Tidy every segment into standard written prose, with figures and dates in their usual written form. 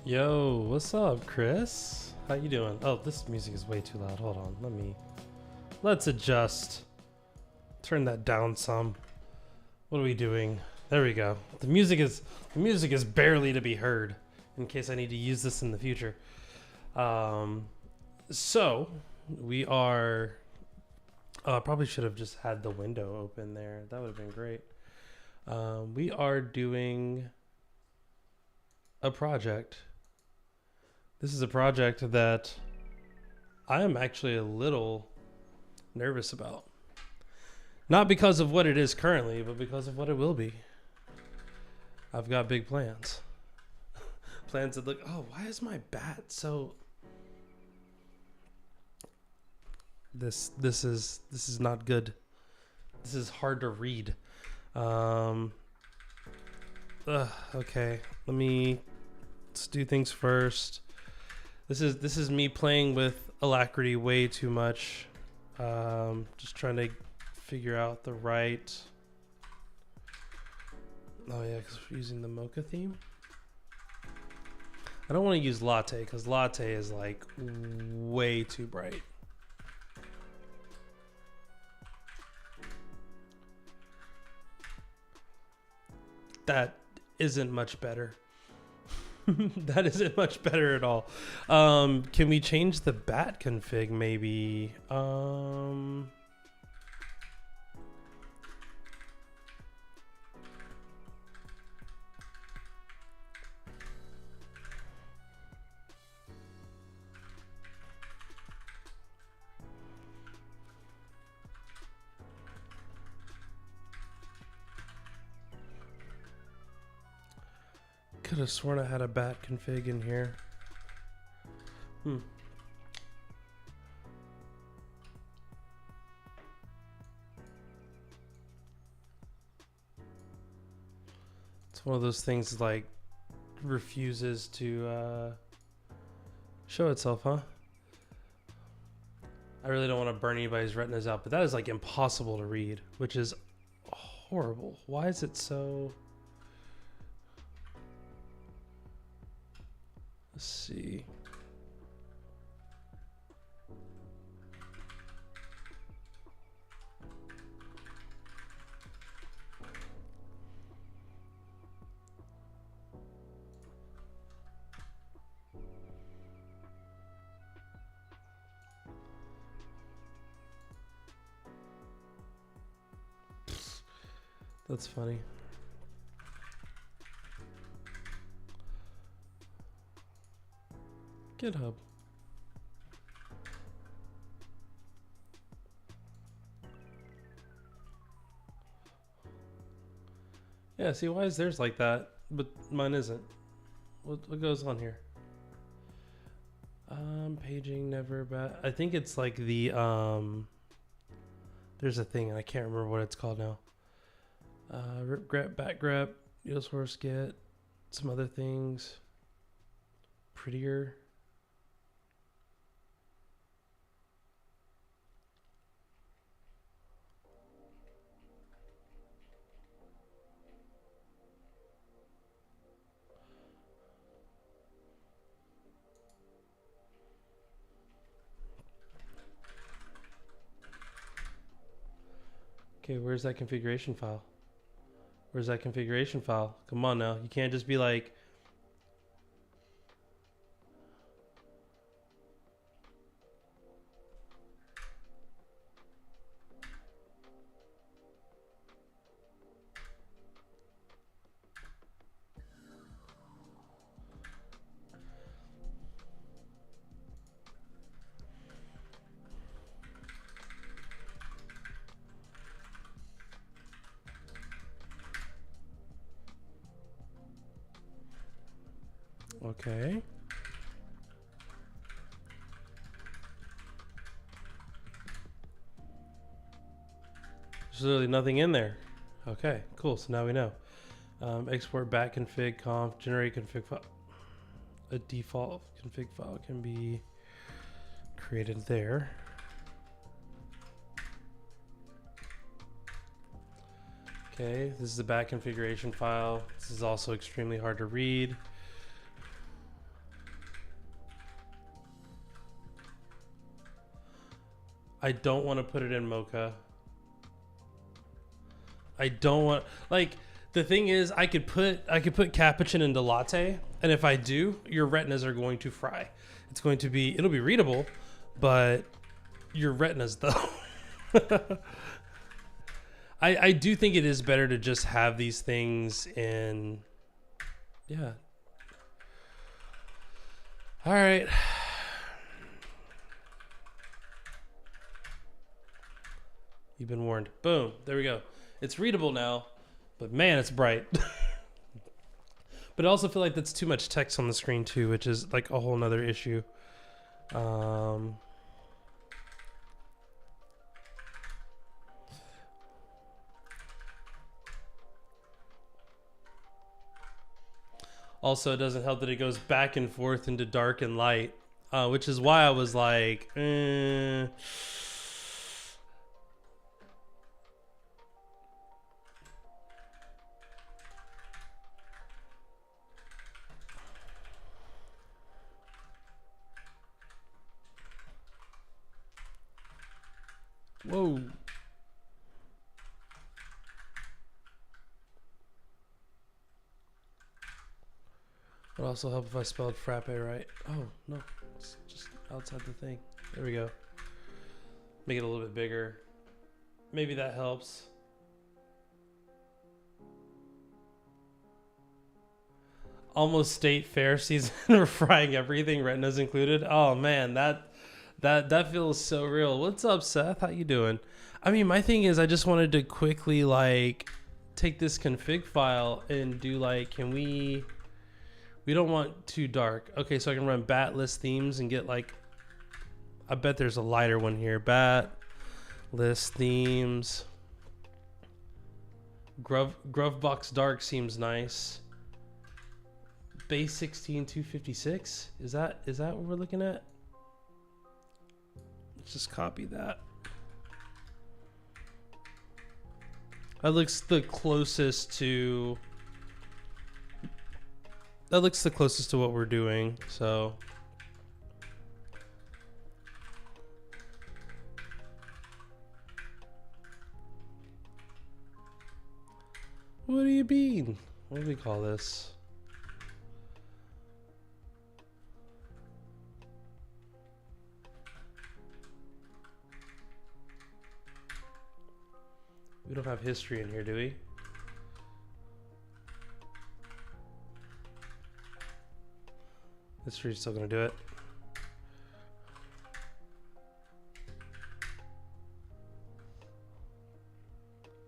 Yo, what's up, Chris? How you doing? Oh, this music is way too loud. Hold on. Let's adjust. Turn that down some. What are we doing? There we go. The music is barely to be heard in case I need to use this in the future. So we are probably should have just had the window open there. That would have been great. We are doing a project. This is a project that I am actually a little nervous about. Not because of what it is currently, but because of what it will be. I've got big plans. Plans that look, oh, why is my bat so... This is not good. This is hard to read. Okay, let's do things first. This is me playing with Alacrity way too much. Just trying to figure out the right. Oh yeah, because we're using the mocha theme. I don't want to use latte because latte is like way too bright. That isn't much better. That isn't much better at all. Can we change the bat config maybe? Could have sworn I had a bat config in here. It's one of those things like refuses to show itself, huh? I really don't want to burn anybody's retinas out, but that is like impossible to read, which is horrible. Why is it so... Let's see. That's funny. GitHub. Yeah, see, why is theirs like that, but mine isn't? What goes on here? Paging never bat. I think it's like the there's a thing and I can't remember what it's called now. Rip grep, back grep, needle source get, some other things. Prettier. Okay, where's that configuration file? Where's that configuration file? Come on now. You can't just be like... Okay. There's literally nothing in there. Okay, cool. So now we know. Export bat config conf, generate config file. A default config file can be created there. Okay, this is the bat configuration file. This is also extremely hard to read. I don't want to put it in mocha. I don't want, like, the thing is I could put cappuccino into latte, and if I do, your retinas are going to fry. It'll be readable, but your retinas though. I do think it is better to just have these things in, yeah. All right. You've been warned. Boom. There we go. It's readable now, but man, it's bright. But I also feel like that's too much text on the screen too, which is like a whole nother issue. Also, it doesn't help that it goes back and forth into dark and light, which is why I was like, whoa. Would also help if I spelled frappe right. Oh, no. It's just outside the thing. There we go. Make it a little bit bigger. Maybe that helps. Almost state fair season. We're frying everything, retinas included. Oh, man. That feels so real. What's up, Seth? How you doing? I mean, my thing is I just wanted to quickly, like, take this config file and do, like, can we... We don't want too dark. Okay, so I can run bat list themes and get like, I bet there's a lighter one here. Bat list themes. Grovbox dark seems nice. Base 16 256. Is that what we're looking at? Let's just copy that. That looks the closest to. That looks the closest to what we're doing, so. What do you mean? What do we call this? We don't have history in here, do we? History's still gonna do it.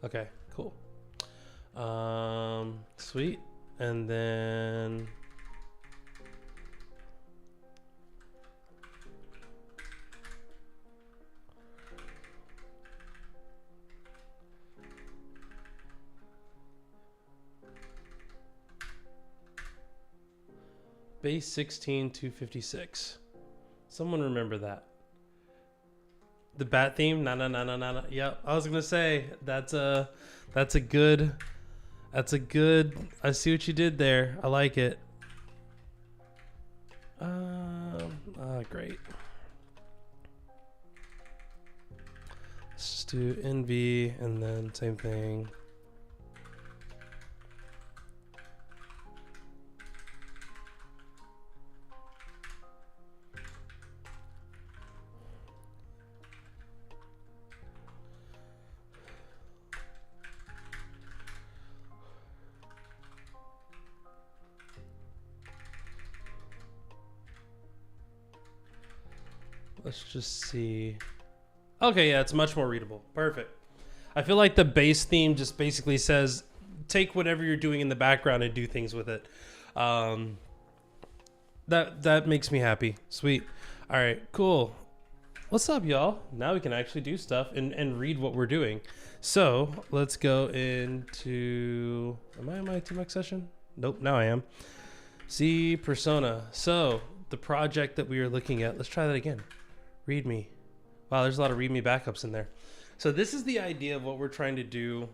Okay, cool. Sweet. And then base 16 256. Someone remember that. The bat theme? Na. Yep. I was gonna say that's a good. I see what you did there. I like it. Great. Let's just do NV and then same thing. Let's just see. Okay, yeah, it's much more readable. Perfect. I feel like the base theme just basically says, take whatever you're doing in the background and do things with it. That makes me happy. Sweet. All right, cool. What's up, y'all? Now we can actually do stuff and read what we're doing. So let's go into, am I in my TMX session? Nope, now I am. See persona. So the project that we are looking at, let's try that again. README. Wow, there's a lot of README backups in there. So this is the idea of what we're trying to do.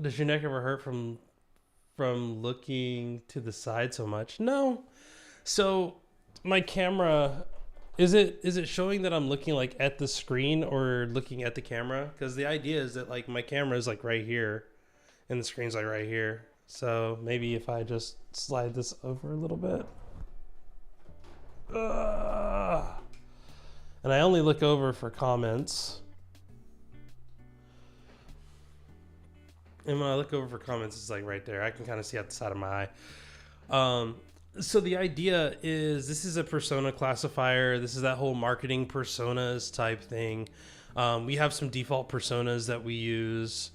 Does your neck ever hurt from looking to the side so much? No. So my camera Is it showing that I'm looking like at the screen or looking at the camera? Because the idea is that like my camera is like right here, and the screen's like right here. So maybe if I just slide this over a little bit. And I only look over for comments. And when I look over for comments, it's like right there. I can kind of see out the side of my eye. So the idea is this is a persona classifier. This is that whole marketing personas type thing. We have some default personas that we use.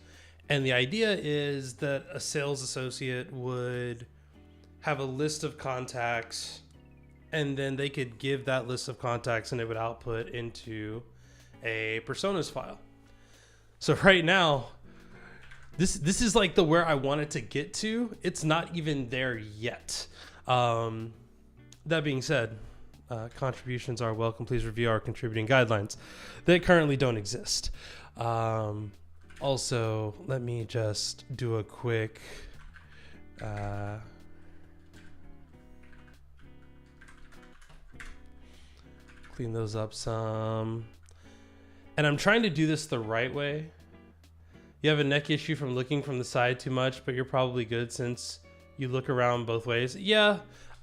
And the idea is that a sales associate would have a list of contacts, and then they could give that list of contacts and it would output into a personas file. So right now, this is like the where I want it to get to. It's not even there yet. That being said, contributions are welcome. Please review our contributing guidelines. They currently don't exist. Also, let me just do a quick clean those up some. And I'm trying to do this the right way. You have a neck issue from looking from the side too much, but you're probably good since you look around both ways. Yeah,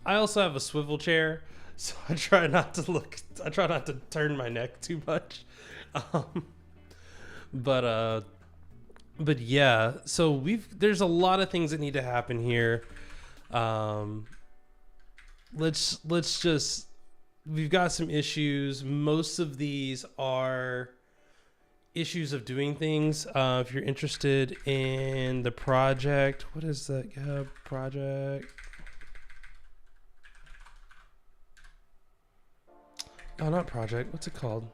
I also have a swivel chair, so I try not to turn my neck too much. But yeah, so there's a lot of things that need to happen here. We've got some issues. Most of these are issues of doing things. If you're interested in the project, what is that GitHub project? Oh, not project. What's it called?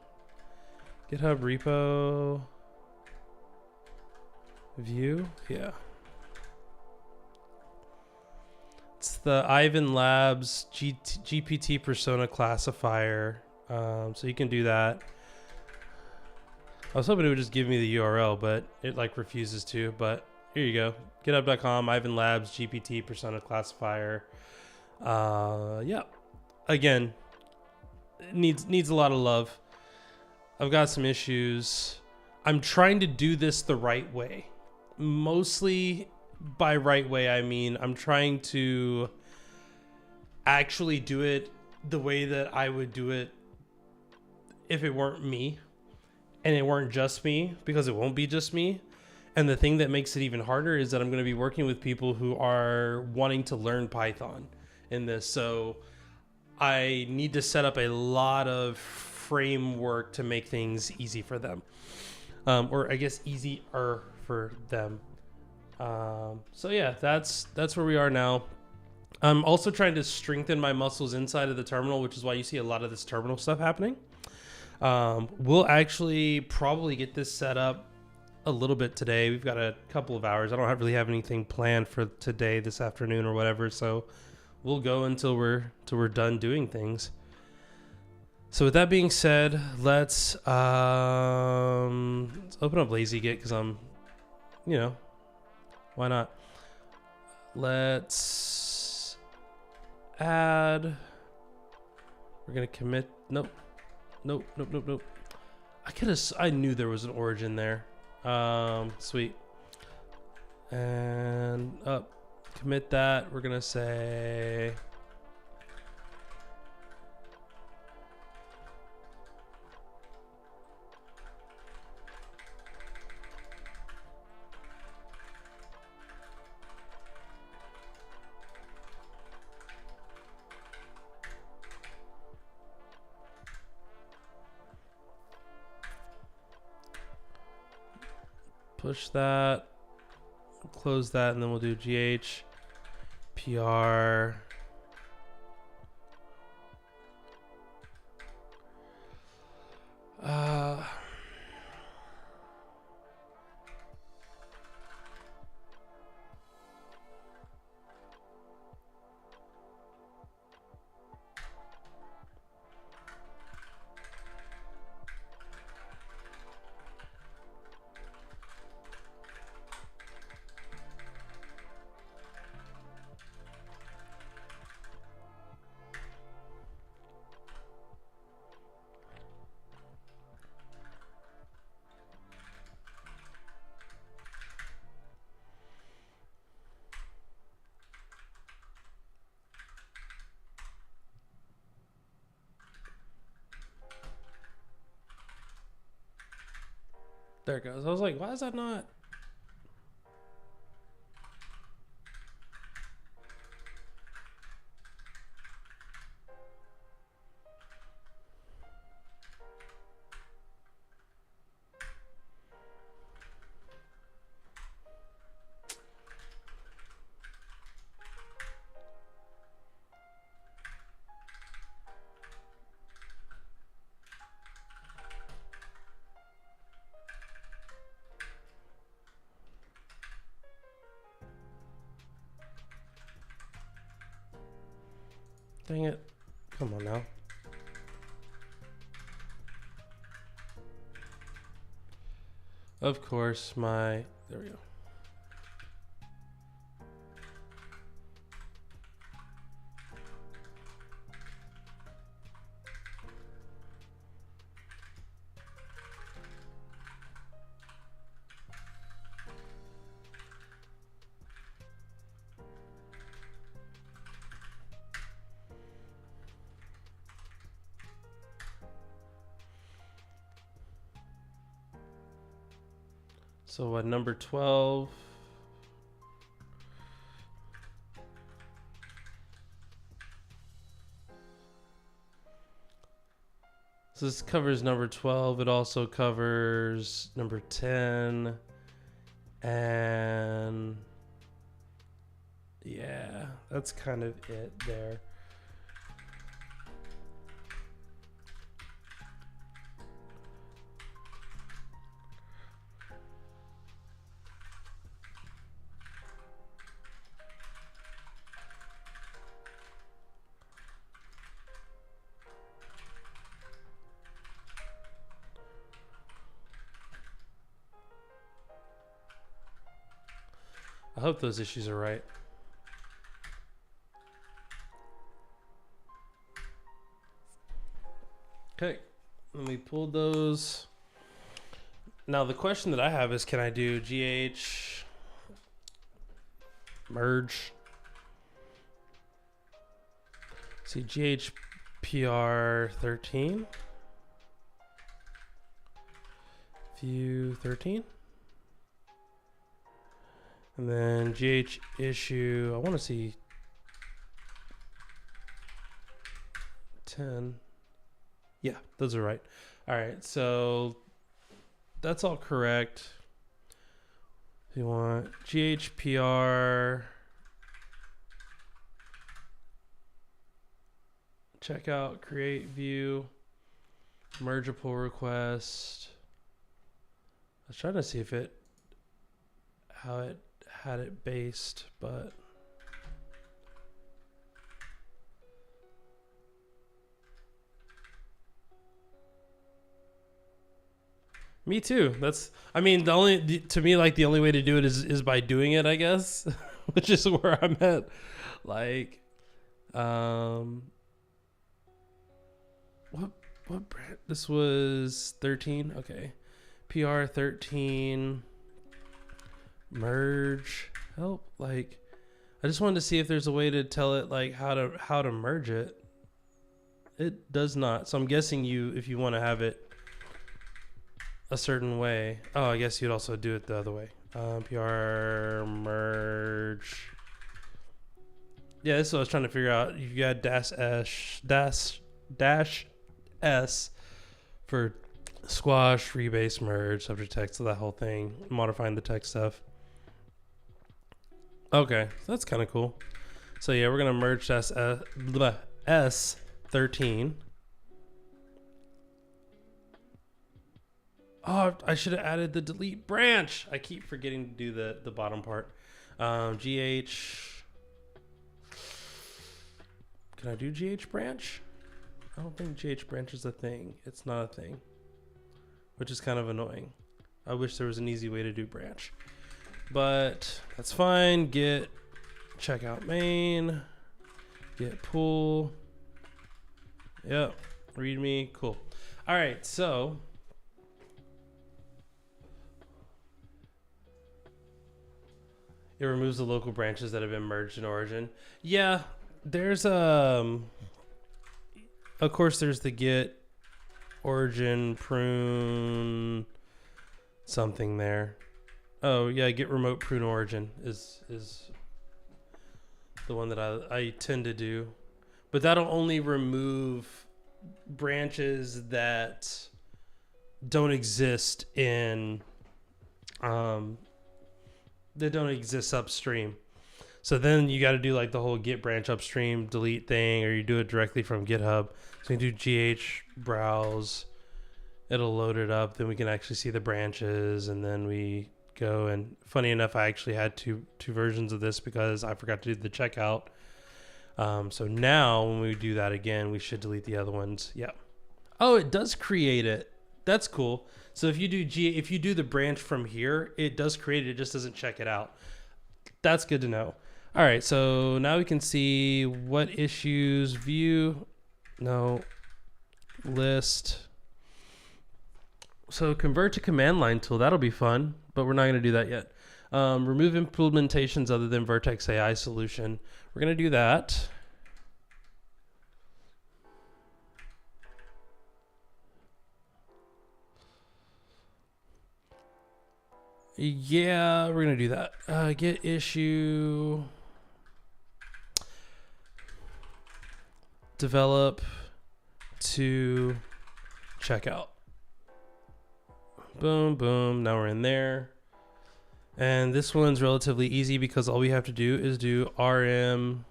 GitHub repo view. Yeah. It's the Ivan Labs GPT persona classifier. So you can do that. I was hoping it would just give me the URL, but it like refuses to. But here you go. GitHub.com, Ivan Labs, GPT persona classifier. Yeah. Again, it needs a lot of love. I've got some issues. I'm trying to do this the right way. Mostly by right way, I mean I'm trying to actually do it the way that I would do it if it weren't me. And it weren't just me, because it won't be just me. And the thing that makes it even harder is that I'm going to be working with people who are wanting to learn Python in this. So I need to set up a lot of framework to make things easy for them. Or I guess easier for them. So yeah, that's where we are now. I'm also trying to strengthen my muscles inside of the terminal, which is why you see a lot of this terminal stuff happening. We'll actually probably get this set up a little bit today. We've got a couple of hours. I don't really have anything planned for today, this afternoon or whatever. So we'll go until we're done doing things. So with that being said, let's open up LazyGit because I'm, why not? Let's add. We're gonna commit. Nope. I knew there was an origin there. Sweet. And commit that. We're gonna say push that, close that, and then we'll do gh pr There it goes. I was like, why is that not? Dang it. Come on now. Of course, there we go. So at number 12, so this covers number 12. It also covers number 10. And yeah, that's kind of it there. I hope those issues are right. Okay, let me pull those. Now the question that I have is, can I do GH merge? See, GHPR 13, view 13. And then GH issue, I want to see 10. Yeah, those are right. All right, so that's all correct. If you want GHPR, check out, create view, merge a pull request. I was trying to see if how it had it based, but me too. I mean, the only way to do it is by doing it, I guess, which is where I'm at. Like, what brand? This was 13. Okay, PR 13. Merge help. Like, I just wanted to see if there's a way to tell it like how to merge it. It does not. So I'm guessing if you want to have it a certain way. Oh, I guess you'd also do it the other way. PR merge. Yeah, this is what I was trying to figure out. You got dash S for squash, rebase, merge, subject text, so that whole thing, modifying the text stuff. Okay, so that's kind of cool. So yeah, we're gonna merge S13. Oh, I should have added the delete branch. I keep forgetting to do the bottom part. GH. Can I do GH branch? I don't think GH branch is a thing. It's not a thing, which is kind of annoying. I wish there was an easy way to do branch, but that's fine. Get checkout main, get pull. Yep, readme, cool. All right, so it removes the local branches that have been merged in origin. Yeah, there's of course there's the get origin prune something there. Oh yeah, get remote prune origin is the one that I tend to do, but that'll only remove branches that don't exist in that don't exist upstream. So then you got to do like the whole get branch upstream delete thing, or you do it directly from GitHub. So you do gh browse, it'll load it up, then we can actually see the branches, and then we go. And funny enough, I actually had two versions of this because I forgot to do the checkout. So now when we do that again, we should delete the other ones. Yeah. Oh, it does create it. That's cool. So if you do the branch from here, it does create it. It just doesn't check it out. That's good to know. All right. So now we can see what issues view. No. List. So convert to command line tool. That'll be fun, but we're not going to do that yet. Remove implementations other than Vertex AI solution. We're going to do that. Yeah, we're going to do that. Get issue. Develop to checkout. Boom, boom. Now we're in there. And this one's relatively easy because all we have to do is do RM.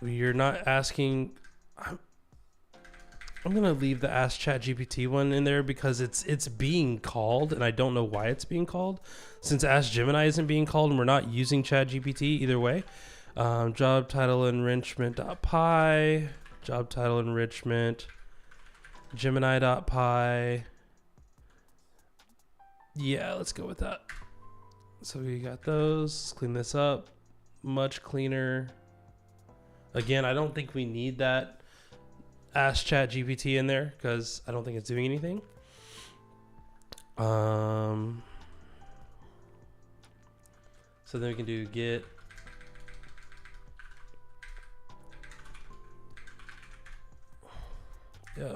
You're not asking. I'm going to leave the Ask ChatGPT one in there because it's being called, and I don't know why it's being called. Since Ask Gemini isn't being called and we're not using ChatGPT either way. Job title enrichment.py. Job title enrichment. Gemini.py. Yeah, let's go with that. So we got those. Let's clean this up. Much cleaner. Again, I don't think we need that Ask ChatGPT in there because I don't think it's doing anything. So then we can do get. Yeah.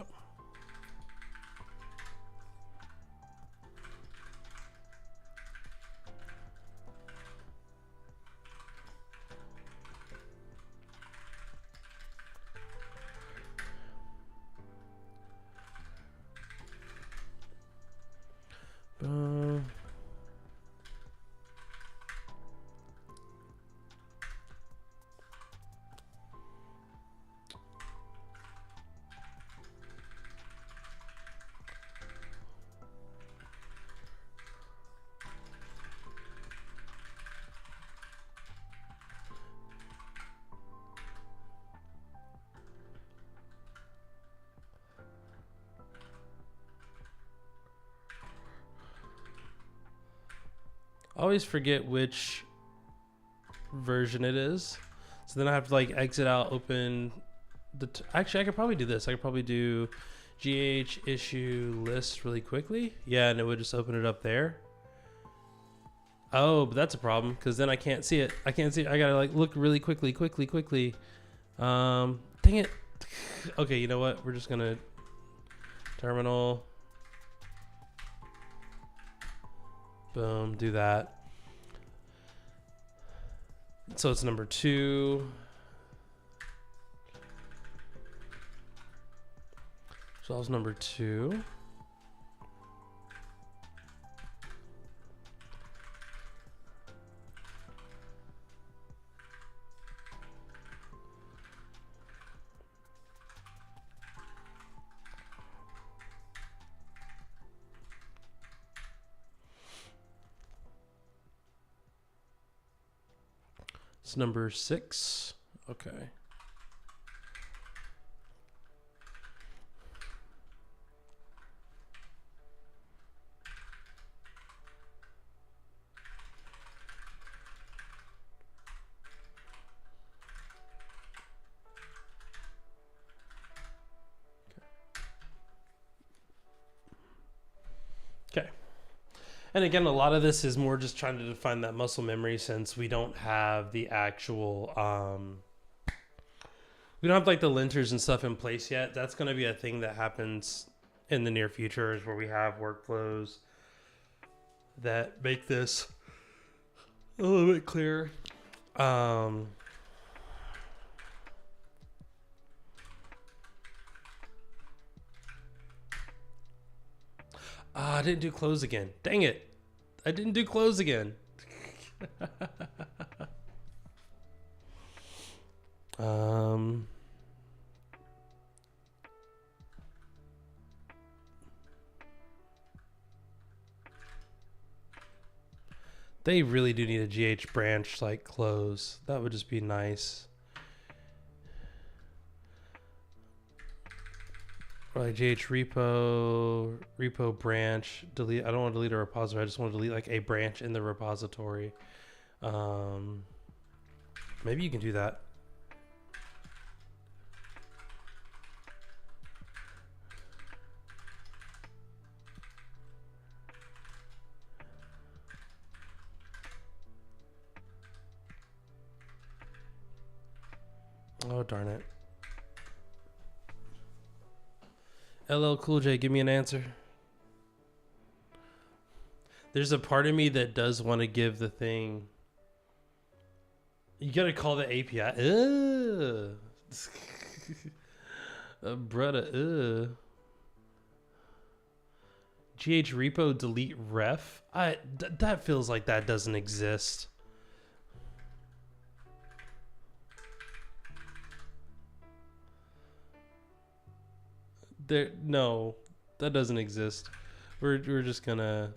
I always forget which version it is. So then I have to like exit out, open the... Actually, I could probably do this. I could probably do GH issue list really quickly. Yeah, and it would just open it up there. Oh, but that's a problem because then I can't see it. I can't see it. I gotta like look really quickly. Dang it. Okay, you know what? We're just gonna terminal. Boom, do that. So it's number 2. So that was number 2. It's number 6. Okay. Okay. And again, a lot of this is more just trying to define that muscle memory since we don't have the actual, we don't have like the linters and stuff in place yet. That's going to be a thing that happens in the near future is where we have workflows that make this a little bit clearer. I didn't do close again. Dang it. I didn't do close again. They really do need a GH branch like close. That would just be nice. Or like GH repo branch, delete. I don't want to delete a repository. I just want to delete like a branch in the repository. Maybe you can do that. Oh, darn it. LL Cool J, give me an answer. There's a part of me that does want to give the thing. You got to call the API. Brother. GH repo delete ref. That feels like that doesn't exist. No, that doesn't exist. We're just gonna.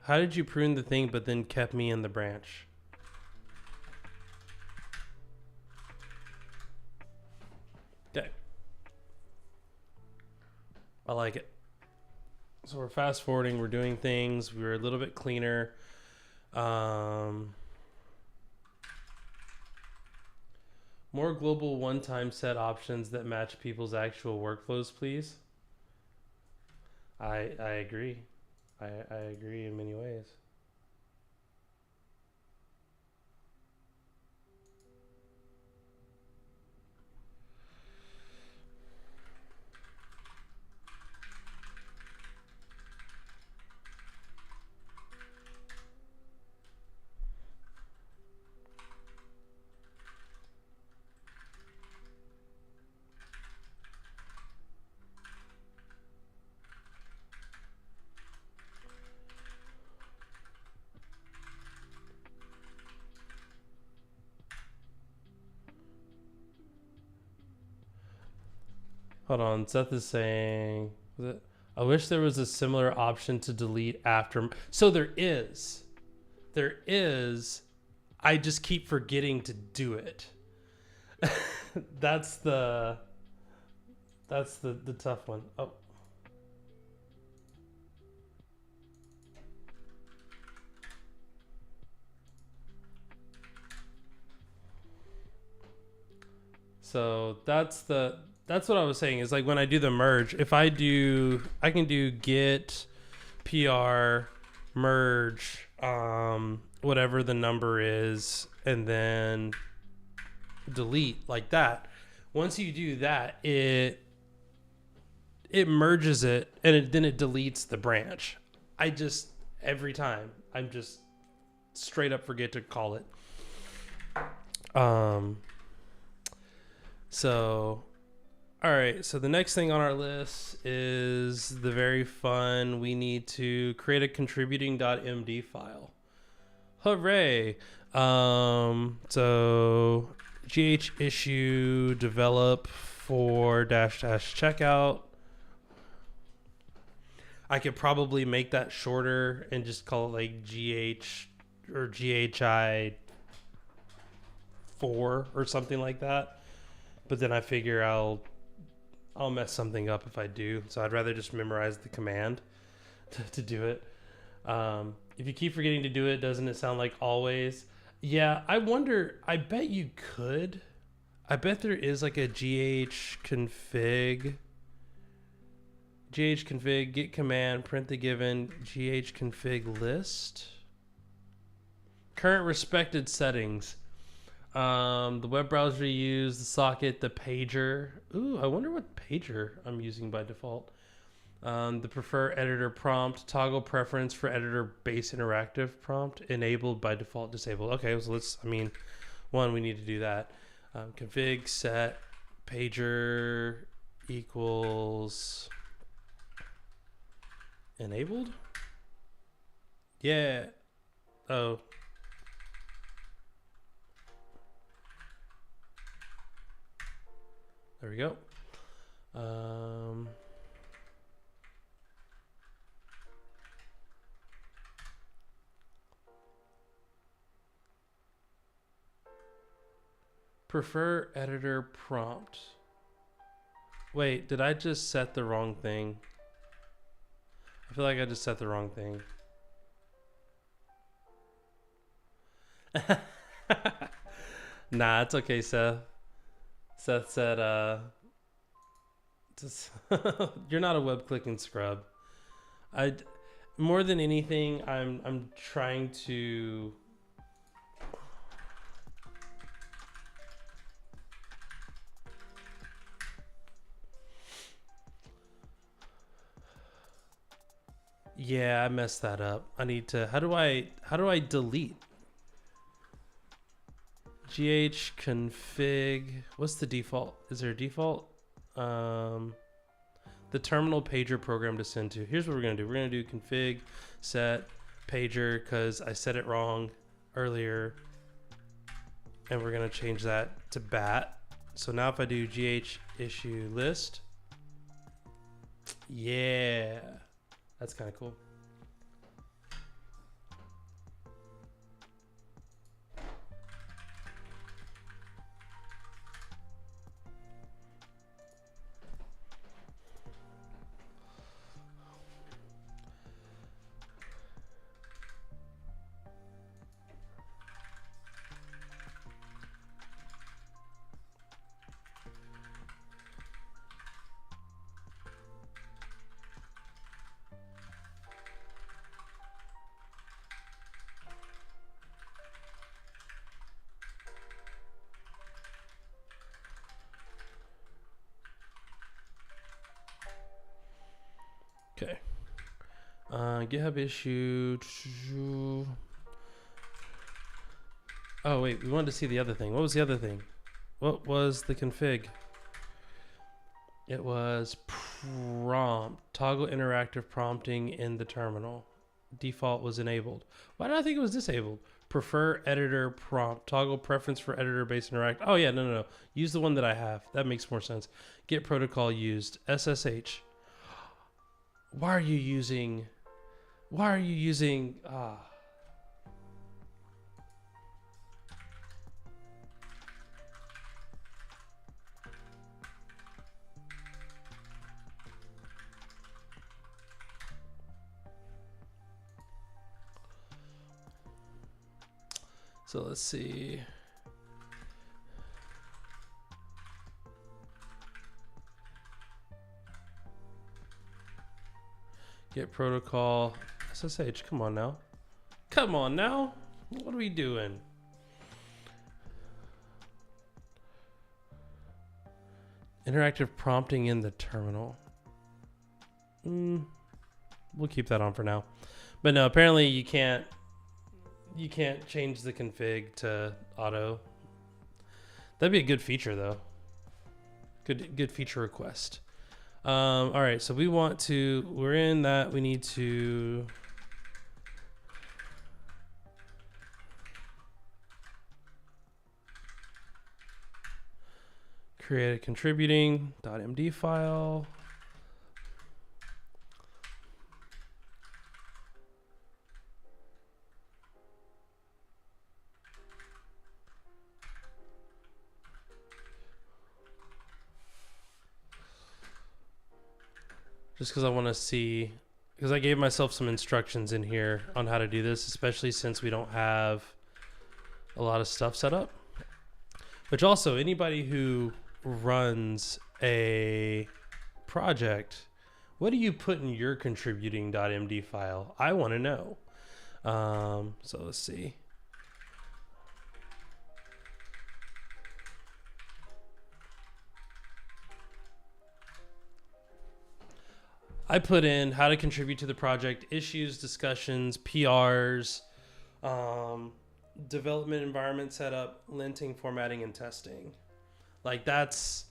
How did you prune the thing but then kept me in the branch? Okay. I like it. So we're fast forwarding, we're doing things, we're a little bit cleaner. More global one-time set options that match people's actual workflows, please. I agree. I agree in many ways. Hold on, Seth is saying, I wish there was a similar option to delete after. So there is. I just keep forgetting to do it. That's the tough one. Oh. So that's what I was saying is like when I do the merge, I can do git PR merge whatever the number is and then delete like that. Once you do that, it merges it and then it deletes the branch. Every time I'm just straight up forget to call it. So, all right. So the next thing on our list is the very fun. We need to create a contributing.md file. Hooray! So gh issue develop for dash checkout. I could probably make that shorter and just call it like gh or ghi 4 or something like that. But then I figure I'll mess something up if I do. So I'd rather just memorize the command to do it. If you keep forgetting to do it, doesn't it sound like always? Yeah, I wonder. I bet you could. I bet there is like a gh config get command print the given gh config list. Current respected settings. The web browser you use, the socket, the pager. Ooh, I wonder what pager I'm using by default. The prefer editor prompt, toggle preference for editor base interactive prompt, enabled by default, disabled. Okay, so let's, we need to do that. Config set pager equals enabled. Yeah. Oh. There we go. Prefer editor prompt. Wait, did I just set the wrong thing? I feel like I just set the wrong thing. Nah, it's okay, Seth. Seth said, you're not a web clicking scrub. More than anything, I'm trying to. Yeah, I messed that up. I need to. How do I delete? Gh config. What's the default? Is there a default? The terminal pager program to send to. Here's what we're gonna do. We're gonna do config set pager because I said it wrong earlier, and we're gonna change that to bat. So now if I do gh issue list, yeah, that's kind of cool. Okay. GitHub issue. Oh wait, we wanted to see the other thing. What was the other thing? What was the config? It was prompt. Toggle interactive prompting in the terminal. Default was enabled. Why did I think it was disabled? Prefer editor prompt. Toggle preference for editor based interact. Oh yeah, no. Use the one that I have. That makes more sense. Get protocol used. SSH. Why are you using So let's see. Get protocol. SSH, come on now. Come on now. What are we doing? Interactive prompting in the terminal. We'll keep that on for now. But no, apparently you can't change the config to auto. That'd be a good feature though. Good feature request. All right, so we're in that. We need to create a contributing.md file. Just because I want to see because I gave myself some instructions in here on how to do this, especially since we don't have a lot of stuff set up. Which also, anybody who runs a project, what do you put in your contributing.md file? I want to know. So let's see. I put in how to contribute to the project, issues, discussions, PRs, development environment setup, linting, formatting, and testing. Like those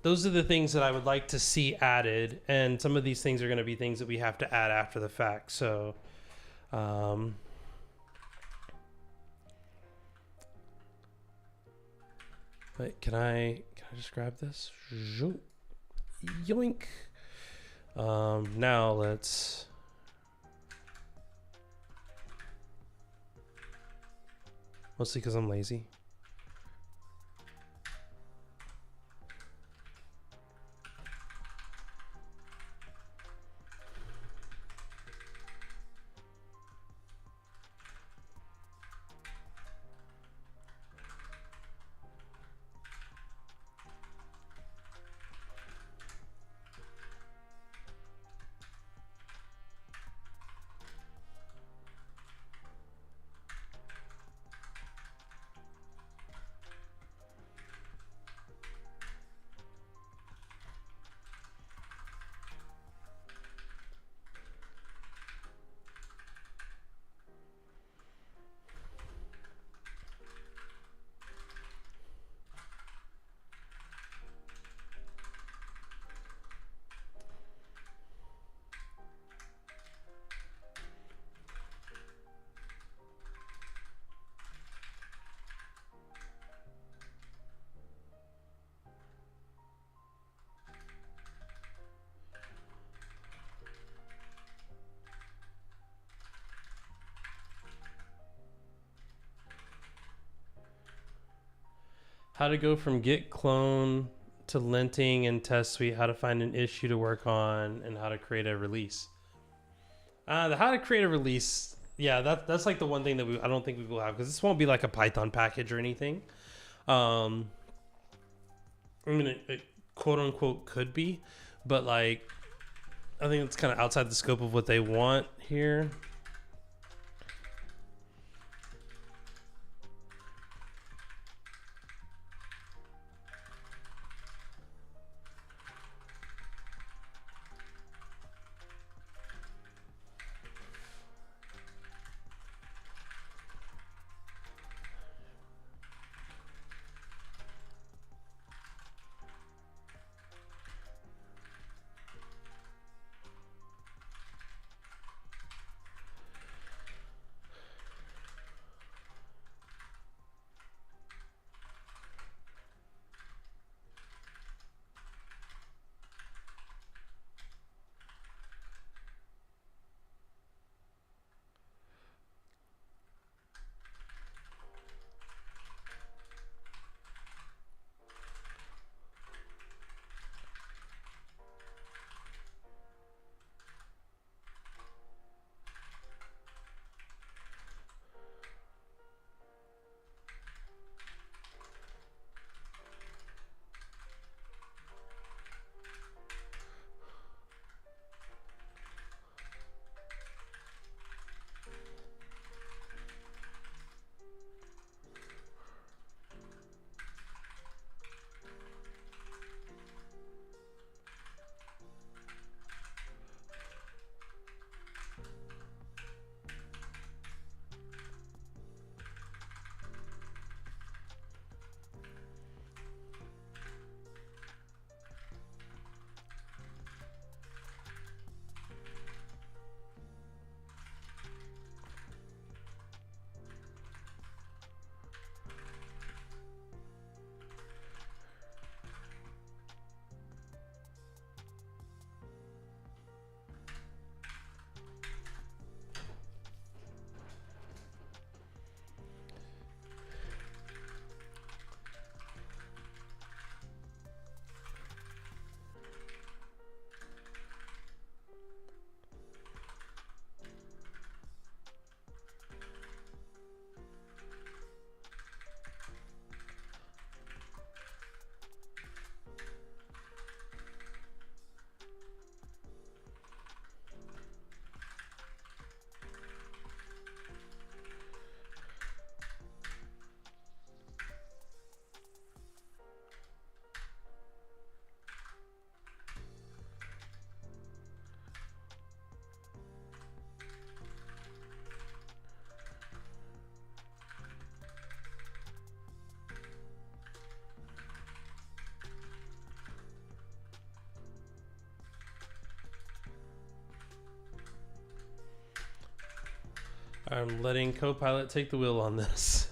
are the things that I would like to see added. And some of these things are going to be things that we have to add after the fact. So, wait, can I just grab this? Yoink. Now let's mostly because I'm lazy. How to go from git clone to linting and test suite, how to find an issue to work on, and how to create a release. The how to create a release, yeah, that's like the one thing that I don't think we will have, because this won't be like a Python package or anything. I mean, it quote unquote could be, but like I think it's kind of outside the scope of what they want here. I'm letting Copilot take the wheel on this.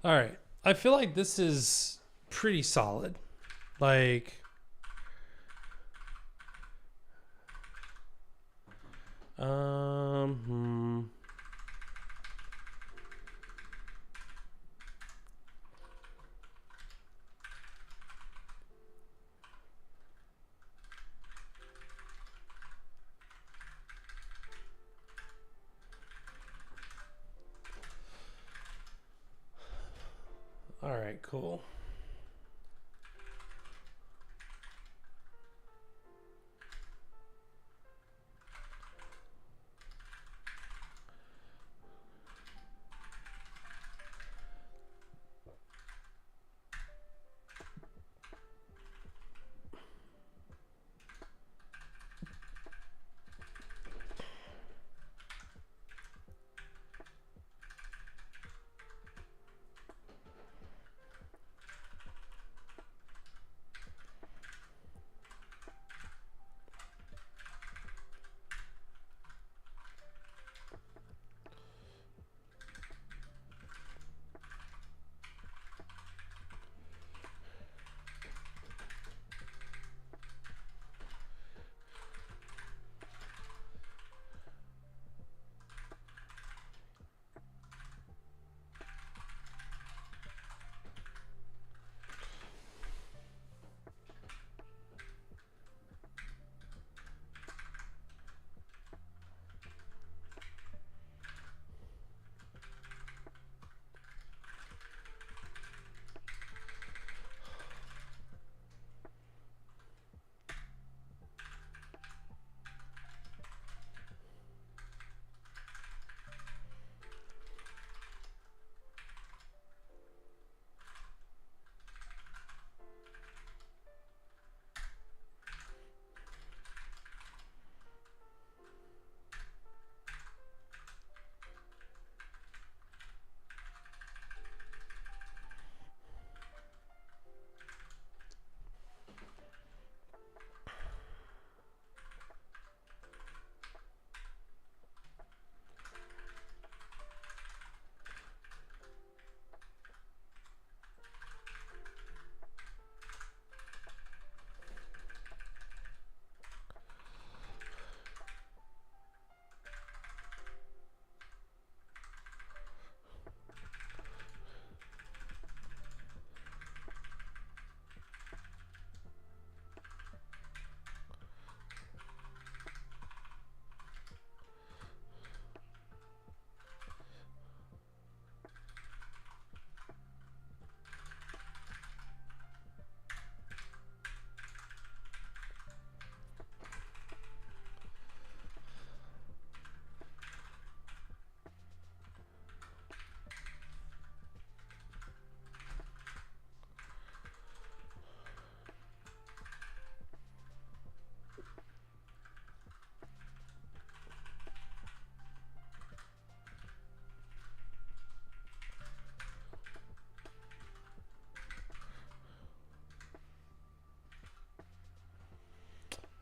All right. I feel like this is pretty solid. Like, all right, cool.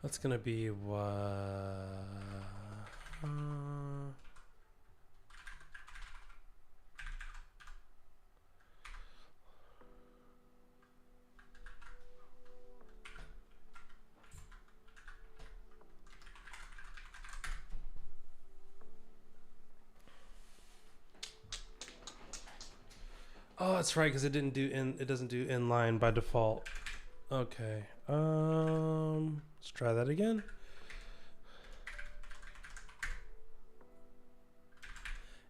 That's gonna be what? Oh, that's right, because it didn't do in. It doesn't do inline by default. Okay. Let's try that again.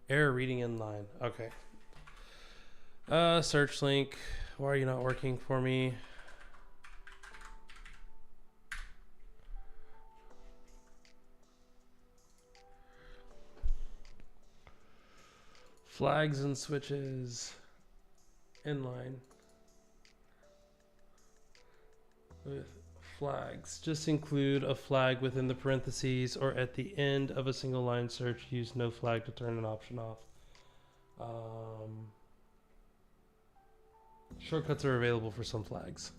Error reading inline. Okay. Search link. Why are you not working for me? Flags and switches. Inline. With flags. Just include a flag within the parentheses or at the end of a single line search. Use no flag to turn an option off. Shortcuts are available for some flags.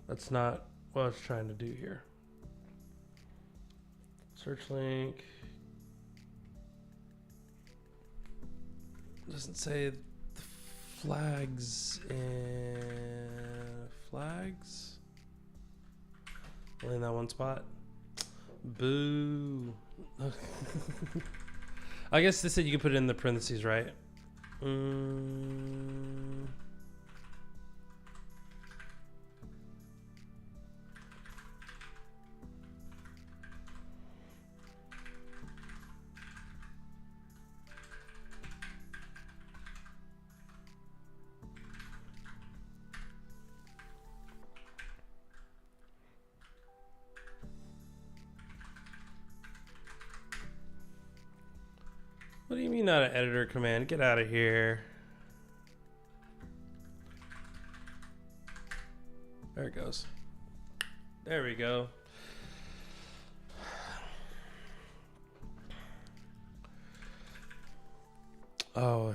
That's not what I was trying to do here. Search link. Doesn't say the flags and flags. Only in that one spot. Boo. I guess they said you could put it in the parentheses, right? What do you mean not an editor command? Get out of here. There it goes. There we go. Oh,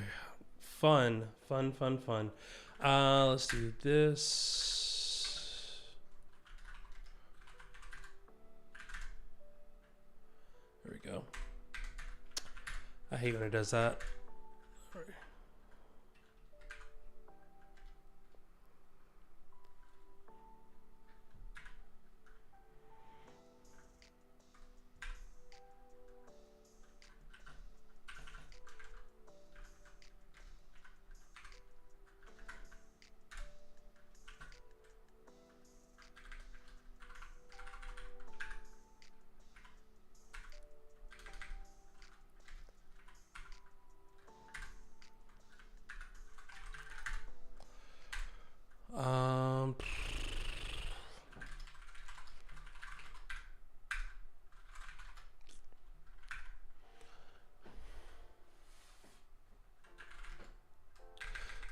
fun. Let's do this. There we go. I hate when it does that.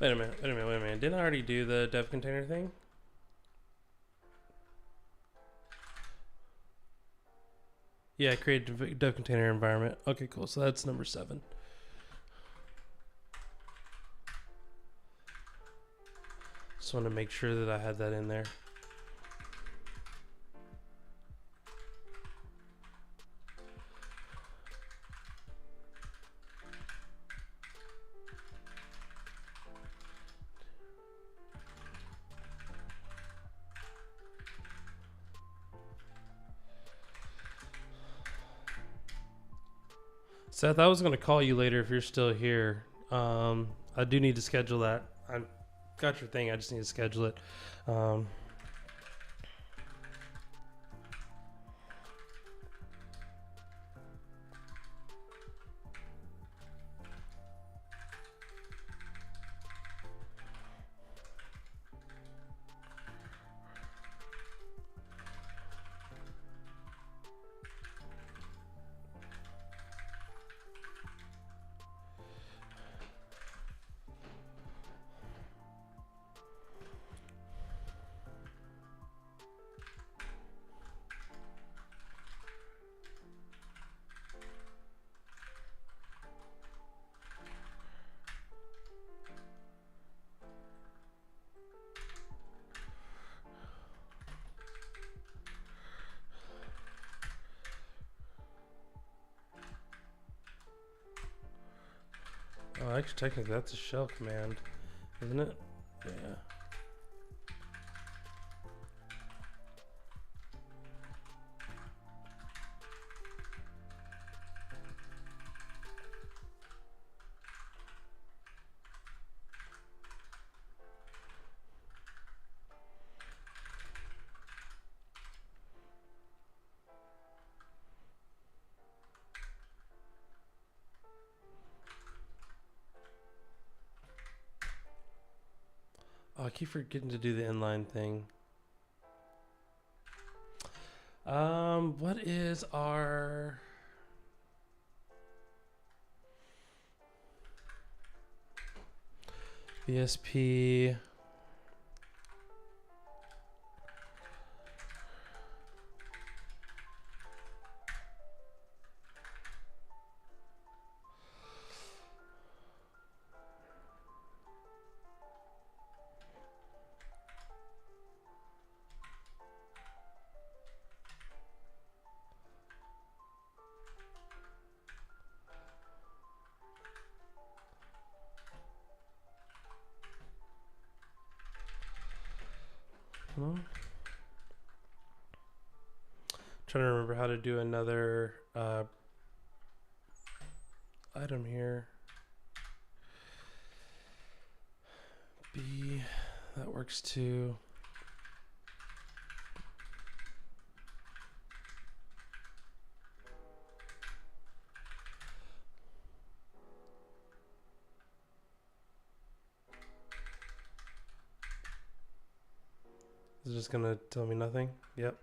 Wait a minute. Didn't I already do the dev container thing? Yeah, create dev container environment. Okay, cool. So that's number 7. Just want to make sure that I had that in there. Seth, I was going to call you later if you're still here. I do need to schedule that. I got your thing. I just need to schedule it. Oh, actually, technically, that's a shell command, isn't it? Yeah. Oh, I keep forgetting to do the inline thing. What is our... BSP... Trying to remember how to do another item here. B, that works too. Is it just gonna tell me nothing? Yep.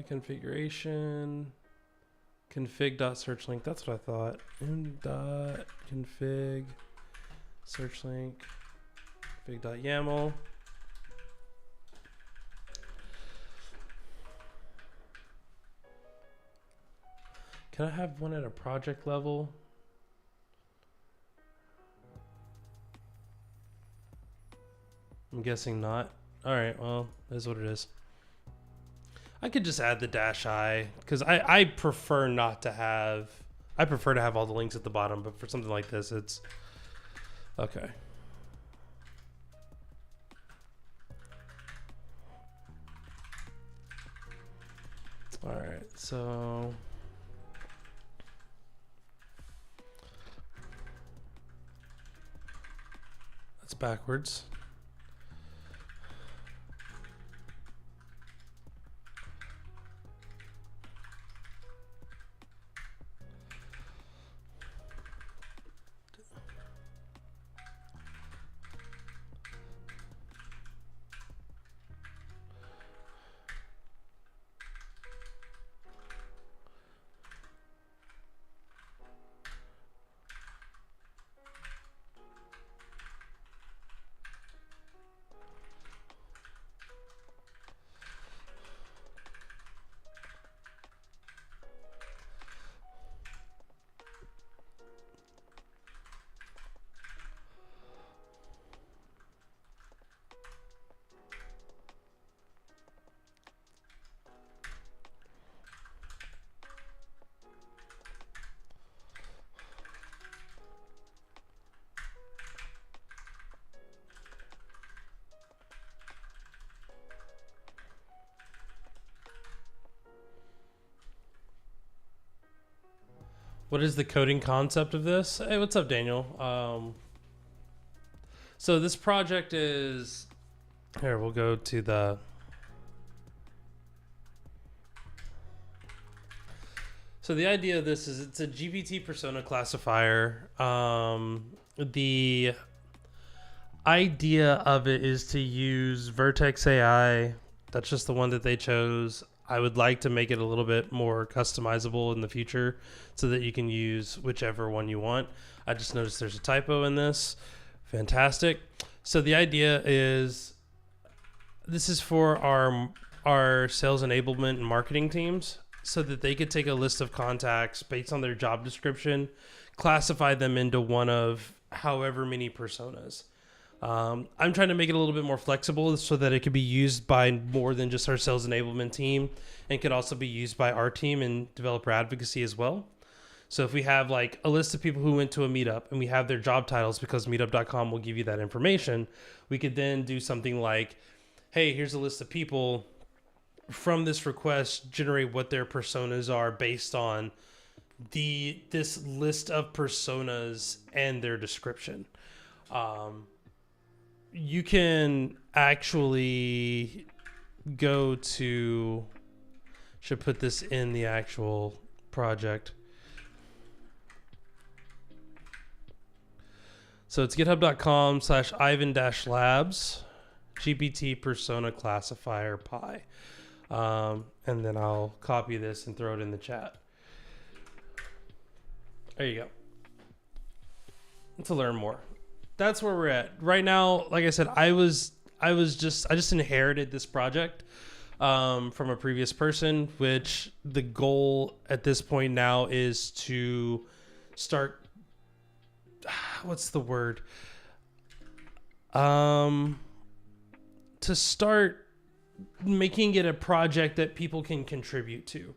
Configuration. Config.searchlink. That's what I thought. M.config searchlink. Config.yaml. Can I have one at a project level? I'm guessing not. All right, well, that's what it is. I could just add the -I because I prefer not to have. I prefer to have all the links at the bottom, but for something like this, it's okay. All right, so that's backwards. What is the coding concept of this? Hey, what's up, Daniel? So this project is here. We'll go to the. So the idea of this is it's a GPT persona classifier. The idea of it is to use Vertex AI. That's just the one that they chose. I would like to make it a little bit more customizable in the future so that you can use whichever one you want. I just noticed there's a typo in this. Fantastic. So the idea is this is for our sales enablement and marketing teams so that they could take a list of contacts based on their job description, classify them into one of however many personas. I'm trying to make it a little bit more flexible so that it could be used by more than just our sales enablement team and could also be used by our team in developer advocacy as well. So if we have like a list of people who went to a meetup and we have their job titles because meetup.com will give you that information, we could then do something like, hey, here's a list of people from this request, generate what their personas are based on this list of personas and their description. You can actually go to, should put this in the actual project. So it's github.com/Ivan-labs GPT persona classifier pi. And then I'll copy this and throw it in the chat. There you go. To learn more. That's where we're at right now. Like I said, I just inherited this project from a previous person, which the goal at this point now is to start. What's the word? To to start making it a project that people can contribute to.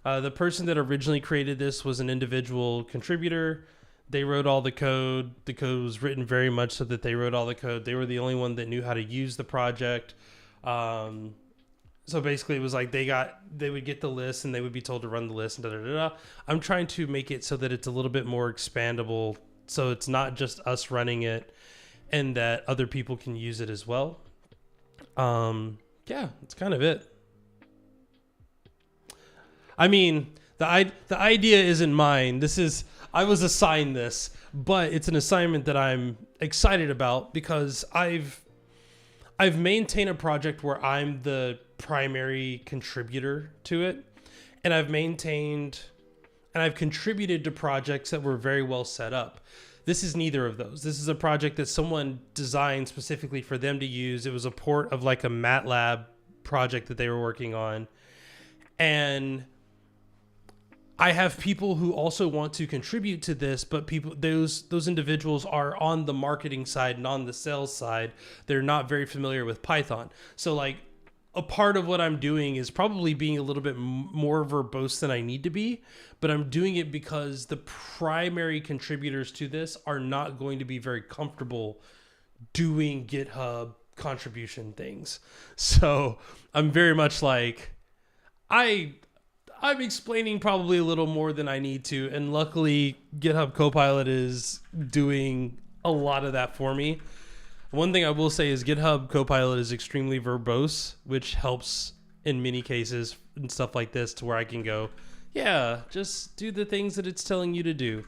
The person that originally created this was an individual contributor. They wrote all the code. The code was written very much so that they wrote all the code. They were the only one that knew how to use the project. So basically it was like they would get the list and they would be told to run the list and da da da da. I'm trying to make it so that it's a little bit more expandable, so it's not just us running it and that other people can use it as well. Yeah, that's kind of it. I mean, the idea isn't mine. I was assigned this, but it's an assignment that I'm excited about because I've maintained a project where I'm the primary contributor to it, and I've contributed to projects that were very well set up. This is neither of those. This is a project that someone designed specifically for them to use. It was a port of like a MATLAB project that they were working on, and I have people who also want to contribute to this, but those individuals are on the marketing side and on the sales side. They're not very familiar with Python. So like a part of what I'm doing is probably being a little bit more verbose than I need to be, but I'm doing it because the primary contributors to this are not going to be very comfortable doing GitHub contribution things. So I'm very much like, I'm explaining probably a little more than I need to, and luckily GitHub Copilot is doing a lot of that for me. One thing I will say is GitHub Copilot is extremely verbose, which helps in many cases and stuff like this to where I can go, yeah, just do the things that it's telling you to do.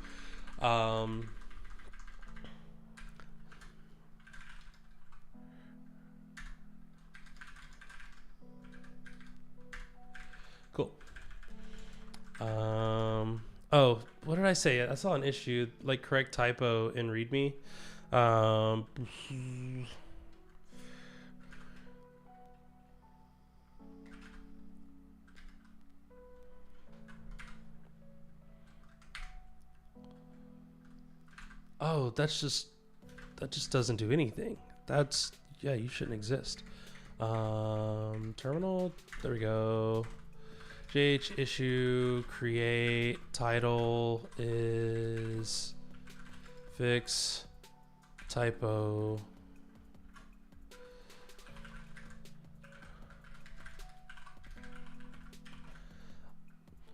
Cool. Oh, what did I say? I saw an issue, like correct typo in README. Oh, that just doesn't do anything. Yeah, you shouldn't exist. Terminal, there we go. JH issue create title is fix typo.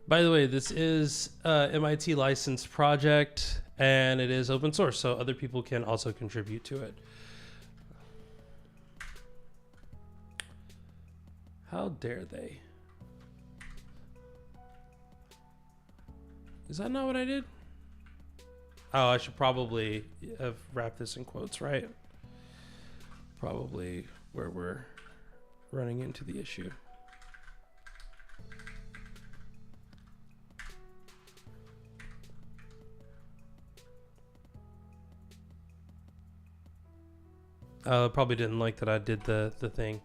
By the way, this is MIT licensed project and it is open source, so other people can also contribute to it. How dare they? Is that not what I did? Oh, I should probably have wrapped this in quotes, right? Probably where we're running into the issue. Probably didn't like that I did the thing.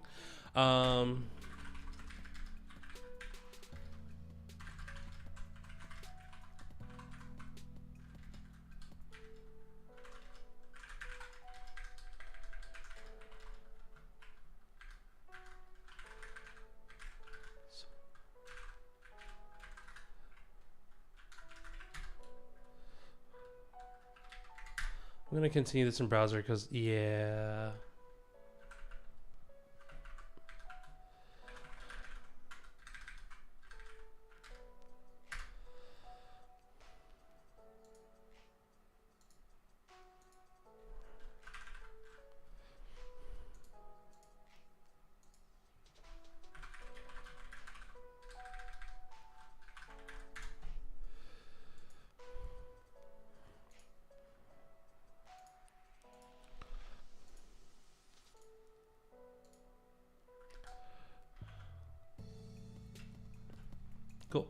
I'm going to continue this in browser because, yeah. Cool.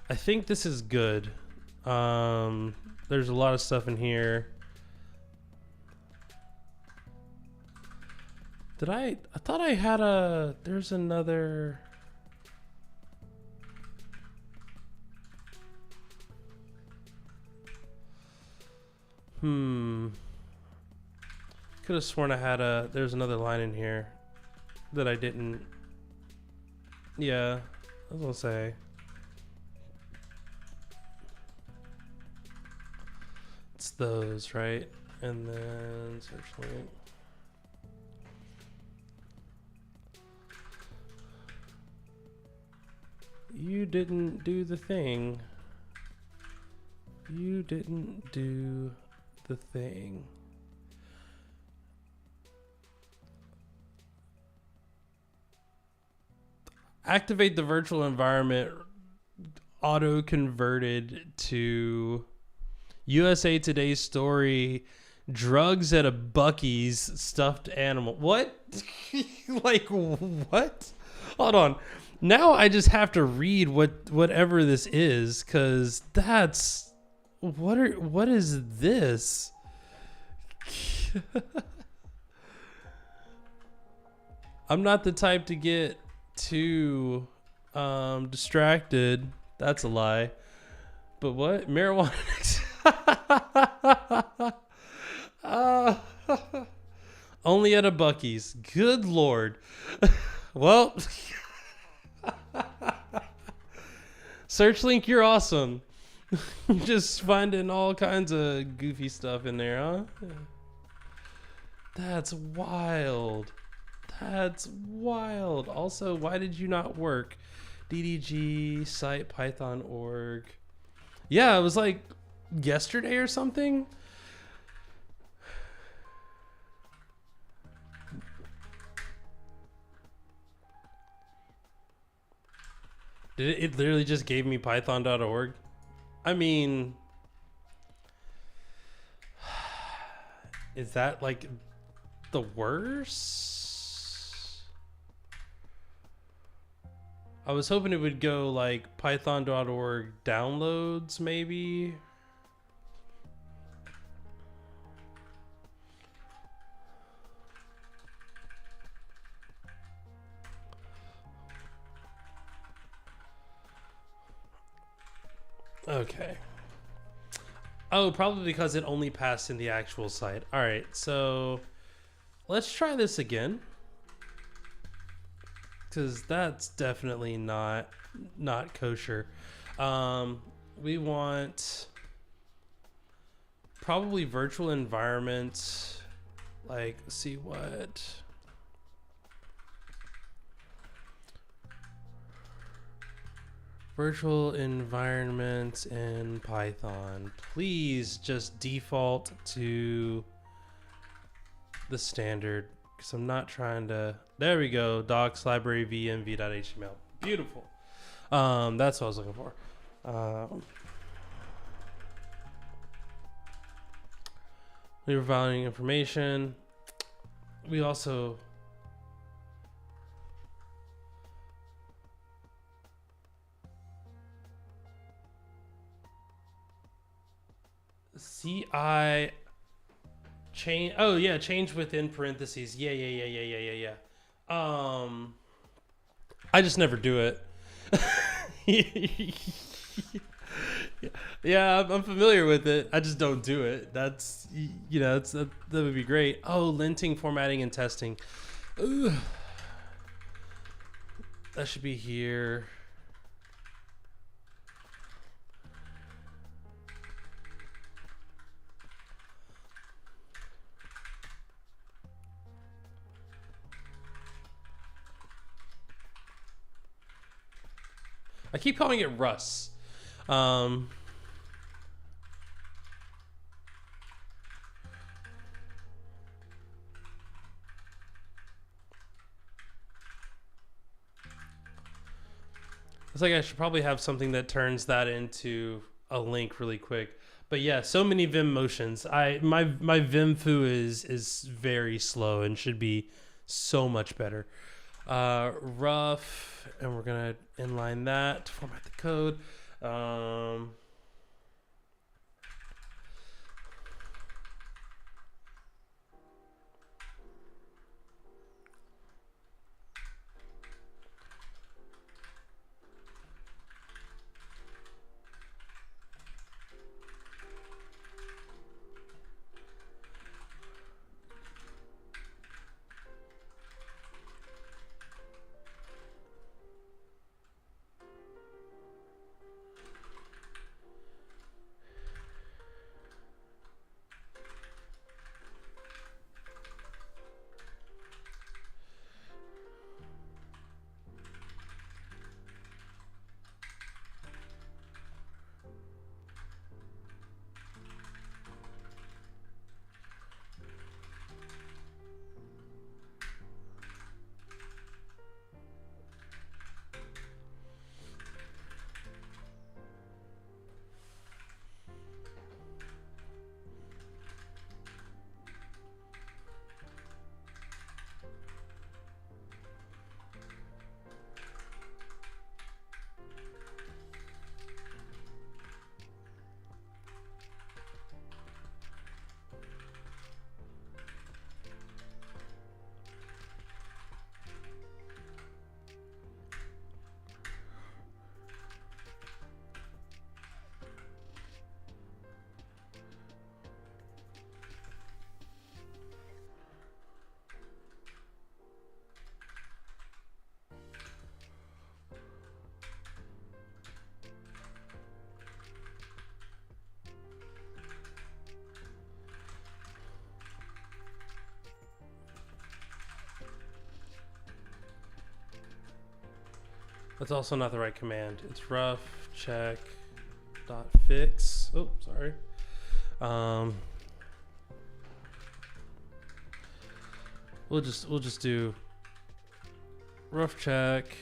I think this is good. There's a lot of stuff in here. I thought I had there's another. Could have sworn I had there's another line in here that I didn't. Yeah, I was gonna say. It's those, right? And then search link. You didn't do the thing. You didn't do the thing. Activate the virtual environment auto converted to USA Today's story. Drugs at a Bucky's stuffed animal. What? Like what? Hold on. Now I just have to read whatever this is, cause that's what is this? I'm not the type to get too distracted. That's a lie. But what? Marijuana. Only at a Bucky's. Good Lord. Well, search link, you're awesome. Just finding all kinds of goofy stuff in there, huh? That's wild. That's wild. Also, why did you not work? DDG site Python org. Yeah, it was like yesterday or something. It literally just gave me python.org. I mean, is that like the worst? I was hoping it would go like python.org downloads maybe. Okay. Oh, probably because it only passed in the actual site. All right, so let's try this again, because that's definitely not kosher. We want probably virtual environment. Like, see what. Virtual environment in Python. Please just default to the standard, because I'm not trying to. There we go. Docs library vm.html. Beautiful. That's what I was looking for. We were valuing information. We also. CI change. Oh yeah, change within parentheses. Yeah. I just never do it. Yeah, I'm familiar with it. I just don't do it. That's that would be great. Oh, linting, formatting, and testing. Ooh. That should be here. I keep calling it Russ. It's like I should probably have something that turns that into a link really quick. But yeah, so many Vim motions. My Vim foo is very slow and should be so much better. Rough, and we're gonna inline that, format the code. That's also not the right command. It's rough check dot fix. Oh, sorry. We'll just do rough check.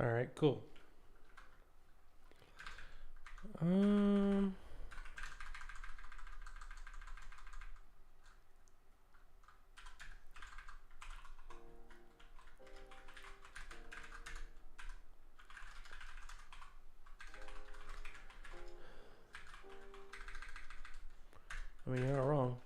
All right, cool. I mean, you're not wrong.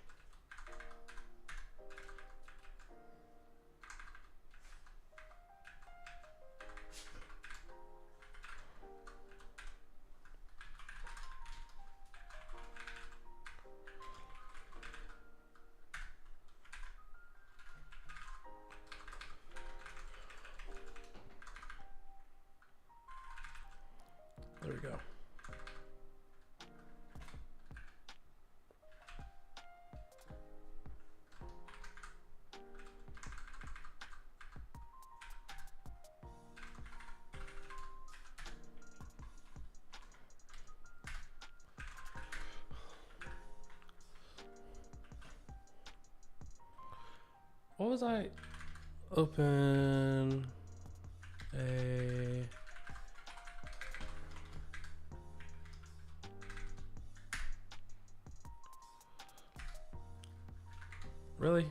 There we go. What was I? Open a... Really?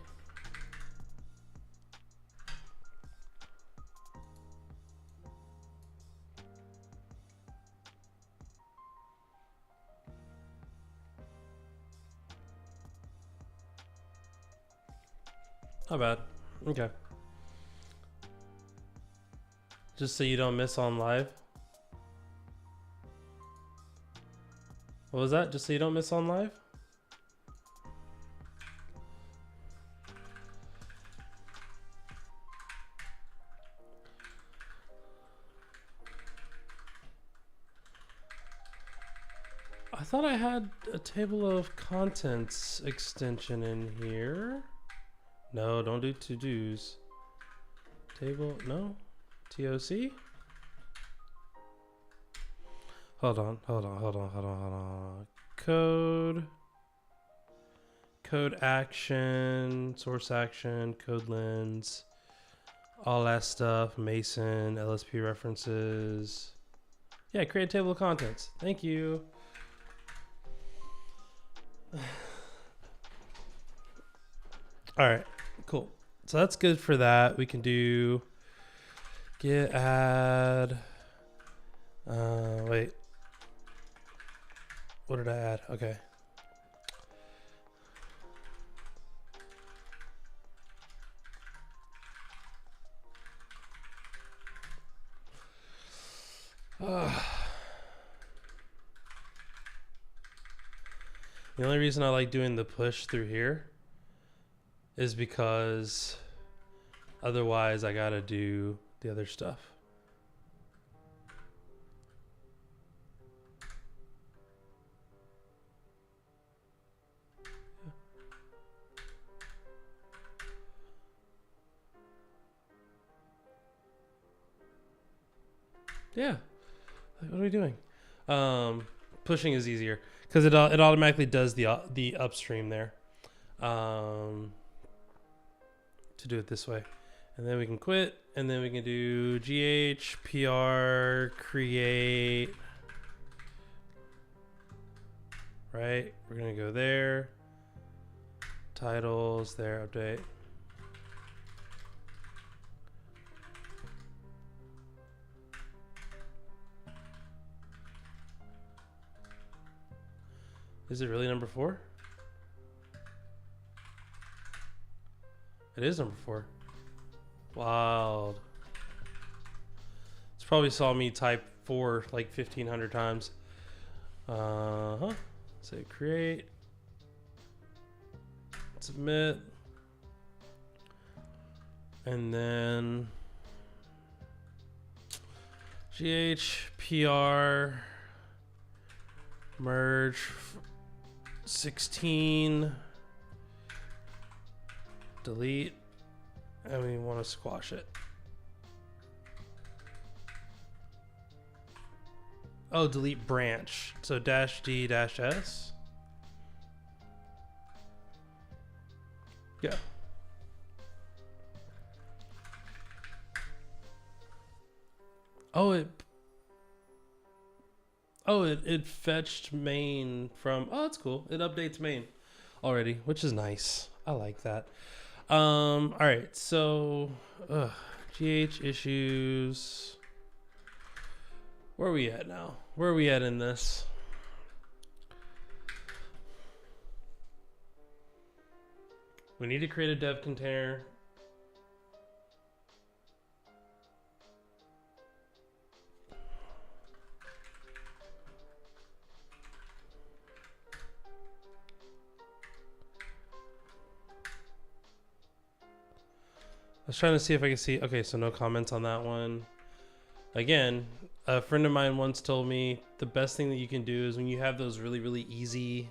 Not bad. Okay. Just so you don't miss on live. What was that? Just so you don't miss on live? I thought I had a table of contents extension in here. No, don't do to-dos. Table, no? TOC? Hold on. Code action, source action, code lens, all that stuff, Mason, LSP references. Yeah, create a table of contents. Thank you. All right, cool. So that's good for that. We can do git add. Wait. What did I add? Okay. The only reason I like doing the push through here is because otherwise I gotta do the other stuff. Yeah. What are we doing? Pushing is easier because it automatically does the upstream there. To do it this way, And then we can quit, and then we can do GH, PR, create, right? We're gonna go there, titles, there, update. Is it really number 4? It is number 4. Wild. It's probably saw me type 4 like 1,500 times. Say create. Submit. And then GHPR merge 16 delete, and we want to squash it. Oh, delete branch. So -D -S. Yeah. It fetched main from, oh, that's cool. It updates main already, which is nice. I like that. All right, so GH issues. Where are we at now? Where are we at in this? We need to create a dev container. I was trying to see if I could see. Okay, so no comments on that one. Again, a friend of mine once told me the best thing that you can do is when you have those really, really easy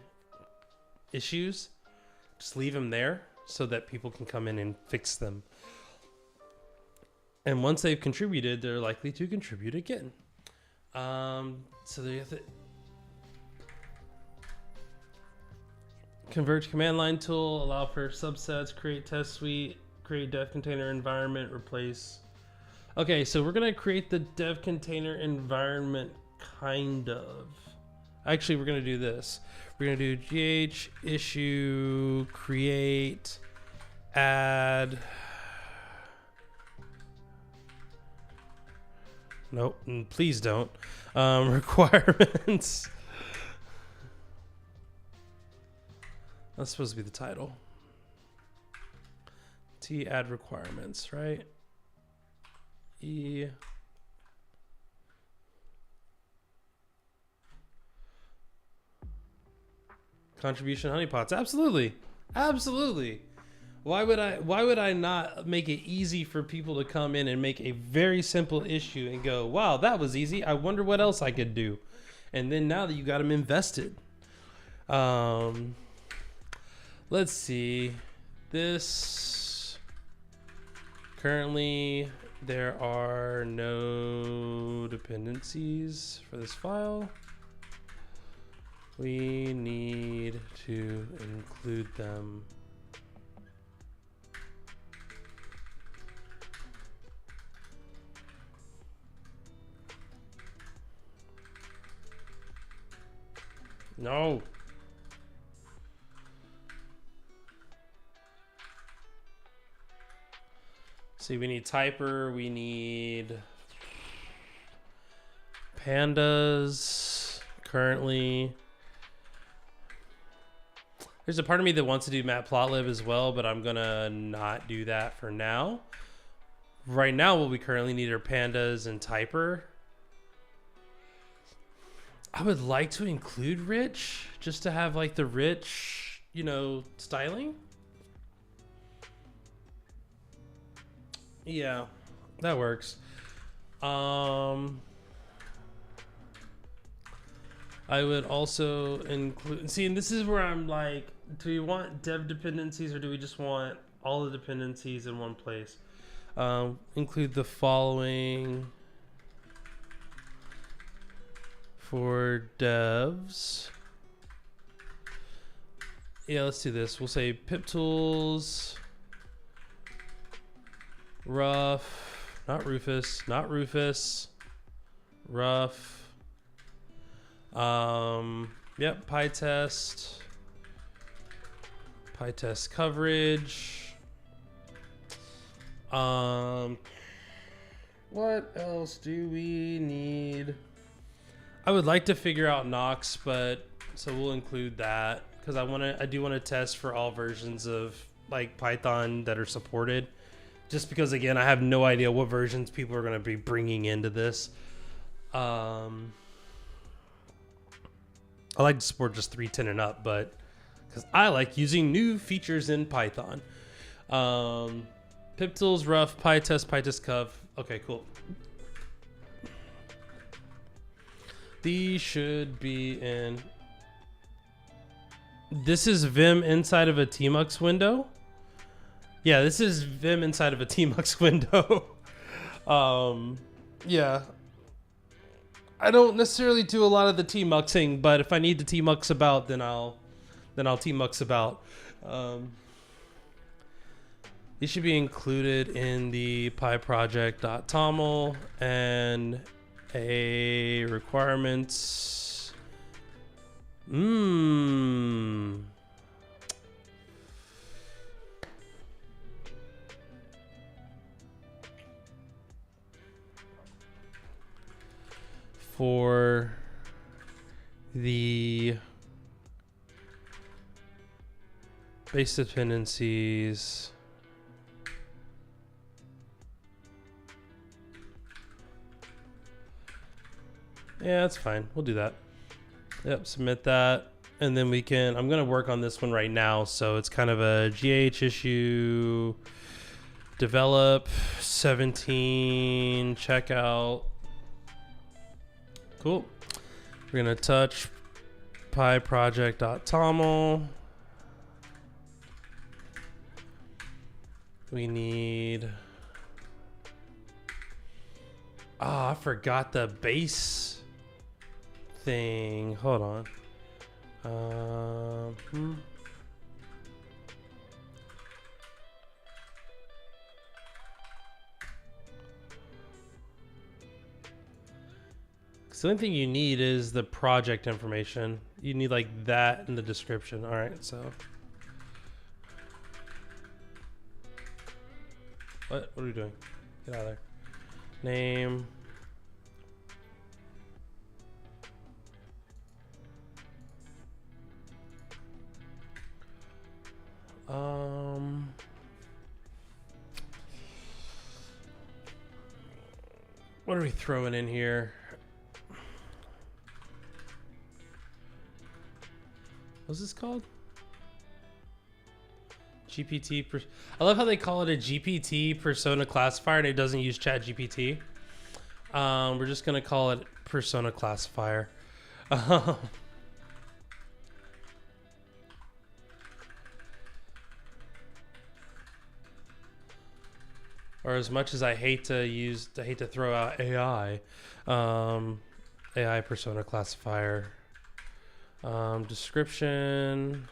issues, just leave them there so that people can come in and fix them. And once they've contributed, they're likely to contribute again. So they have to converge command line tool, allow for subsets, create test suite, create dev container environment, replace. Okay, so we're gonna create the dev container environment, kind of. Actually, we're gonna do this. We're gonna do GH issue create add. Nope, please don't. Requirements. That's supposed to be the title. T add requirements, right? E. Contribution honeypots. Absolutely. Absolutely. Why would I not make it easy for people to come in and make a very simple issue and go, wow, that was easy. I wonder what else I could do. And then now that you got them invested. Let's see. This currently there are no dependencies for this file. We need to include them. No. See, we need typer, we need pandas currently. There's a part of me that wants to do matplotlib as well, but I'm gonna not do that for now. Right now, what we currently need are pandas and typer. I would like to include rich, just to have like the rich, you know, styling. Yeah, that works. I would also include, see, and this is where I'm like, do we want dev dependencies or do we just want all the dependencies in one place? Include the following for devs. Yeah, let's do this. We'll say pip tools Rough, not Rufus, not Rufus. Rough. Yep, PyTest. PyTest coverage. What else do we need? I would like to figure out Nox, but so we'll include that because I do want to test for all versions of like Python that are supported. Just because again, I have no idea what versions people are going to be bringing into this. I like to support just 3.10 and up, but because I like using new features in Python. PipTools, Rough, PyTest, PyTest Cov. Okay, cool. These should be in. This is Vim inside of a Tmux window. Yeah, this is Vim inside of a Tmux window. Yeah. I don't necessarily do a lot of the Tmuxing, but if I need to Tmux about, then I'll Tmux about. These should be included in the pyproject.toml and a requirements. For the base dependencies. Yeah, that's fine. We'll do that. Yep, submit that. And then we can, I'm going to work on this one right now. So it's kind of a GH issue, develop 17, checkout. Cool. We're going to touch pyproject.toml. We need, I forgot the base thing. Hold on. So the only thing you need is the project information. You need like that in the description. All right, so. What are we doing? Get out of there. Name. What are we throwing in here? What's this called? GPT. I love how they call it a GPT persona classifier and it doesn't use Chat GPT. We're just gonna call it persona classifier. Or as much as I hate to throw out AI, AI persona classifier, description.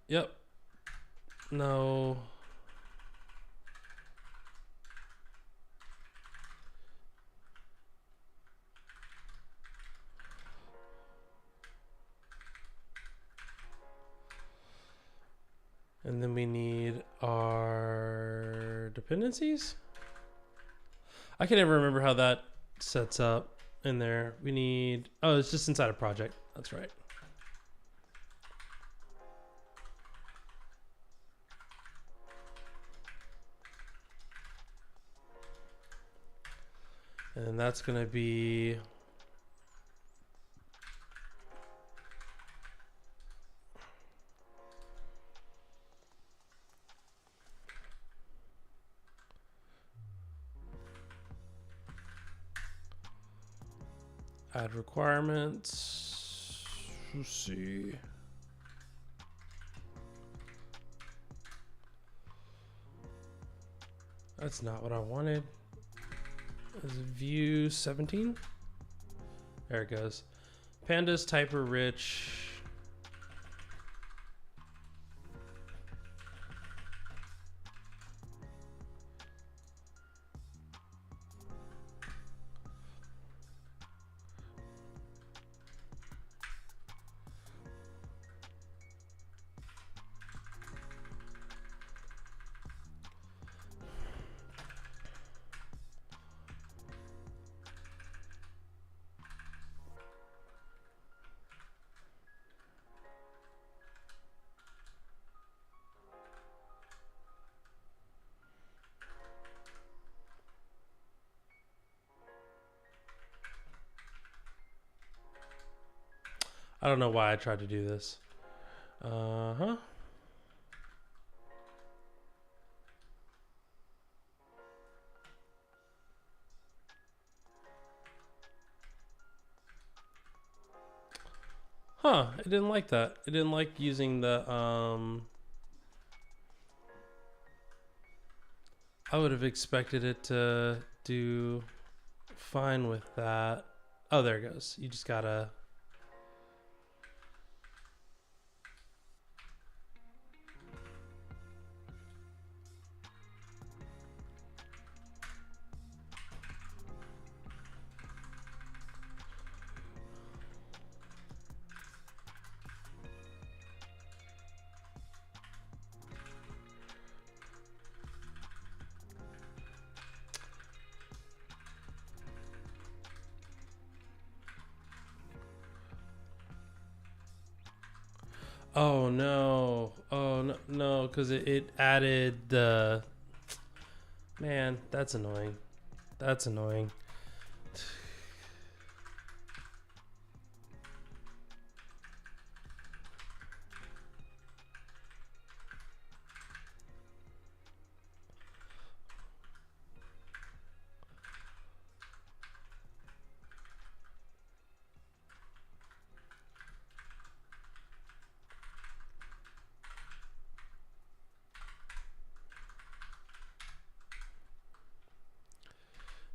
Yep. No. And then we need our dependencies. I can never remember how that sets up in there. We need, oh, it's just inside a project. That's right. And that's going to be add requirements. Let's see. That's not what I wanted. Is view 17? There it goes. Pandas type are rich. I don't know why I tried to do this. Uh-huh. Huh, it didn't like that. It didn't like using the, I would have expected it to do fine with that. Oh, there it goes. You just gotta... Oh no. Oh no, no, because it added the... Man, that's annoying. That's annoying.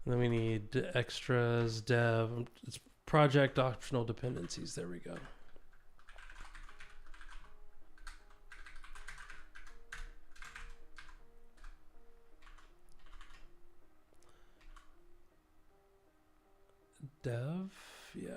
And then we need extras, dev. It's project optional dependencies. There we go. Dev, yeah.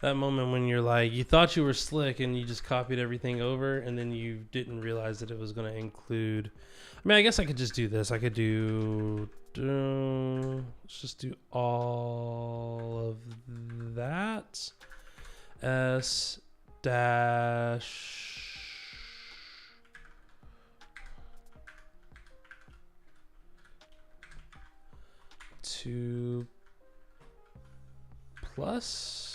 That moment when you're like, you thought you were slick and you just copied everything over and then you didn't realize that it was going to include... I mean, I guess I could just do this. I could do... let's just do all of that. S dash... 2 plus...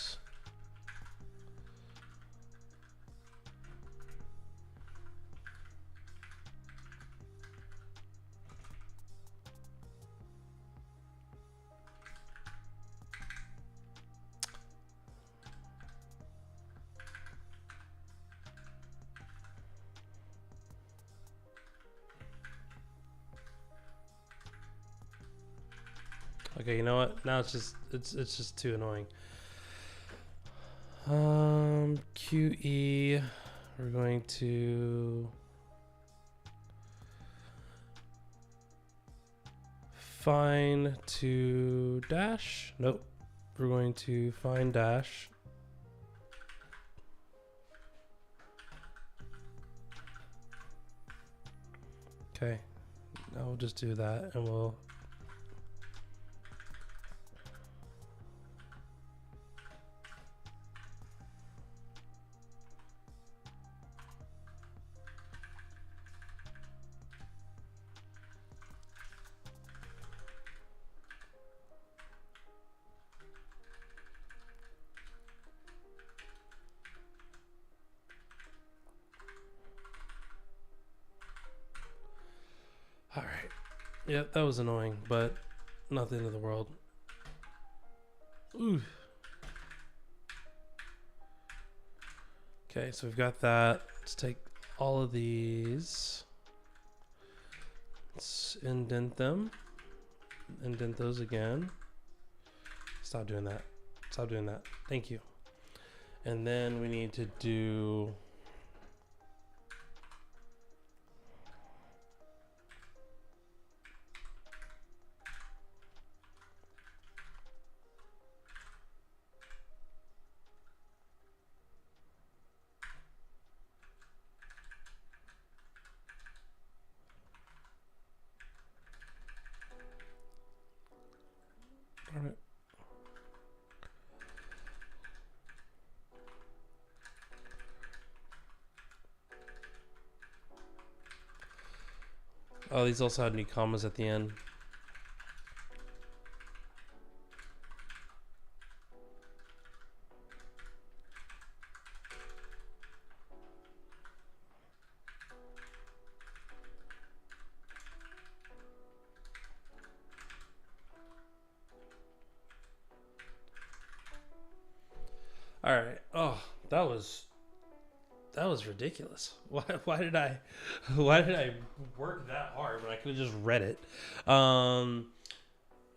Okay, you know what? Now it's just too annoying. QE, we're going to find to dash. Nope. We're going to find dash. Okay. Now we'll just do that and we'll... All right. Yep, that was annoying, but not the end of the world. Ooh. Okay, so we've got that. Let's take all of these. Let's indent them. Indent those again. Stop doing that. Stop doing that. Thank you. And then we need to do... Darn it. Oh, these also had any commas at the end. All right. Oh, that was ridiculous. Why did I work that hard when I could have just read it? All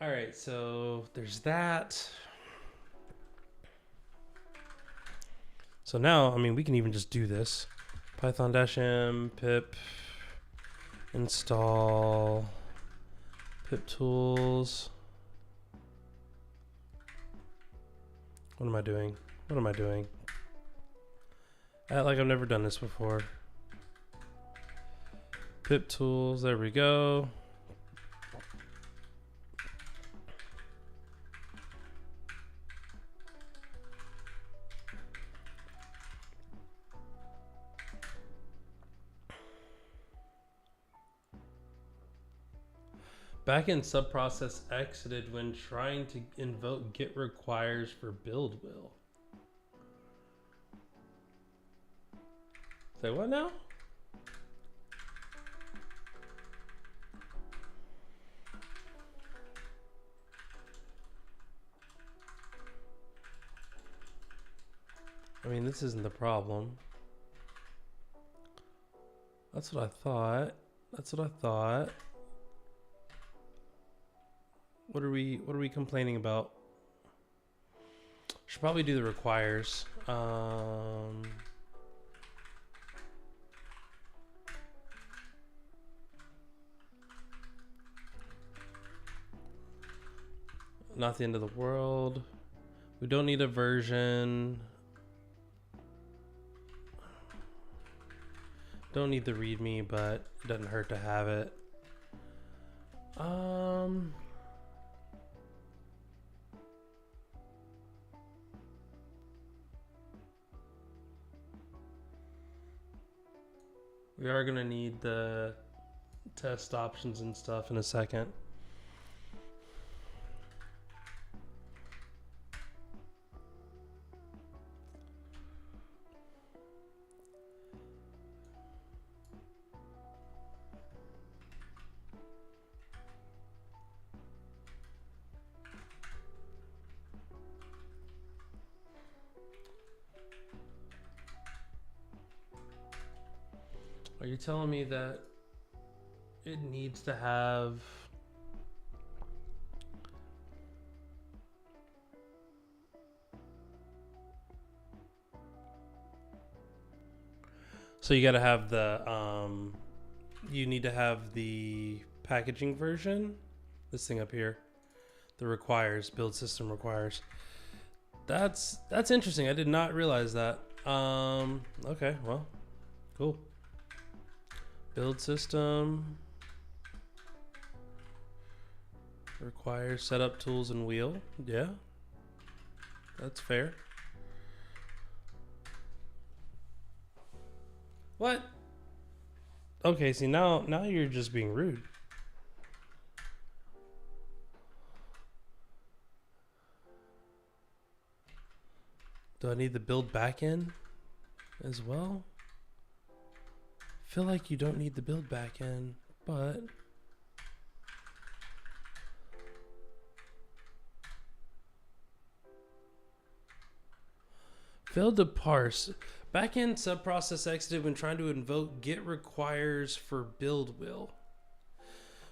right, so there's that. So now, I mean, we can even just do this. Python-m pip install pip tools. What am I doing? What am I doing? Act like I've never done this before. Pip tools, there we go. Backend subprocess exited when trying to invoke get requires for build will. Say what now? I mean, this isn't the problem. That's what I thought. That's what I thought. What are we complaining about? Should probably do the requires. Not the end of the world. We don't need a version. Don't need the README, but it doesn't hurt to have it. We are gonna need the test options and stuff in a second. Are you telling me that it needs to have so you got to have the you need to have the packaging version, this thing up here, the requires, build system requires. That's interesting. I did not realize that. Okay, well, cool. Build system requires setup tools and wheel. Yeah, that's fair. What? Okay, see now you're just being rude. Do I need the build backend as well? Feel like you don't need the build backend, but failed to parse. Backend subprocess exited when trying to invoke get requires for build will.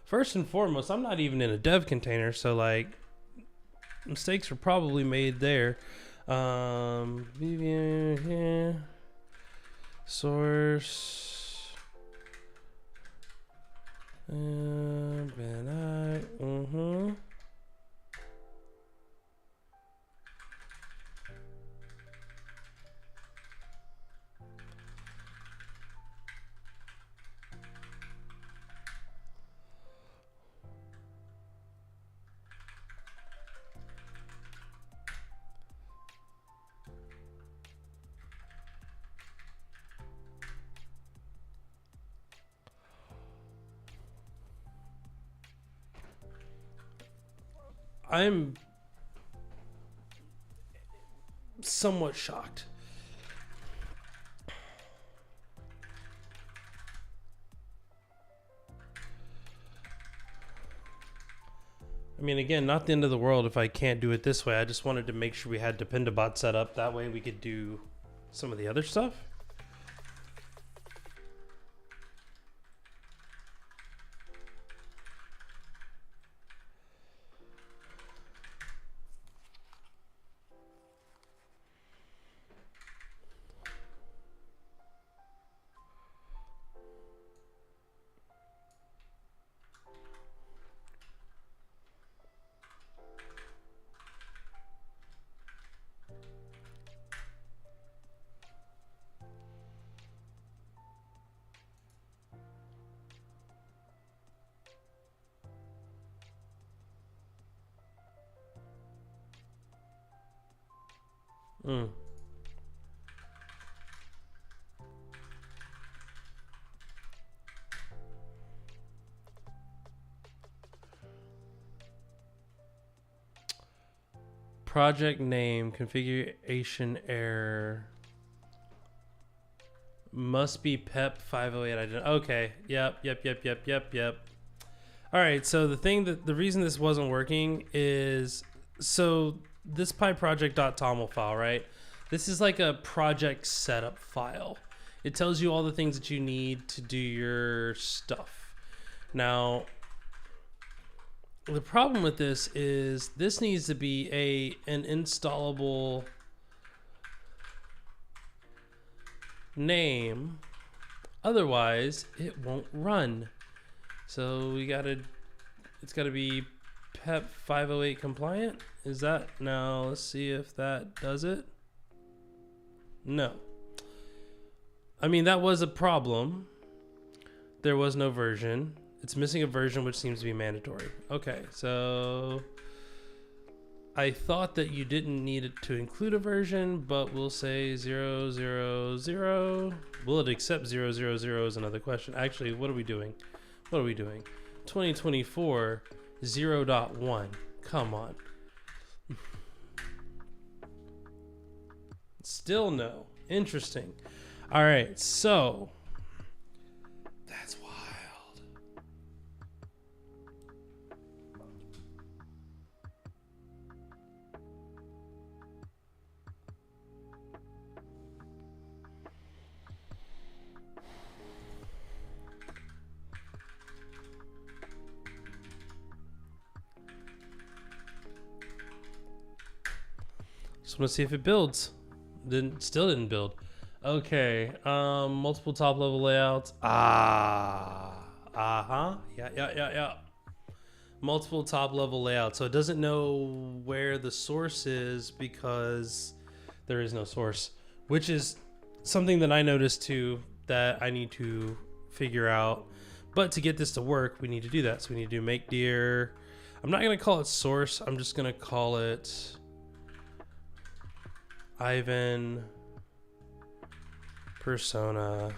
First and foremost, I'm not even in a dev container, so like mistakes were probably made there. Source. I'm somewhat shocked. I mean, again, not the end of the world if I can't do it this way. I just wanted to make sure we had Dependabot set up. That way we could do some of the other stuff. Mm. Project name, configuration error. Must be PEP 508. I didn't. Okay. Yep. All right. So the reason this wasn't working is so this pyproject.toml file, right? This is like a project setup file. It tells you all the things that you need to do your stuff. Now, the problem with this is this needs to be an installable name, otherwise it won't run. So it's gotta be PEP 508 compliant. Is that? Now let's see if that does it. No. I mean, that was a problem. There was no version. It's missing a version, which seems to be mandatory. Okay, so I thought that you didn't need it to include a version, but we'll say 000. Will it accept 000 is another question. Actually, what are we doing? 2024 0.1. Come on. Still no. Interesting. All right, so that's wild. Just want to see if it builds. Still didn't build. Okay. Multiple top level layouts. Yeah. Multiple top level layouts. So it doesn't know where the source is because there is no source, which is something that I noticed too that I need to figure out. But to get this to work, we need to do that. So we need to do make dir. I'm not going to call it source. I'm just going to call it Ivan persona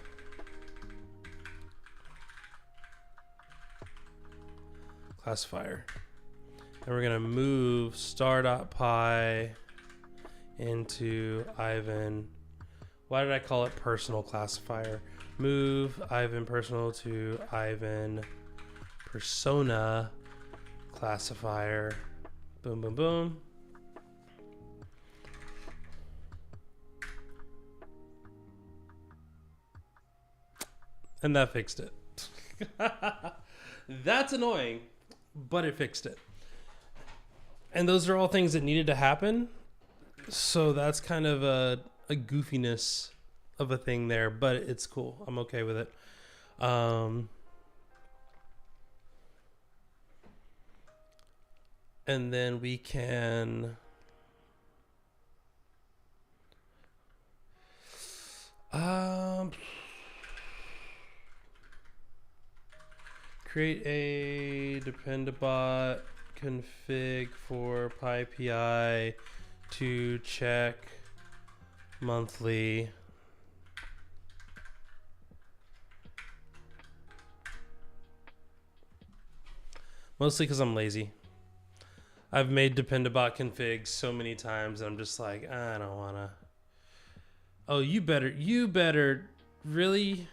classifier. And we're going to move star.py into Ivan. Why did I call it personal classifier? Move Ivan personal to Ivan persona classifier. Boom, boom, boom. And that fixed it. That's annoying, but it fixed it. And those are all things that needed to happen. So that's kind of a goofiness of a thing there, but it's cool. I'm okay with it. And then we can create a Dependabot config for PyPI to check monthly. Mostly because I'm lazy. I've made dependabot configs so many times, and I'm just like, I don't wanna. Oh, you better, really,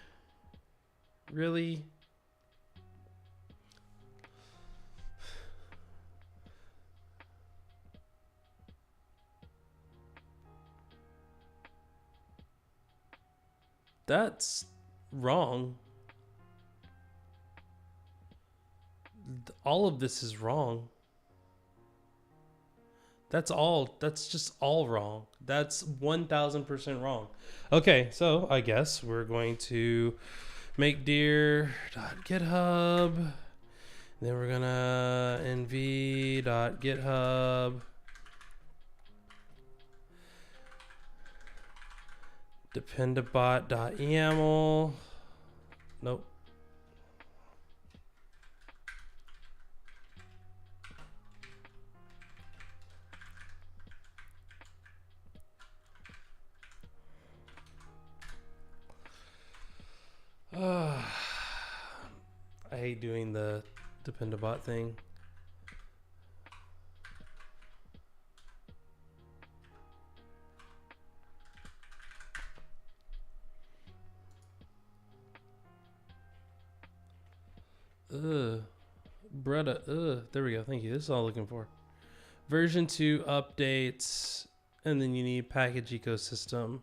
really. That's wrong. All of this is wrong. That's just all wrong. That's 1000% wrong. Okay, so I guess we're going to make dir.github. Then we're gonna nv.github dependabot.yaml. Nope. I hate doing the dependabot thing. Bretta, there we go. Thank you. This is all I'm looking for. Version 2 updates, and then you need package ecosystem.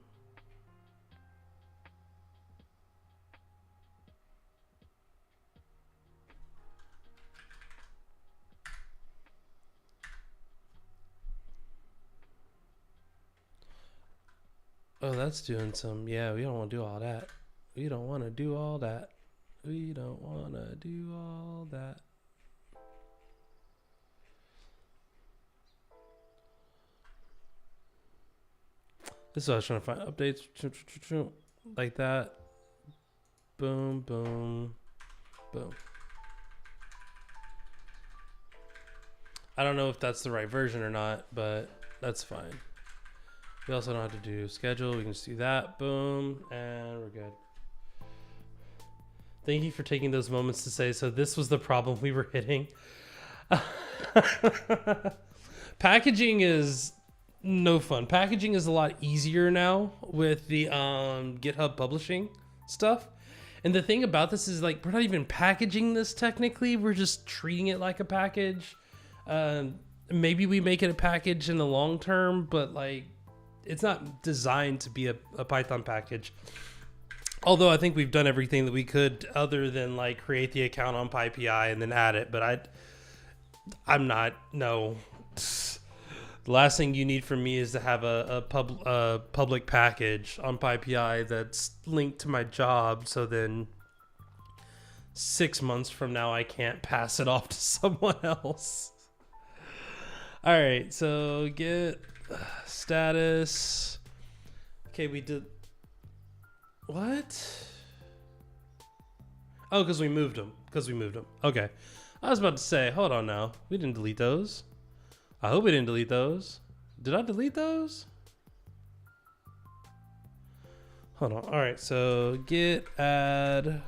Oh, that's doing some. Yeah, we don't want to do all that. We don't want to do all that. We don't want to do all that. This is what I was trying to find. Updates. Like that. Boom, boom, boom. I don't know if that's the right version or not, but that's fine. We also don't have to do schedule. We can just do that. Boom. And we're good. Thank you for taking those moments to say, so this was the problem we were hitting. Packaging is no fun. Packaging is a lot easier now with the GitHub publishing stuff. And the thing about this is, like, we're not even packaging this technically. We're just treating it like a package. Maybe we make it a package in the long term, but like, it's not designed to be a Python package. Although I think we've done everything that we could other than like create the account on PyPI and then add it. But I'm not, no. The last thing you need from me is to have a public package on PyPI that's linked to my job. So then 6 months from now, I can't pass it off to someone else. All right, so get status. Okay, we did. What? Oh, because we moved them. Okay. I was about to say, hold on now. We didn't delete those. I hope we didn't delete those. Did I delete those? Hold on. All right, so git add,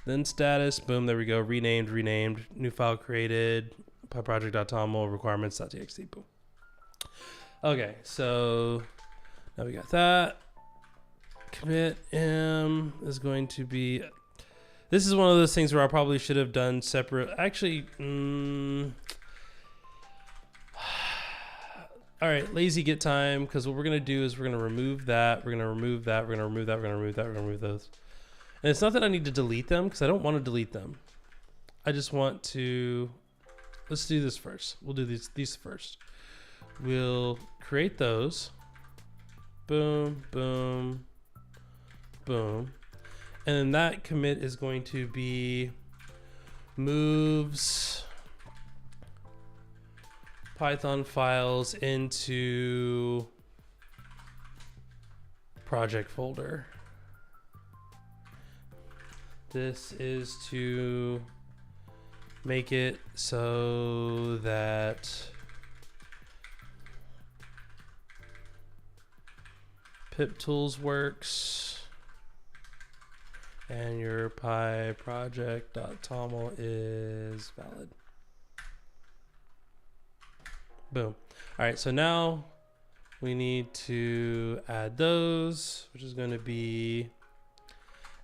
then status. Boom, there we go. Renamed. New file created. PyProject.toml requirements.txt. Boom. Okay, so now we got that. Commit m is going to be. This is one of those things where I probably should have done separate. Actually, all right, lazy get time, because what we're gonna do is we're gonna remove that. We're gonna remove that. We're gonna remove that. We're gonna remove that. We're gonna remove those. And it's not that I need to delete them, because I don't want to delete them. I just want to. Let's do this first. We'll do these first. We'll create those. Boom, boom, boom. And then that commit is going to be moves Python files into project folder. This is to make it so that pip tools works and your pyproject.toml is valid. Boom. All right, so now we need to add those, which is going to be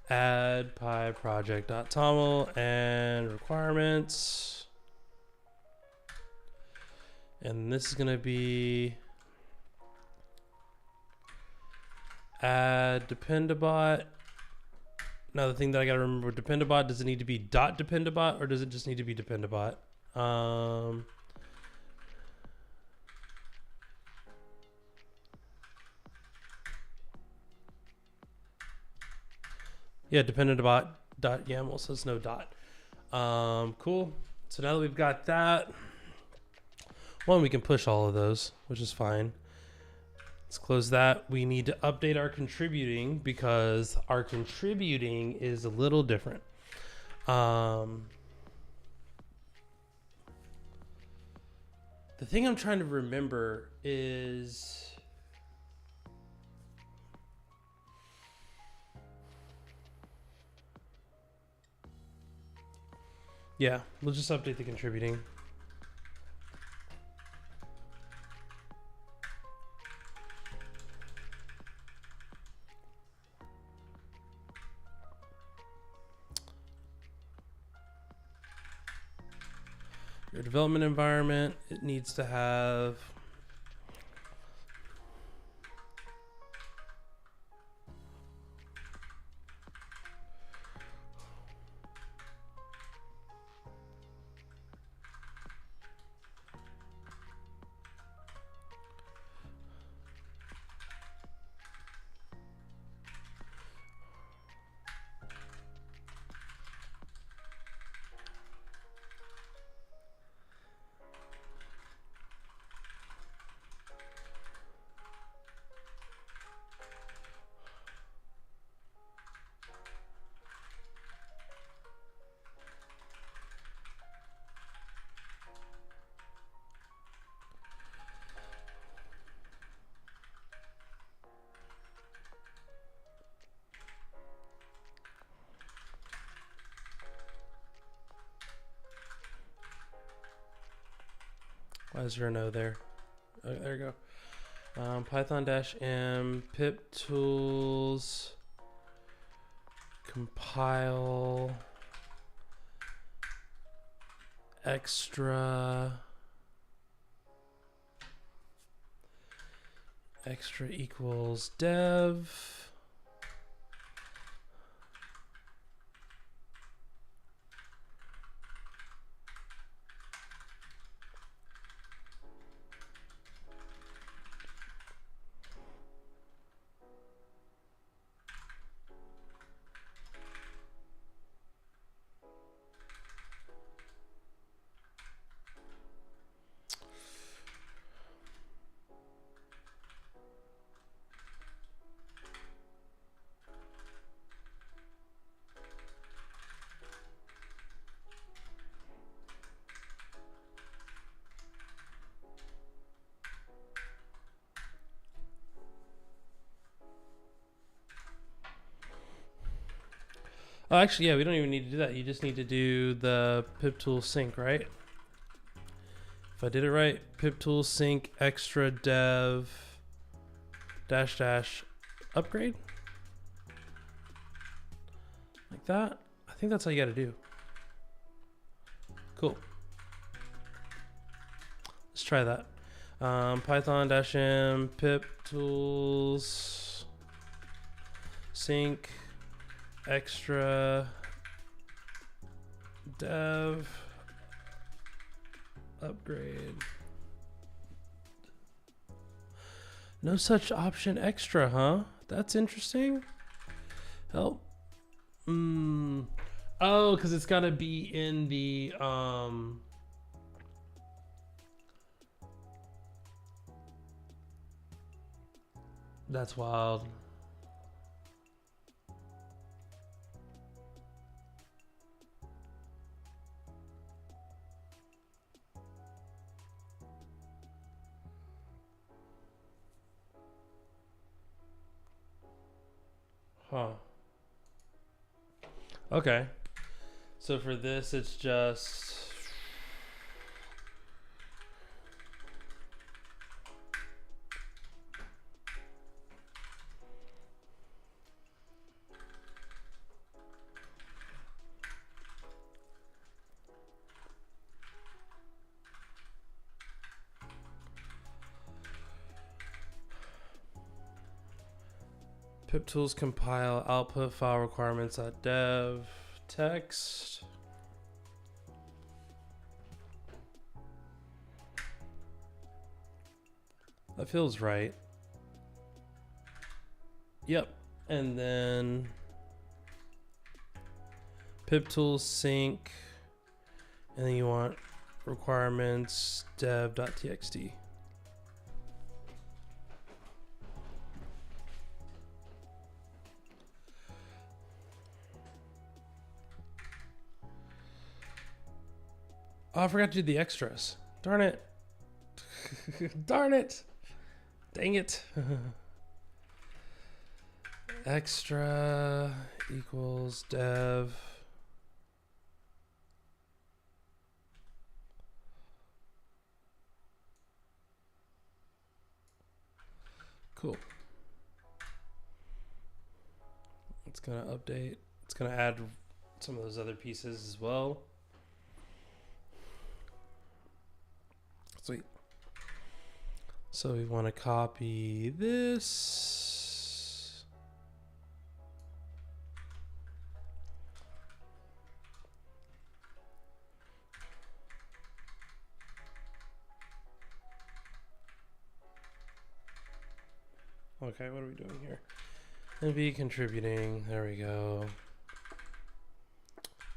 add pi project.toml and requirements. And this is going to be add dependabot. Now the thing that I got to remember with dependabot, does it need to be .dependabot or does it just need to be dependabot? Yeah, dependabot.yaml, so it's no dot. Cool. So now that we've got that, one, we can push all of those, which is fine. Let's close that. We need to update our contributing because our contributing is a little different. The thing I'm trying to remember is... Yeah, we'll just update the contributing. Your development environment, it needs to have... Why is there a no there? Oh, there you go. Python-m pip tools compile extra equals dev. Oh, actually, yeah, we don't even need to do that. You just need to do the pip tool sync, right? If I did it right, pip tool sync extra dev dash dash upgrade. Like that. I think that's all you got to do. Cool. Let's try that. Python-m pip tools sync extra dev upgrade. No such option extra, huh? That's interesting. Help. Oh, because it's got to be in the That's wild. Huh. Okay. So for this, it's just Pip tools compile output file requirements.dev text. That feels right. Yep. And then pip tools sync, and then you want requirements dev.txt. Oh, I forgot to do the extras. Darn it. Darn it. Dang it. Extra equals dev. Cool. It's gonna update. It's gonna add some of those other pieces as well. Sweet. So we want to copy this. Okay, what are we doing here? And be contributing. There we go.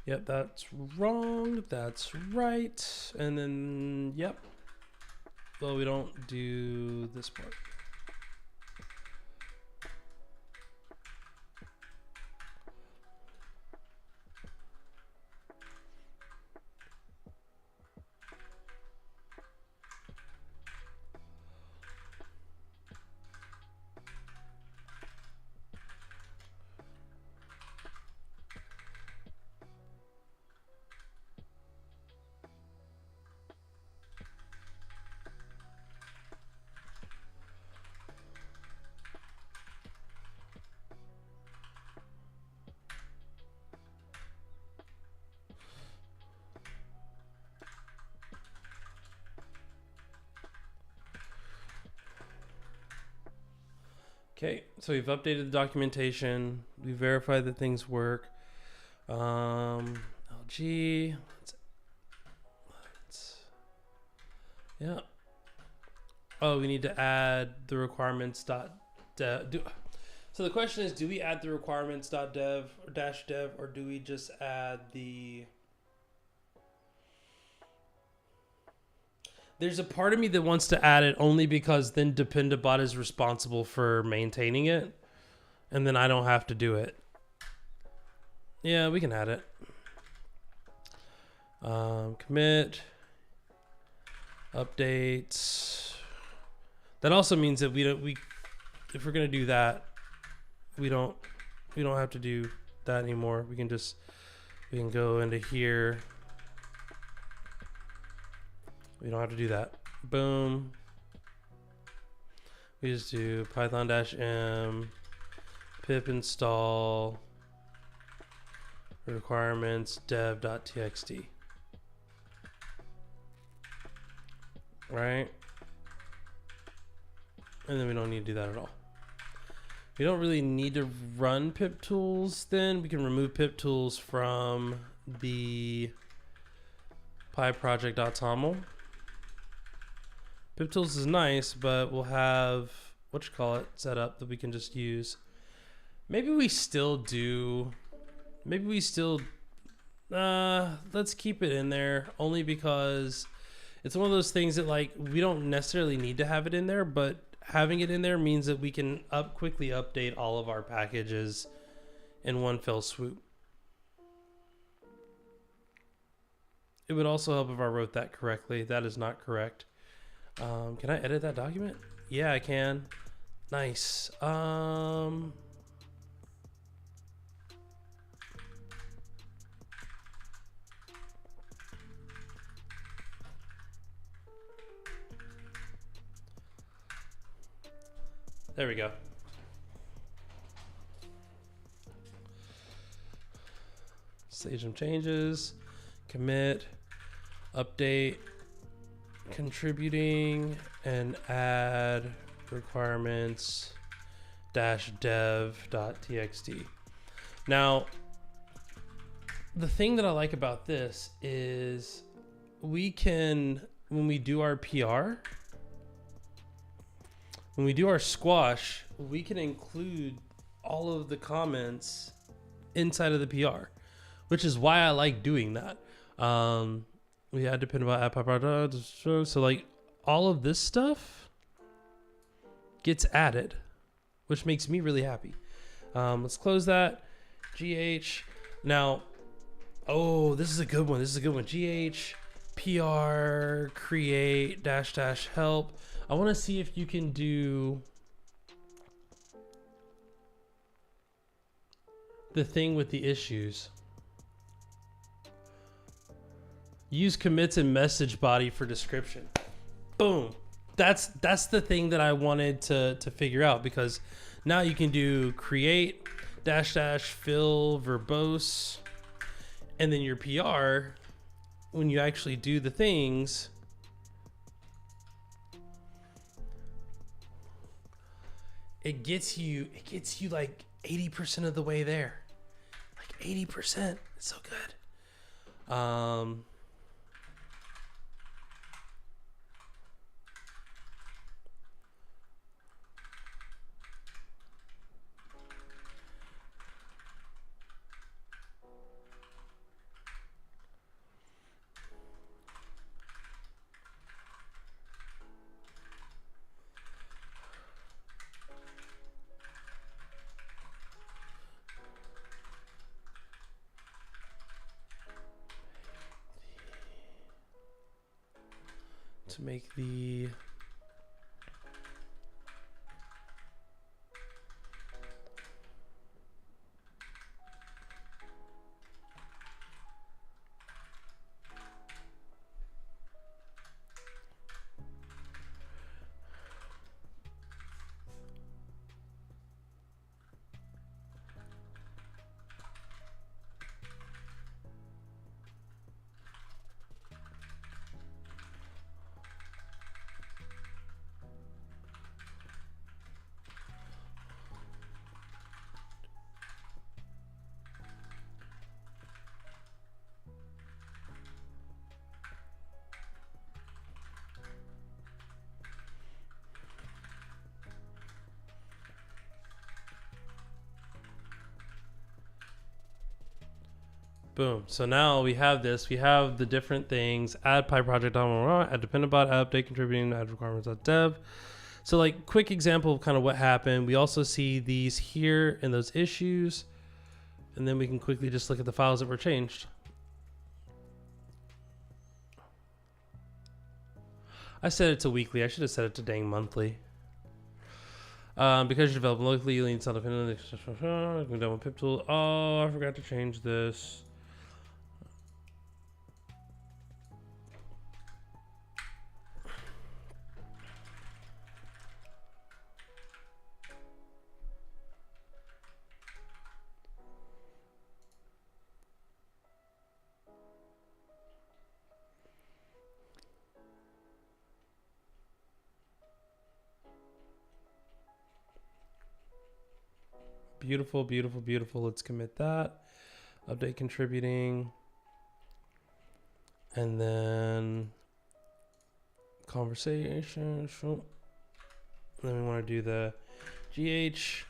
Yep, that's wrong. That's right. And then, yep. Well, we don't do this part. Okay, so we've updated the documentation. We verified that things work. LG. Yeah. Oh, we need to add the requirements.dev. So the question is, do we add the requirements.dev or -dev, or do we just add the... There's a part of me that wants to add it only because then Dependabot is responsible for maintaining it, and then I don't have to do it. Yeah, we can add it. Commit, updates. That also means that if we're gonna do that, we don't have to do that anymore. We can go into here. We don't have to do that. Boom. We just do python-m pip install requirements dev.txt. Right? And then we don't need to do that at all. We don't really need to run pip tools then. We can remove pip tools from the pyproject.toml. Pip tools is nice, but we'll have set up that we can just use. Maybe we still let's keep it in there, only because it's one of those things that, like, we don't necessarily need to have it in there, but having it in there means that we can quickly update all of our packages in one fell swoop. It would also help if I wrote that correctly. That is not correct. Can I edit that document? Yeah, I can. Nice. There we go. Save some changes. Commit. Update. Contributing, and add requirements dev.txt. Now, the thing that I like about this is we can, when we do our PR, when we do our squash, we can include all of the comments inside of the PR, which is why I like doing that. We had to pin about app product, so like all of this stuff gets added, which makes me really happy. Let's close that. GH. Now, oh, this is a good one. This is a good one. GH PR create -- help. I want to see if you can do the thing with the issues. Use commits and message body for description. Boom. That's the thing that I wanted to figure out, because now you can do create -- fill verbose, and then your PR, when you actually do the things, it gets you like 80% of the way there. Like 80%. It's so good. To make the boom. So now we have this. We have the different things. Add PyProject, add dependent bot, add update contributing, add requirements.dev. So like quick example of kind of what happened. We also see these here in those issues. And then we can quickly just look at the files that were changed. I said it to weekly. I should have set it to dang monthly. Because you're developing locally, you need self-independent. Pip tool. Oh, I forgot to change this. Beautiful, beautiful, beautiful. Let's commit that. Update contributing. And then conversation. Then we want to do the GH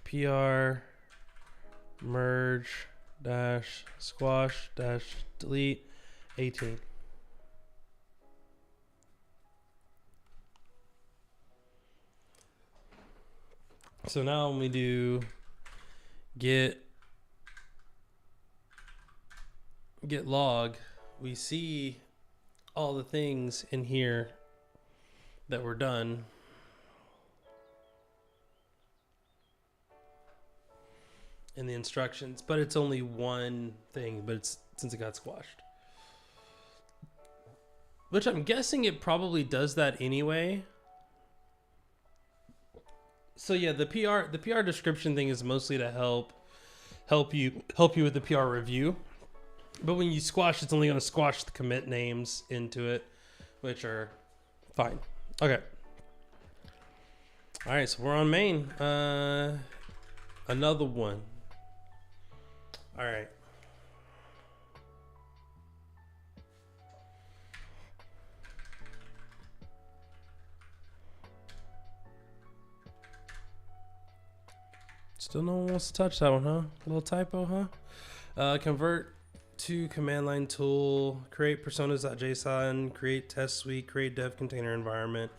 PR merge - squash - delete 18. So now when we do get log, we see all the things in here that were done. In the instructions, but it's only one thing, but it's since it got squashed. Which I'm guessing it probably does that anyway. So yeah, the PR description thing is mostly to help you with the PR review. But when you squash, it's only going to squash the commit names into it, which are fine. Okay. All right, so we're on main. Another one. All right. Still no one wants to touch that one, huh? A little typo, huh? Convert to command line tool, create personas.json, create test suite, create dev container environment.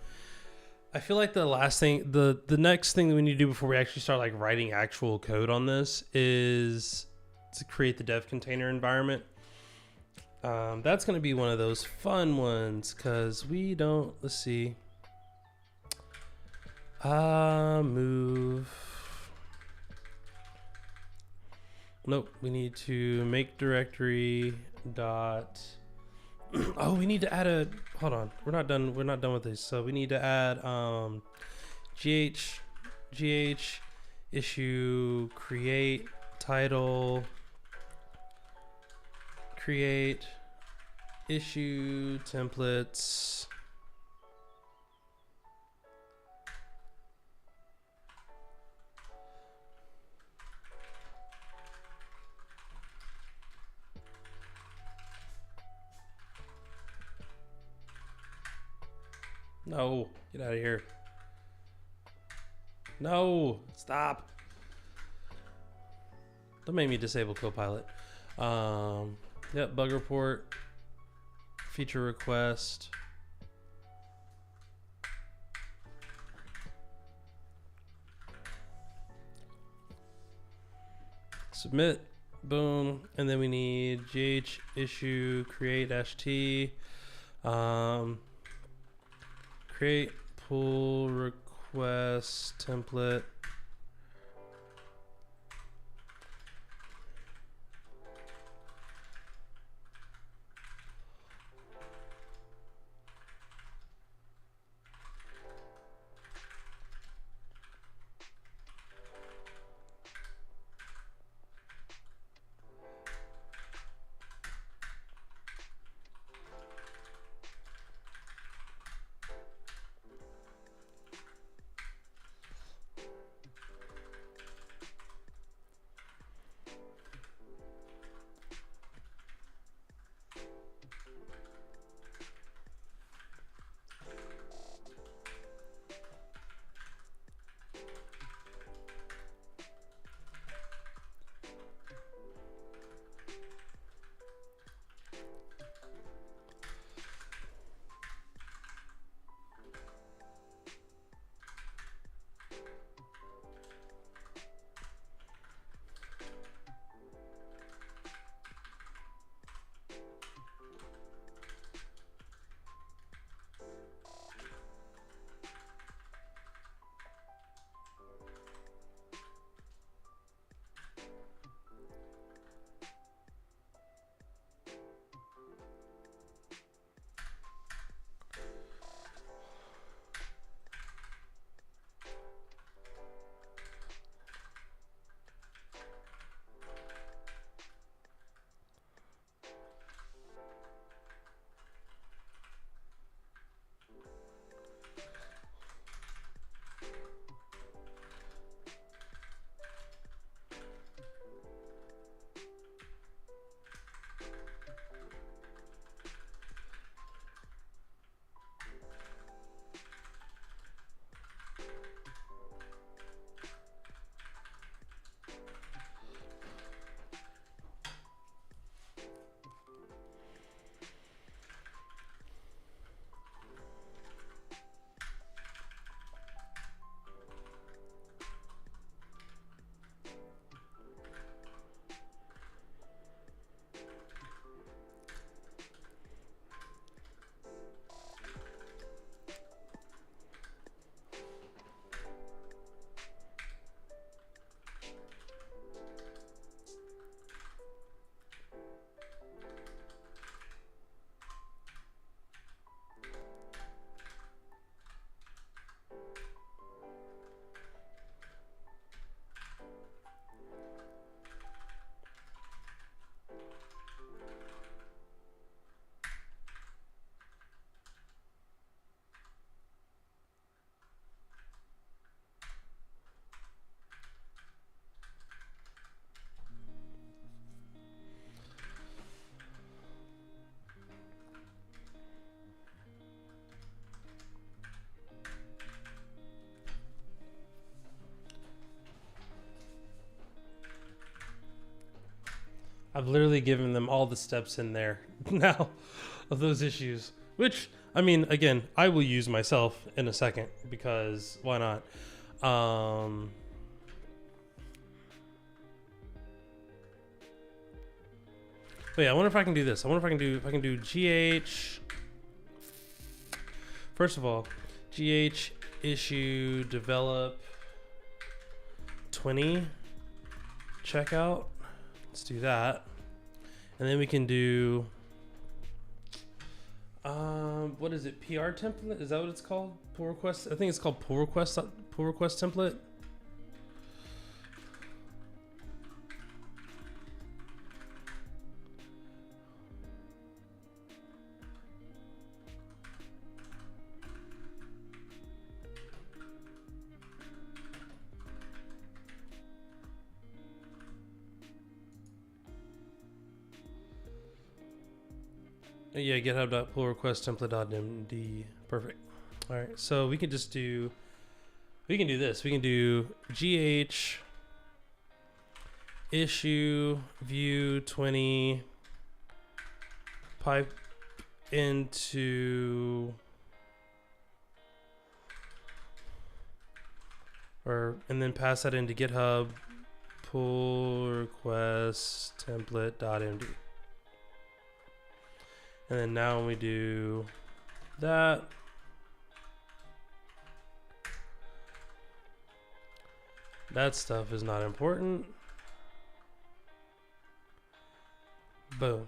I feel like the last thing, the next thing that we need to do before we actually start like writing actual code on this is to create the dev container environment. That's going to be one of those fun ones because we don't, let's see. Move. Nope, we need to make directory dot. Oh, we need to add a. Hold on, we're not done. We're not done with this. So we need to add gh issue create title create issue templates. No, get out of here. No, stop. Don't make me disable Copilot. Yep, bug report, feature request. Submit, boom, and then we need gh issue create -t, create pull request template. I've literally given them all the steps in there now of those issues, which, I mean, again, I will use myself in a second because why not? But yeah, I wonder if I can do this. I wonder if I can do GH. First of all, GH issue develop 20 checkout. Let's do that. And then we can do what is it? PR template? Is that what it's called? Pull request? I think it's called pull request template. Yeah, github.pull request template.md. Perfect. All right, so we can just do, we can do this. We can do gh issue view 20 pipe into, and then pass that into GitHub pull request template.md. And then now when we do that, that stuff is not important. Boom.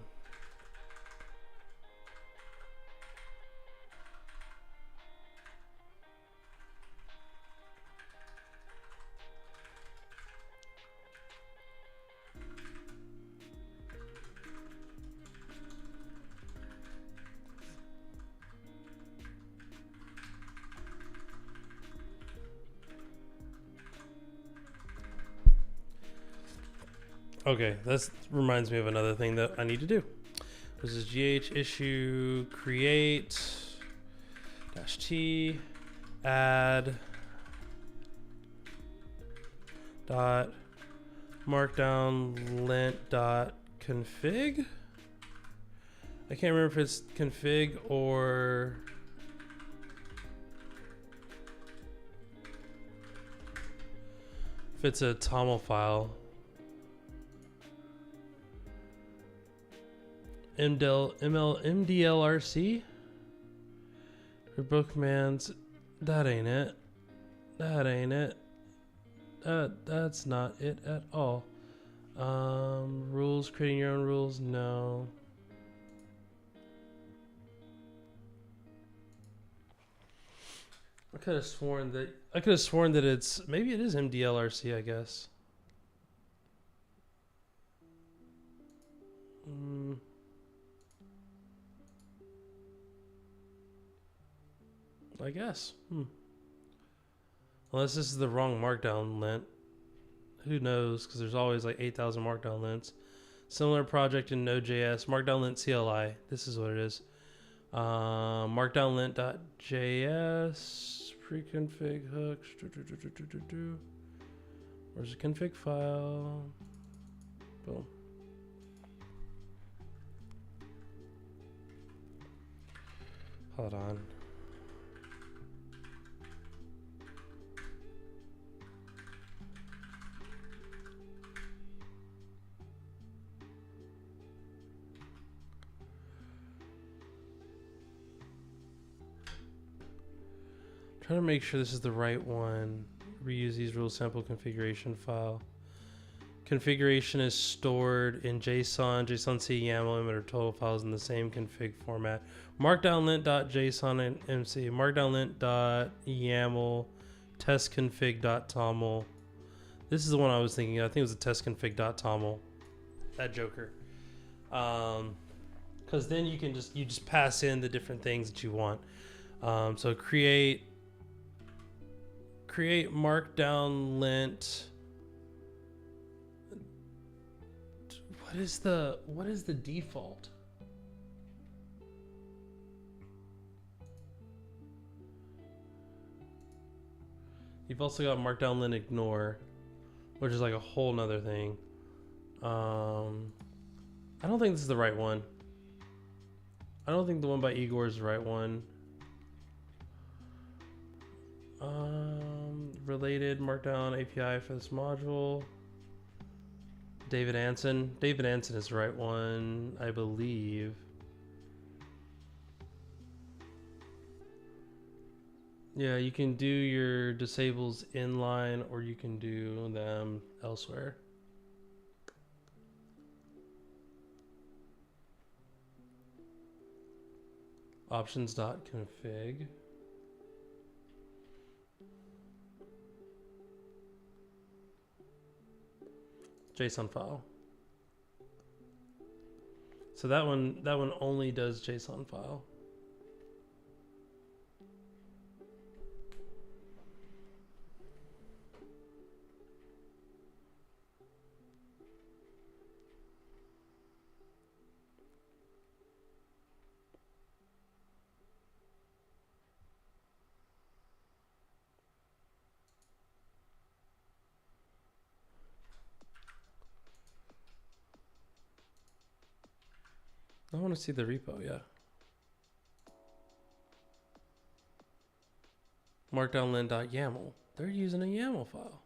Okay, that reminds me of another thing that I need to do. This is gh issue create -t add dot markdown lint dot config. I can't remember if it's config or if it's a toml file. MDLRC for bookmans. That ain't it. That ain't it. That's not it at all. Rules, creating your own rules. No. I could have sworn that it's, maybe it is MDLRC, I guess. I guess. Unless this is the wrong markdown lint. Who knows? Because there's always like 8,000 markdown lints. Similar project in Node.js. Markdown lint CLI. This is what it is. Markdown lint.js. Pre-config hooks. Where's the config file? Boom. Hold on. Trying to make sure this is the right one. Reuse these rules sample configuration file. Configuration is stored in JSON, JSON-C, YAML, emitter, total files in the same config format. Markdown.lint.json and MC. Markdown.lint.yaml. Testconfig.toml. This is the one I was thinking of. I think it was a testconfig.toml. That joker. Because then you can just pass in the different things that you want. So create markdown lint. What is the default? You've also got markdown lint ignore, which is like a whole nother thing. I don't think this is the right one. I don't think the one by Igor is the right one. Related Markdown API for this module. David Anson. David Anson is the right one, I believe. Yeah, you can do your disables inline or you can do them elsewhere. Options.config. JSON file. So that one only does JSON file. I want to see the repo, yeah. Markdownlint.yaml. They're using a YAML file.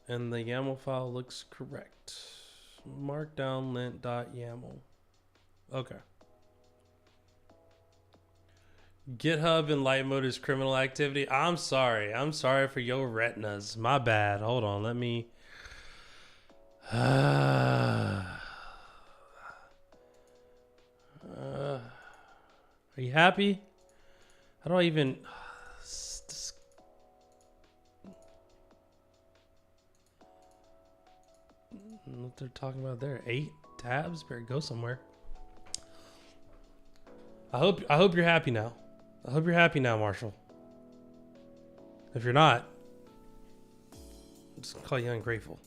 And the YAML file looks correct. Markdownlint.yaml. Okay. GitHub in light mode is criminal activity. I'm sorry. I'm sorry for your retinas. My bad. Hold on. Let me... are you happy? How do I even... what they're talking about there. 8 tabs? Better go somewhere. I hope you're happy now. I hope you're happy now, Marshall. If you're not, I'm just gonna call you ungrateful.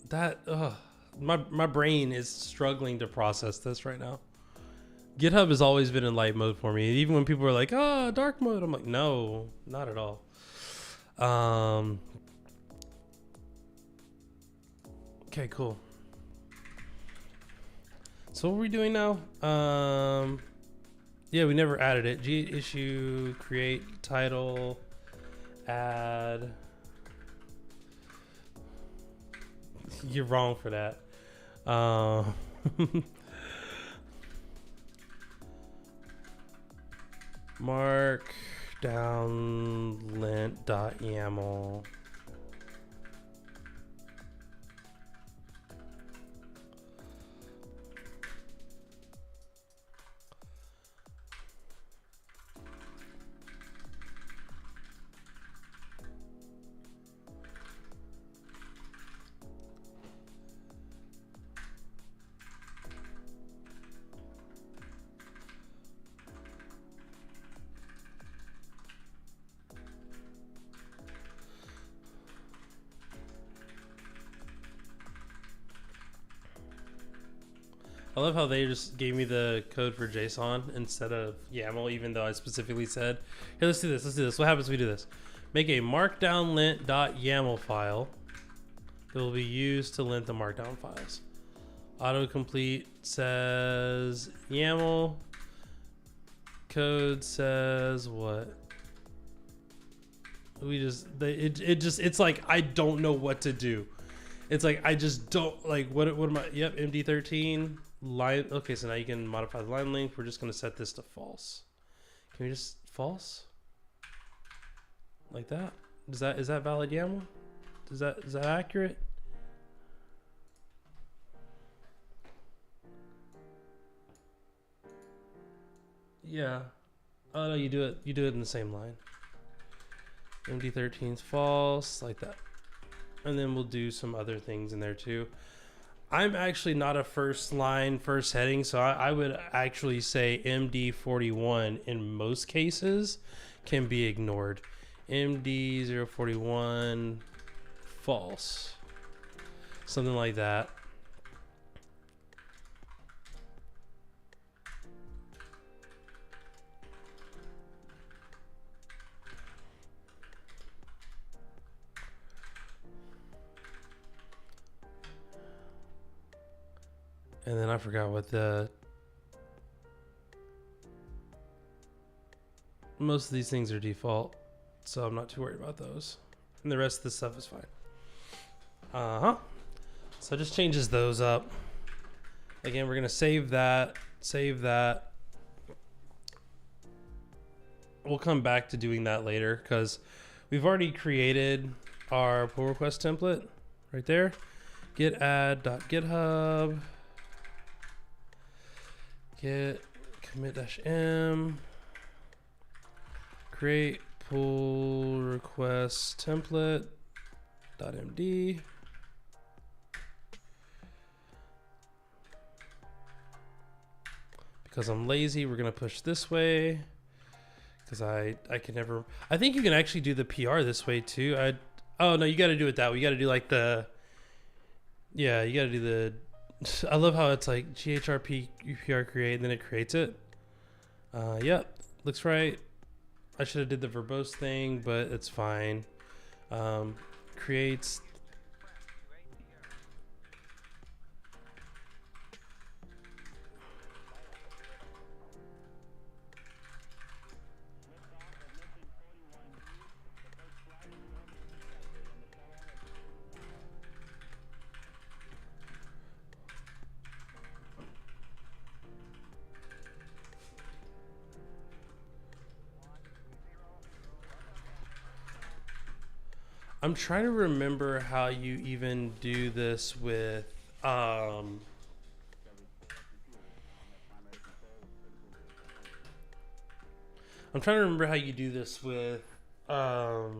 That my brain is struggling to process this right now. GitHub has always been in light mode for me. Even when people are like, "Oh, dark mode," I'm like, "No, not at all." Okay, cool. So what are we doing now? Yeah, we never added it. G issue, create title, add. You're wrong for that. Markdownlint.yaml. I love how they just gave me the code for JSON instead of YAML, even though I specifically said, "Here, let's do this. Let's do this." What happens if we do this? Make a markdownlint.yaml file that will be used to lint the markdown files. Autocomplete says YAML. Code says what? It's like I don't know what to do. It's like I just don't like what am I? Yep, MD13 line. Okay, so now you can modify the line length. We're just gonna set this to false. Can we just false? Like that? Is that valid YAML? Is that accurate? Yeah. Oh no, you do it in the same line. MD13 is false, like that. And then we'll do some other things in there too. I'm actually not a first heading, so I would actually say MD41 in most cases can be ignored. MD041 false. Something like that. And then I forgot what most of these things are default, so I'm not too worried about those. And the rest of the stuff is fine. So it just changes those up. Again, we're gonna save that. We'll come back to doing that later because we've already created our pull request template right there. Git add.github, git commit-m, create pull request template.md. Because I'm lazy, we're gonna push this way. Because I can never. I think you can actually do the PR this way too. Oh no, you got to do it that way. You got to do like the. Yeah, you got to do the. I love how it's like GHRP PR create and then it creates it. Yep, looks right. I should have did the verbose thing, but it's fine. Creates. I'm trying to remember how you even do this with I'm trying to remember how you do this with how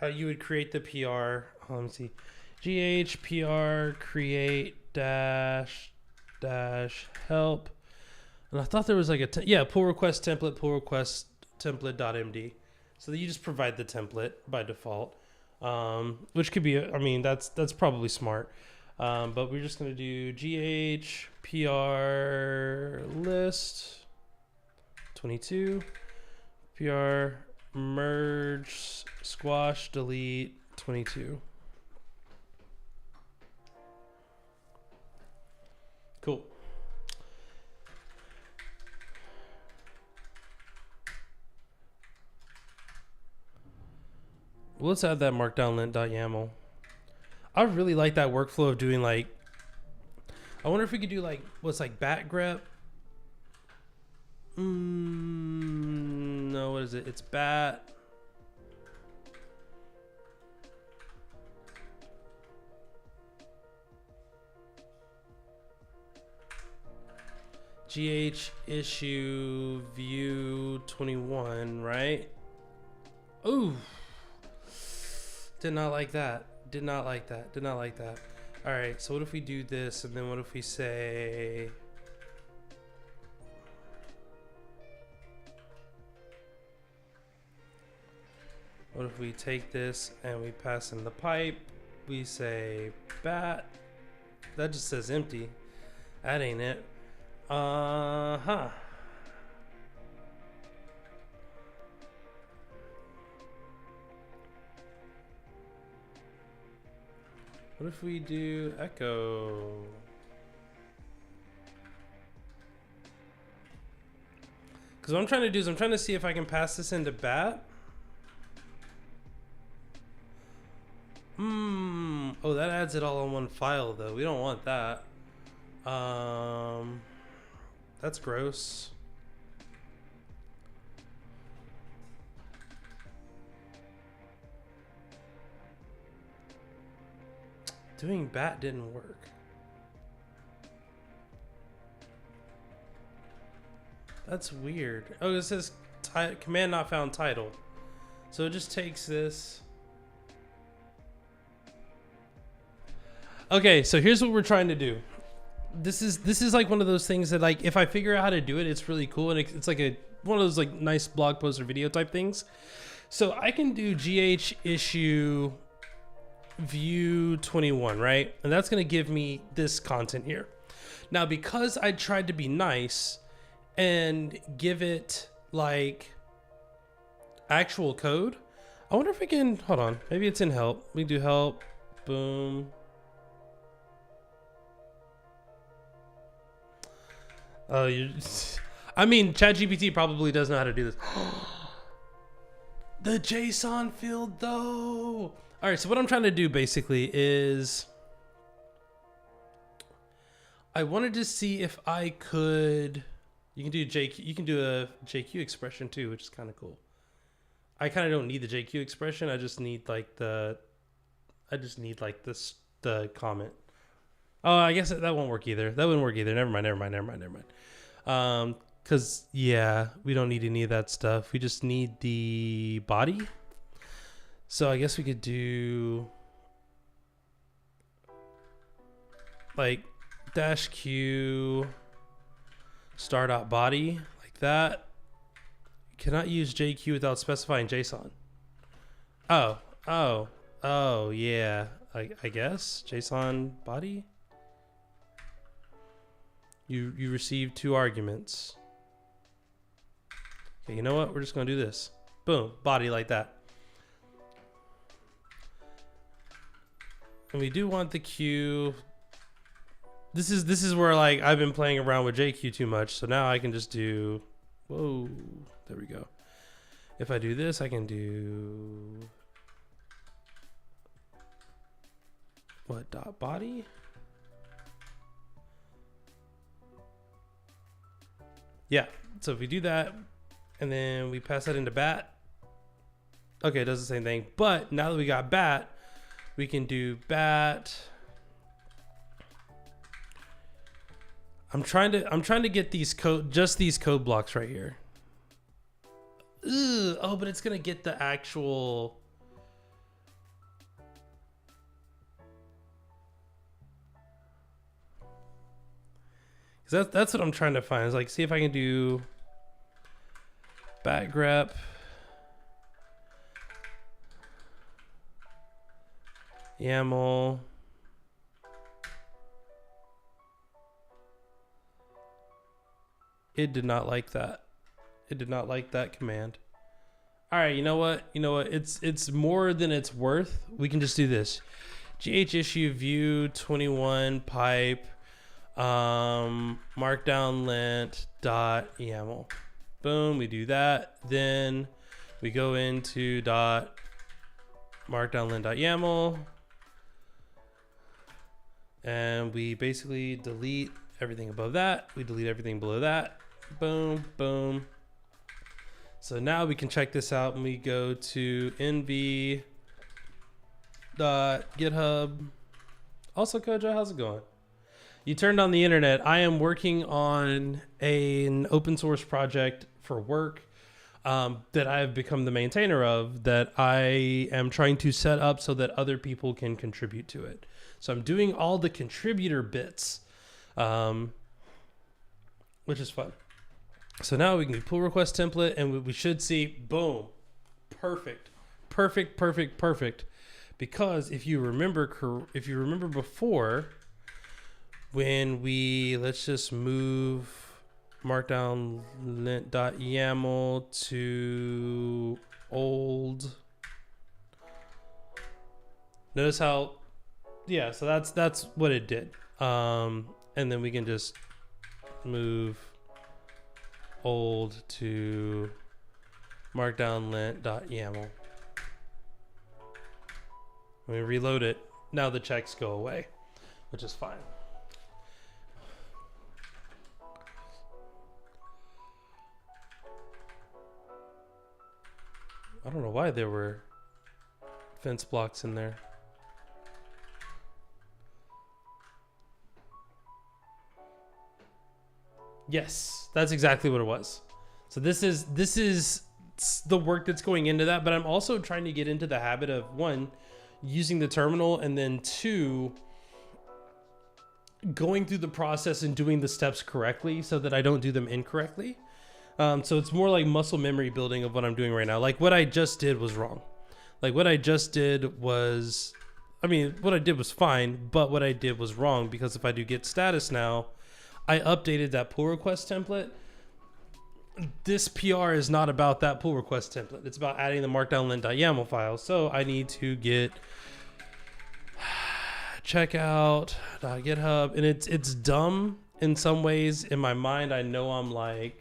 you would create the PR. Let me see. GHPR create dash help. And I thought there was like a pull request template.md. So that you just provide the template by default, which could be, I mean, that's probably smart. But we're just going to do GHPR list 22, PR merge squash delete 22. Cool. Let's add that markdown lint.yaml. I really like that workflow of doing like, I wonder if we could do like, what's like bat grep? No, what is it? It's bat. GH issue view 21, right? Ooh. Did not like that. Did not like that. Did not like that. All right, so what if we do this, and then what if we say... What if we take this and we pass in the pipe? We say bat. That just says empty. That ain't it. Uh-huh. What if we do echo? Because what I'm trying to do is I'm trying to see if I can pass this into bat. Oh, that adds it all in one file though. We don't want that. That's gross. Doing bat didn't work. That's weird. Oh, it says command not found title. So it just takes this. Okay, so here's what we're trying to do. This is like one of those things that, like, if I figure out how to do it, it's really cool, and it's like one of those like nice blog post or video type things. So I can do GH issue view 21, right? And that's gonna give me this content here. Now, because I tried to be nice and give it like actual code, I wonder if we can, hold on, maybe it's in help. We do help, boom. Oh, you. I mean, ChatGPT probably does know how to do this. The JSON field, though. All right. So what I'm trying to do basically is, I wanted to see if I could. You can do JQ. You can do a JQ expression too, which is kind of cool. I kind of don't need the JQ expression. I just need like the. I just need like this the comment. Oh, I guess that won't work either. That wouldn't work either. Never mind. Because, yeah, we don't need any of that stuff. We just need the body. So I guess we could do like dash Q star.body like that. Cannot use JQ without specifying JSON. Oh, yeah. I guess JSON body. You receive 2 arguments. Okay, you know what? We're just gonna do this. Boom, body like that. And we do want the Q. This is where like I've been playing around with JQ too much, so now I can just do. Whoa, there we go. If I do this, I can do what dot body. Yeah, so if we do that, and then we pass that into bat, okay, it does the same thing. But now that we got bat, we can do bat. I'm trying to get these these code blocks right here. Ugh, oh, but it's gonna get the actual. That's what I'm trying to find. Is like, see if I can do bat grep YAML it did not like that. It did not like that command. All right, you know what? It's more than it's worth. We can just do this. GH issue view 21 pipe markdown lint dot YAML. Boom, we do that. Then we go into dot markdown lint dot YAML, and we basically delete everything above that. We delete everything below that. Boom, boom. So now we can check this out when we go to nv.github. Also, Kojo, how's it going? You turned on the internet. I am working on an open source project for work that I have become the maintainer of, that I am trying to set up so that other people can contribute to it. So I'm doing all the contributor bits, which is fun. So now we can do pull request template, and we should see, boom, perfect. Because if you remember before, when we, let's just move markdown lint.yaml to old. Notice how, yeah, so that's what it did. And then we can just move old to markdown lint.yaml. When we reload it, now the checks go away, which is fine. I don't know why there were fence blocks in there. Yes, that's exactly what it was. So this is the work that's going into that, but I'm also trying to get into the habit of, 1, using the terminal, and then 2, going through the process and doing the steps correctly so that I don't do them incorrectly. So it's more like muscle memory building of what I'm doing right now. Like, what I just did was wrong. Like, what I just did was, I mean, what I did was fine, but what I did was wrong, because if I do get status now, I updated that pull request template. This PR is not about that pull request template. It's about adding the markdown lint.yaml file. So I need to get checkout.github, and it's dumb in some ways. In my mind, I know I'm like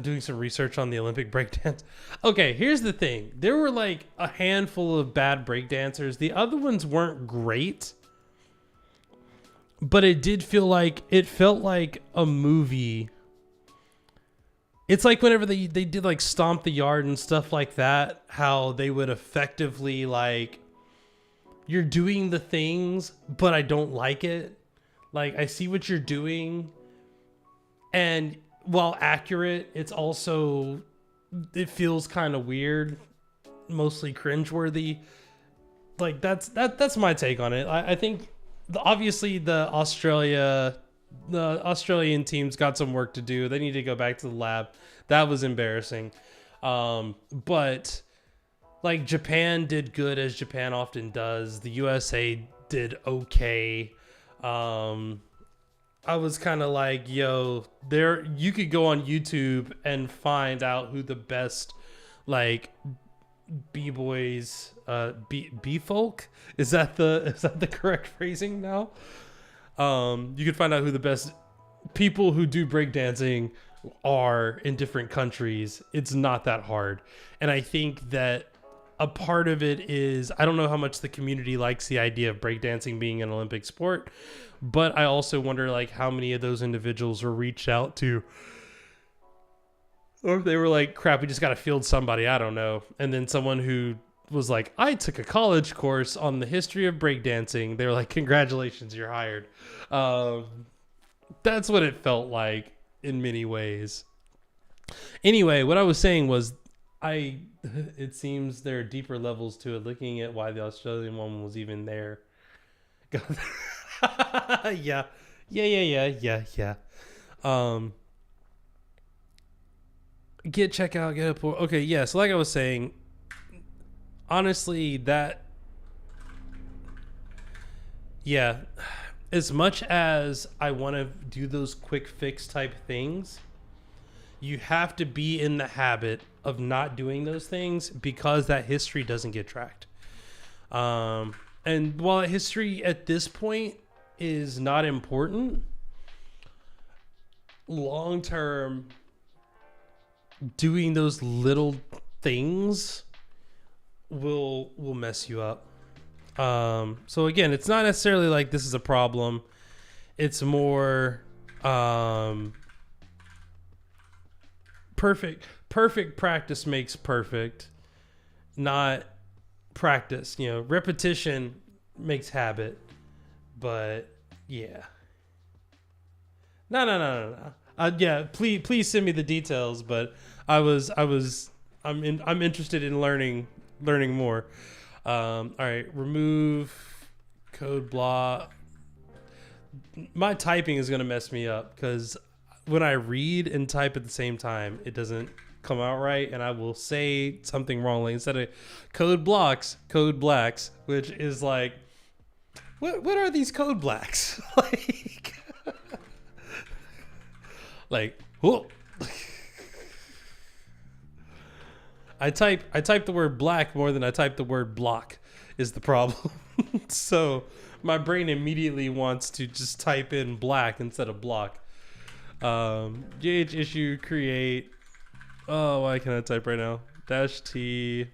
doing some research on the Olympic breakdance. Okay, here's the thing. There were like a handful of bad breakdancers. The other ones weren't great, but it felt like a movie. It's like whenever they did like Stomp the Yard and stuff like that, how they would effectively like, you're doing the things, but I don't like it. Like, I see what you're doing, and while accurate, it's also, it feels kind of weird, mostly cringeworthy. Like, that's my take on it. I think obviously the Australian team's got some work to do. They need to go back to the lab. That was embarrassing. But like, Japan did good, as Japan often does. The USA did okay. I was kind of like, yo, you could go on YouTube and find out who the best like b-boys, b-folk, is that the correct phrasing now? You could find out who the best people who do breakdancing are in different countries. It's not that hard. And I think that a part of it is, I don't know how much the community likes the idea of breakdancing being an Olympic sport, but I also wonder like how many of those individuals were reached out to, or if they were like, crap, we just got to field somebody, I don't know. And then someone who was like, I took a college course on the history of breakdancing. They were like, congratulations, you're hired. That's what it felt like in many ways. Anyway, what I was saying was, it seems there are deeper levels to it, looking at why the Australian woman was even there. Yeah. Check out, get up. Okay, yeah. So like I was saying, honestly, as much as I want to do those quick fix type things, you have to be in the habit of not doing those things, because that history doesn't get tracked. And while history at this point is not important, long term, doing those little things will mess you up. So again, it's not necessarily like this is a problem. It's more perfect practice makes perfect, not practice. Repetition makes habit. But yeah. No. Yeah, please send me the details. But I'm interested in learning more. All right, remove code block. My typing is gonna mess me up, because when I read and type at the same time, it doesn't come out right, and I will say something wrong. Like, instead of code blocks, code blacks, which is like, what are these code blacks? Whoa. I type the word black more than I type the word block is the problem. So my brain immediately wants to just type in black instead of block. GH issue create. Oh, why can't I type right now? -T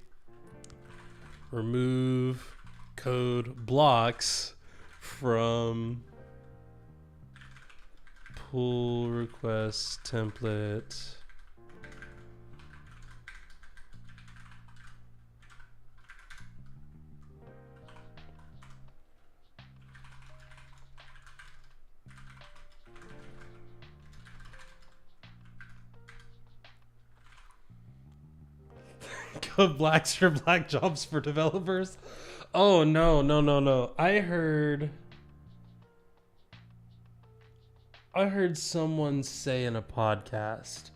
remove code blocks from pull request template. Code blacks for black jobs for developers. Oh no. I heard someone say in a podcast,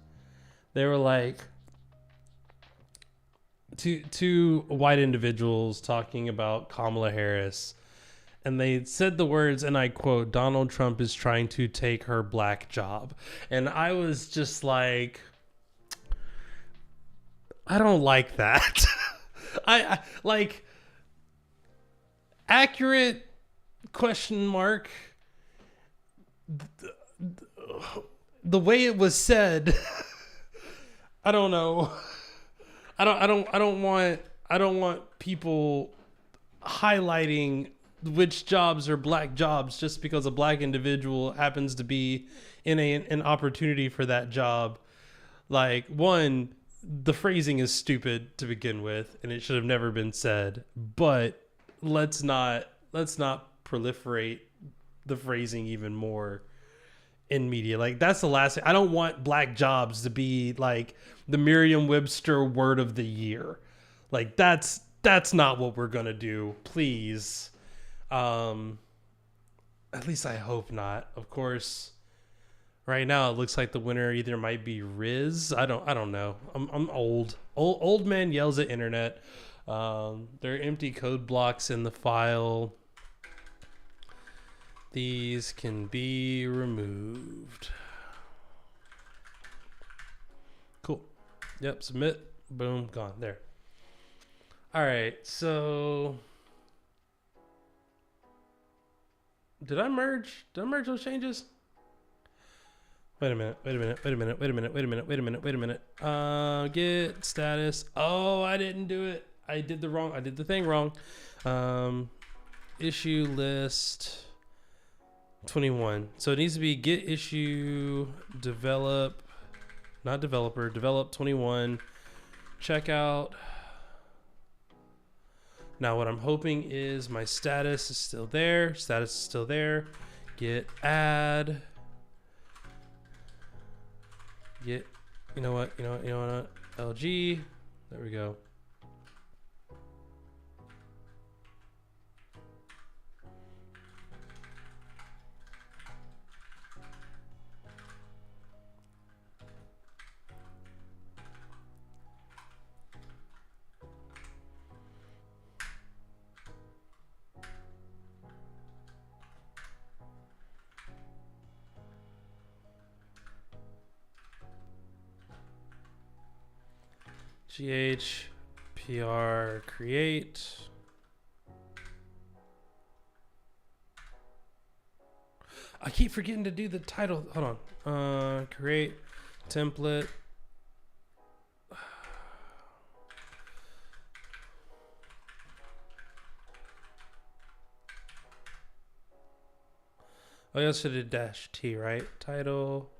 they were like, two white individuals talking about Kamala Harris, and they said the words, and I quote, "Donald Trump is trying to take her black job." And I was just like, I don't like that. I like accurate question mark. the way it was said, I don't know. I don't want people highlighting which jobs are black jobs just because a black individual happens to be in an opportunity for that job. Like, one, the phrasing is stupid to begin with, and it should have never been said. But let's not proliferate the phrasing even more in media. Like, that's the last thing. I don't want black jobs to be like the Merriam-Webster word of the year. Like, that's not what we're gonna do. Please. At least I hope not. Of course, right now it looks like the winner either might be Riz. I don't know. I'm old. Old man yells at internet. There are empty code blocks in the file. These can be removed. Cool. Yep, submit. Boom, gone. There. All right, so did I merge those changes? Wait a minute. Get status. Oh, I didn't do it. I did the thing wrong. Issue list 21. So it needs to be get issue develop, not developer, develop 21. Checkout. Now what I'm hoping is my status is still there. Status is still there. Get add. Get, you know what? LG. There we go. GHPR create. I keep forgetting to do the title. Hold on. Create template. Oh, I also did -T, right? Title,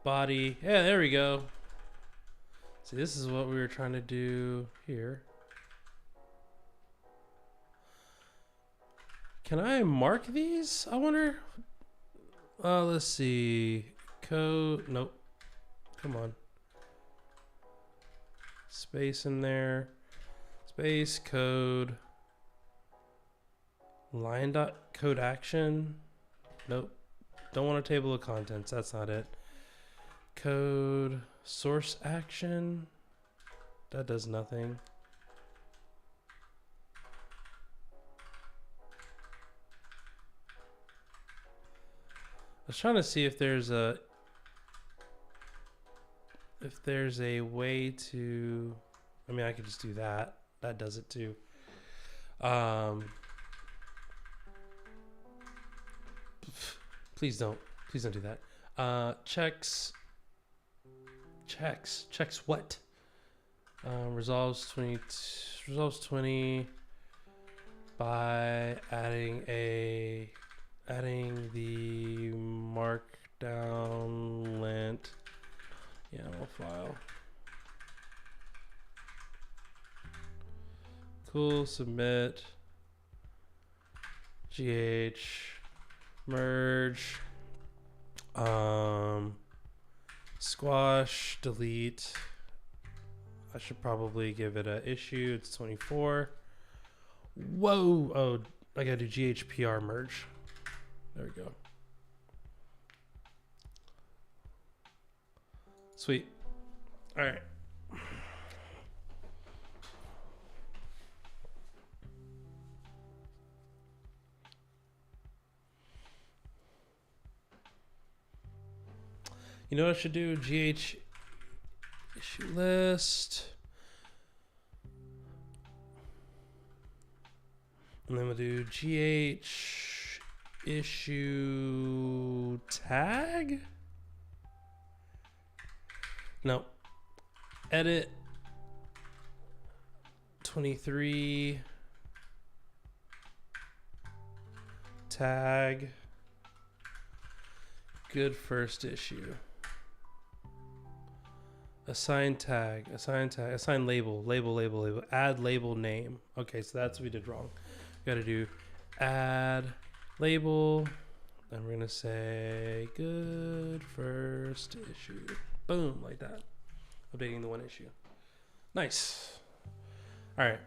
body. Yeah, there we go. See, this is what we were trying to do here. Can I mark these? I wonder. Let's see. Code. Nope. Come on. Space in there. Space code. Line dot code action. Nope. Don't want a table of contents. That's not it. Code source action. That does nothing. I was trying to see if there's a way to, I mean, I could just do that. That does it too. Please don't do that. Checks what? Resolves 20 by adding the markdown lint YAML file. Cool. Submit. GH merge. Squash, delete. I should probably give it a issue. It's 24. Whoa. Oh, I gotta do GHPR merge. There we go. Sweet. All right. You know what I should do? GH issue list. And then we'll do GH issue tag. No. Edit 23 tag good first issue. Assign tag, assign label, add label name. Okay, so that's what we did wrong. We gotta do add label, and we're gonna say good first issue. Boom, like that. Updating the one issue. Nice. All right.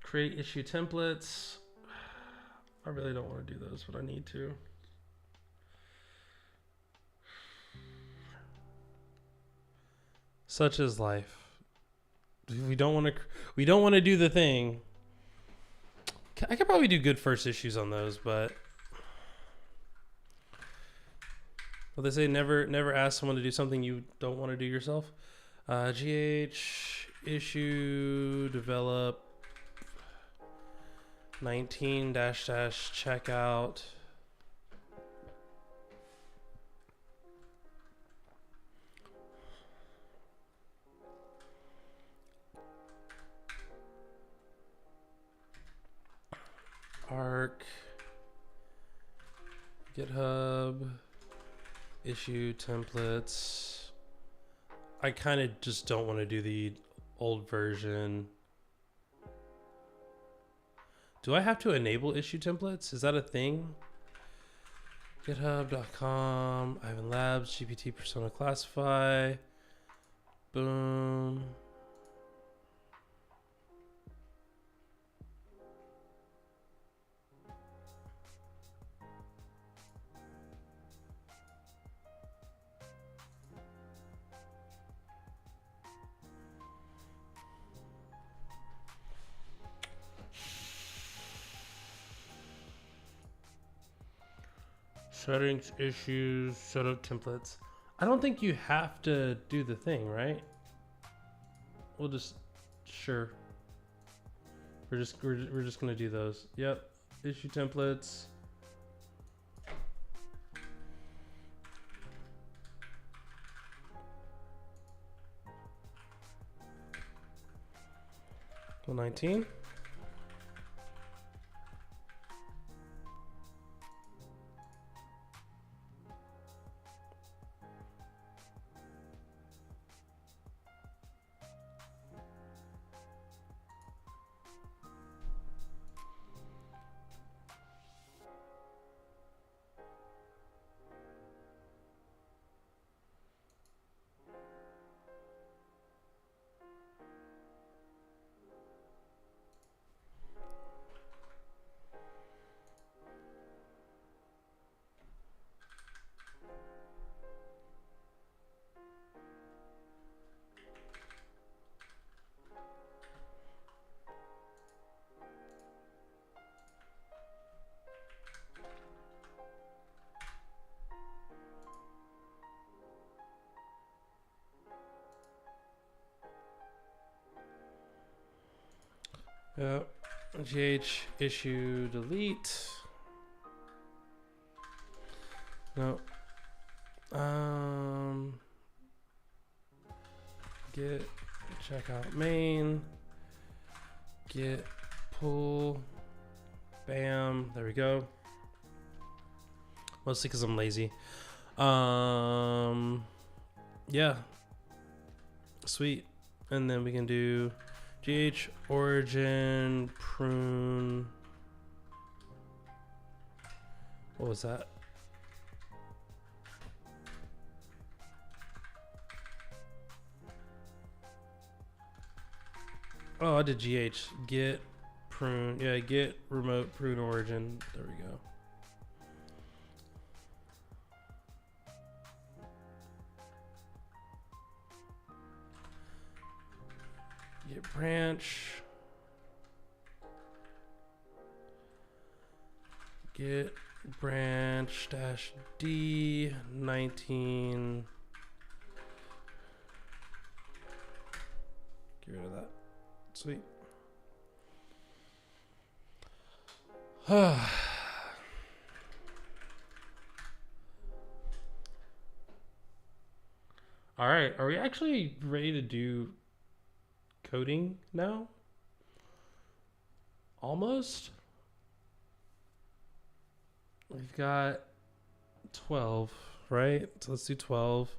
Create issue templates. I really don't want to do those, but I need to. Such is life. We don't want to do the thing. I could probably do good first issues on those, but well, they say never ask someone to do something you don't want to do yourself. GH issue develop 19 -- checkout. Arc, GitHub, issue templates. I kind of just don't want to do the old version. Do I have to enable issue templates? Is that a thing? GitHub.com, Ivan Labs, GPT persona classify. Boom. Settings, issues, setup templates. I don't think you have to do the thing, right? We'll just, sure. We're just gonna do those. Yep. Issue templates. Well, 19. Yep. GH issue delete. No. Get checkout main. Get pull. Bam. There we go. Mostly because I'm lazy. Yeah. Sweet. And then we can do GH origin prune. What was that? Oh, I did GH. Get prune. Yeah, get remote prune origin. There we go. Get branch. Get branch -d 19 Sweet. All right, are we actually ready to do coding now? Almost. We've got 12, right? So let's do 12.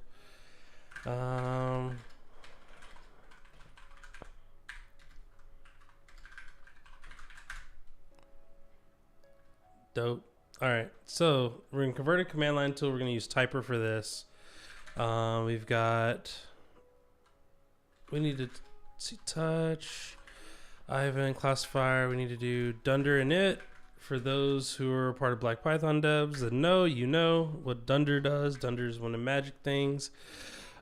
Dope. All right, so we're going to convert a command line tool. We're going to use Typer for this. We've got, we need to see touch, Ivan classifier. We need to do dunder init. For those who are part of Black Python devs that know, you know what dunder does. Dunder is one of the magic things.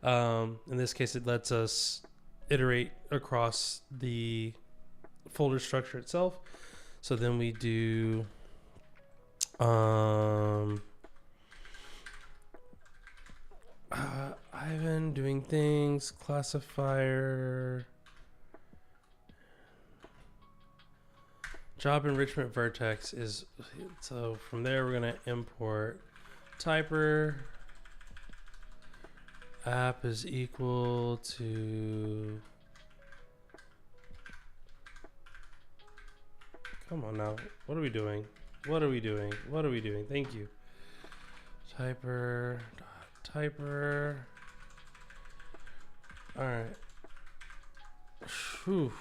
In this case, it lets us iterate across the folder structure itself. So then we do Ivan doing things, classifier, job enrichment vertex is, so from there we're going to import typer app is equal to, come on now, what are we doing? What are we doing? What are we doing? Thank you. Typer. All right. Whew.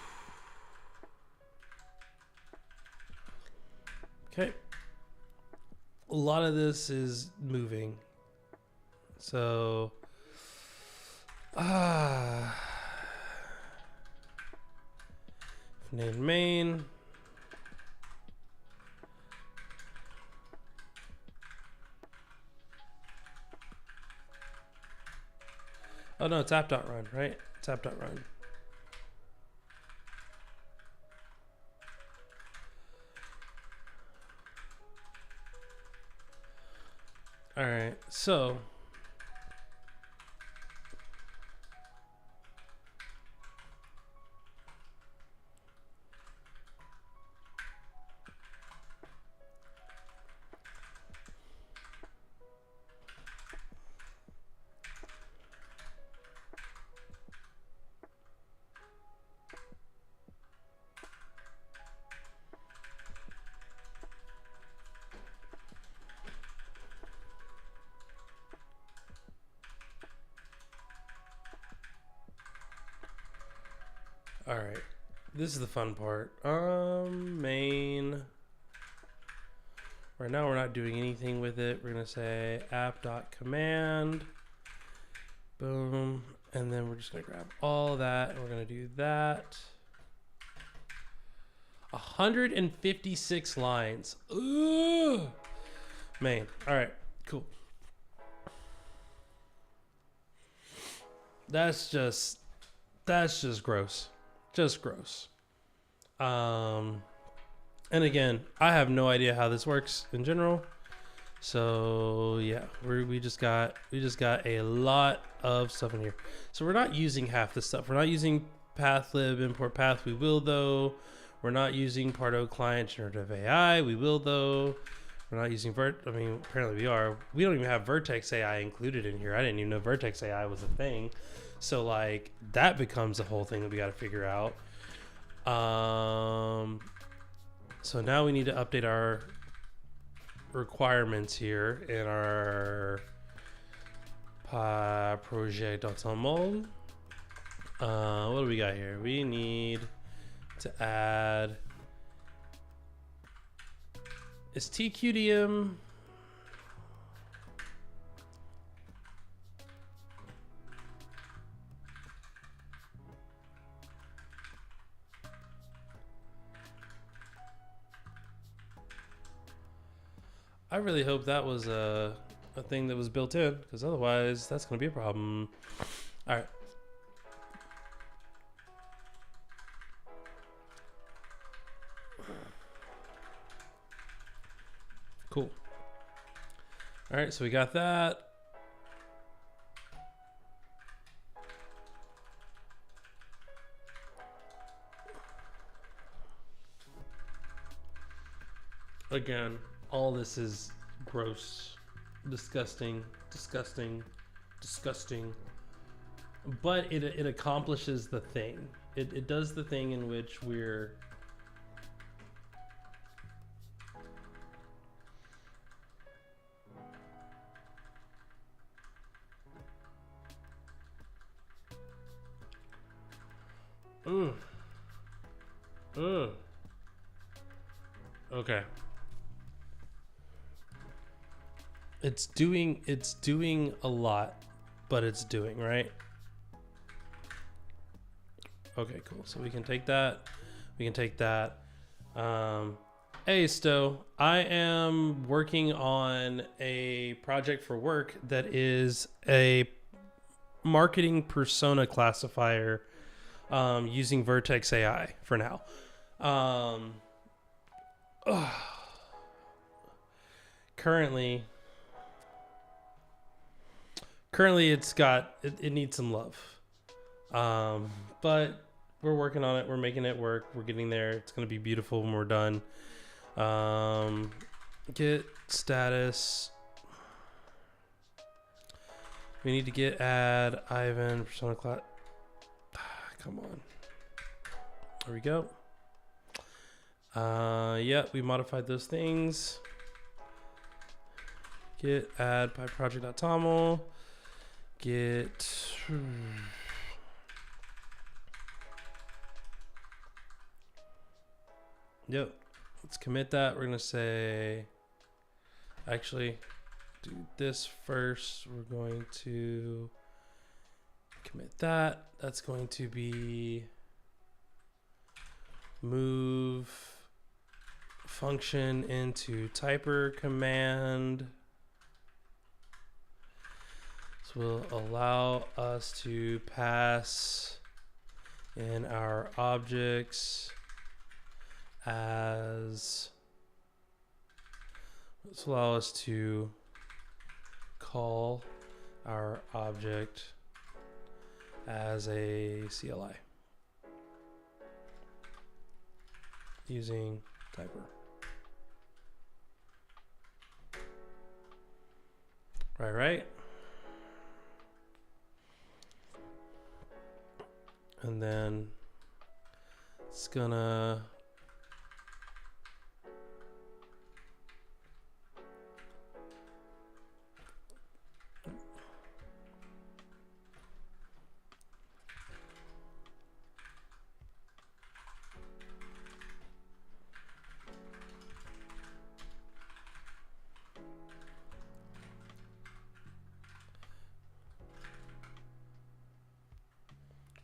Okay. A lot of this is moving. So, name main. Oh no, it's app.run, right? It's app.run. All right, so all right, this is the fun part. Main. Right now we're not doing anything with it. We're gonna say app.command. Boom. And then we're just gonna grab all that and we're gonna do that. 156 lines. Ooh. Main. All right, cool. That's just gross. Just gross. And again, I have no idea how this works in general. So yeah, we just got a lot of stuff in here. So we're not using half this stuff. We're not using pathlib import path. We will though. We're not using Pardo client generative AI. We will though. We're not using apparently we are. We don't even have Vertex AI included in here. I didn't even know Vertex AI was a thing. So like that becomes a whole thing that we got to figure out. So now we need to update our requirements here in our project.toml. What do we got here? We need to add, is TQDM I really hope that was a thing that was built in, because otherwise that's going to be a problem. All right. Cool. All right, so we got that. Again, all this is gross, disgusting, disgusting, disgusting. But it accomplishes the thing. It does the thing in which we're okay. It's doing a lot, but it's doing, right? Okay, cool. So we can take that. We can take that. Hey, Sto. I am working on a project for work that is a marketing persona classifier using Vertex AI for now. Currently it needs some love. But we're working on it. We're making it work. We're getting there. It's going to be beautiful when we're done. Get status. We need to get add Ivan persona class. Come on. There we go. Yeah, we modified those things. Get add by project.toml. Get. Yep. Let's commit that. We're going to say, actually, do this first. We're going to commit that. That's going to be move function into typer command. This will allow us to pass in our objects as, this will allow us to call our object as a CLI using typer. Right. And then it's gonna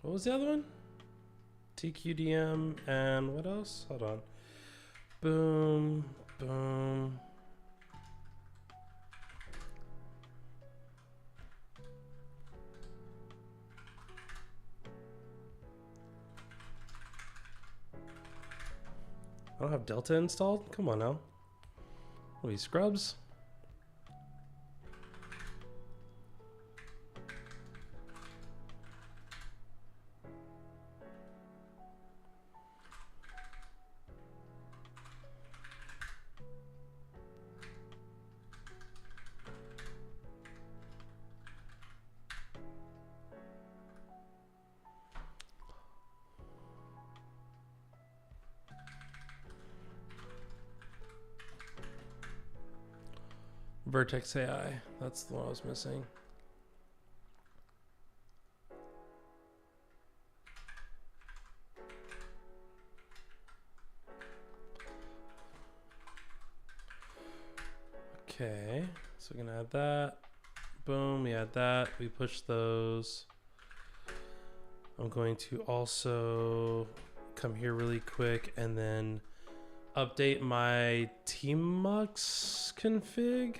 what was the other one? TQDM and what else? Hold on. Boom, boom. I don't have Delta installed? Come on now. What are these scrubs? Vertex AI. That's the one I was missing. Okay, so we're gonna add that. Boom, we add that. We push those. I'm going to also come here really quick and then update my tmux config.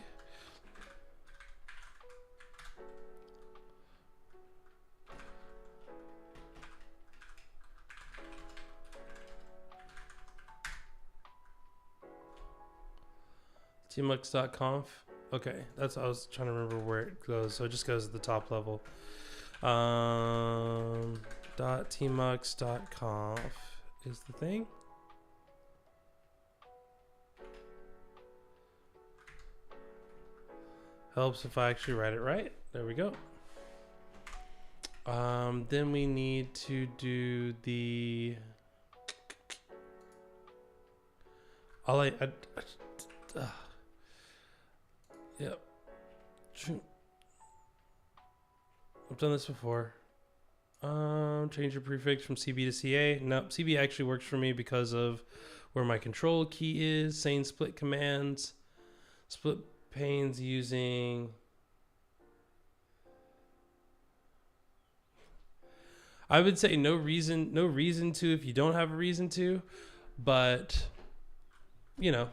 tmux.conf. Okay, that's, I was trying to remember where it goes. So it just goes to the top level. .tmux.conf is the thing. Helps if I actually write it right. There we go. Then we need to do the. Yep. I've done this before. Change your prefix from CB to CA. Nope, CB actually works for me because of where my control key is. Same split commands. Split panes using. I would say no reason to if you don't have a reason to, but you know,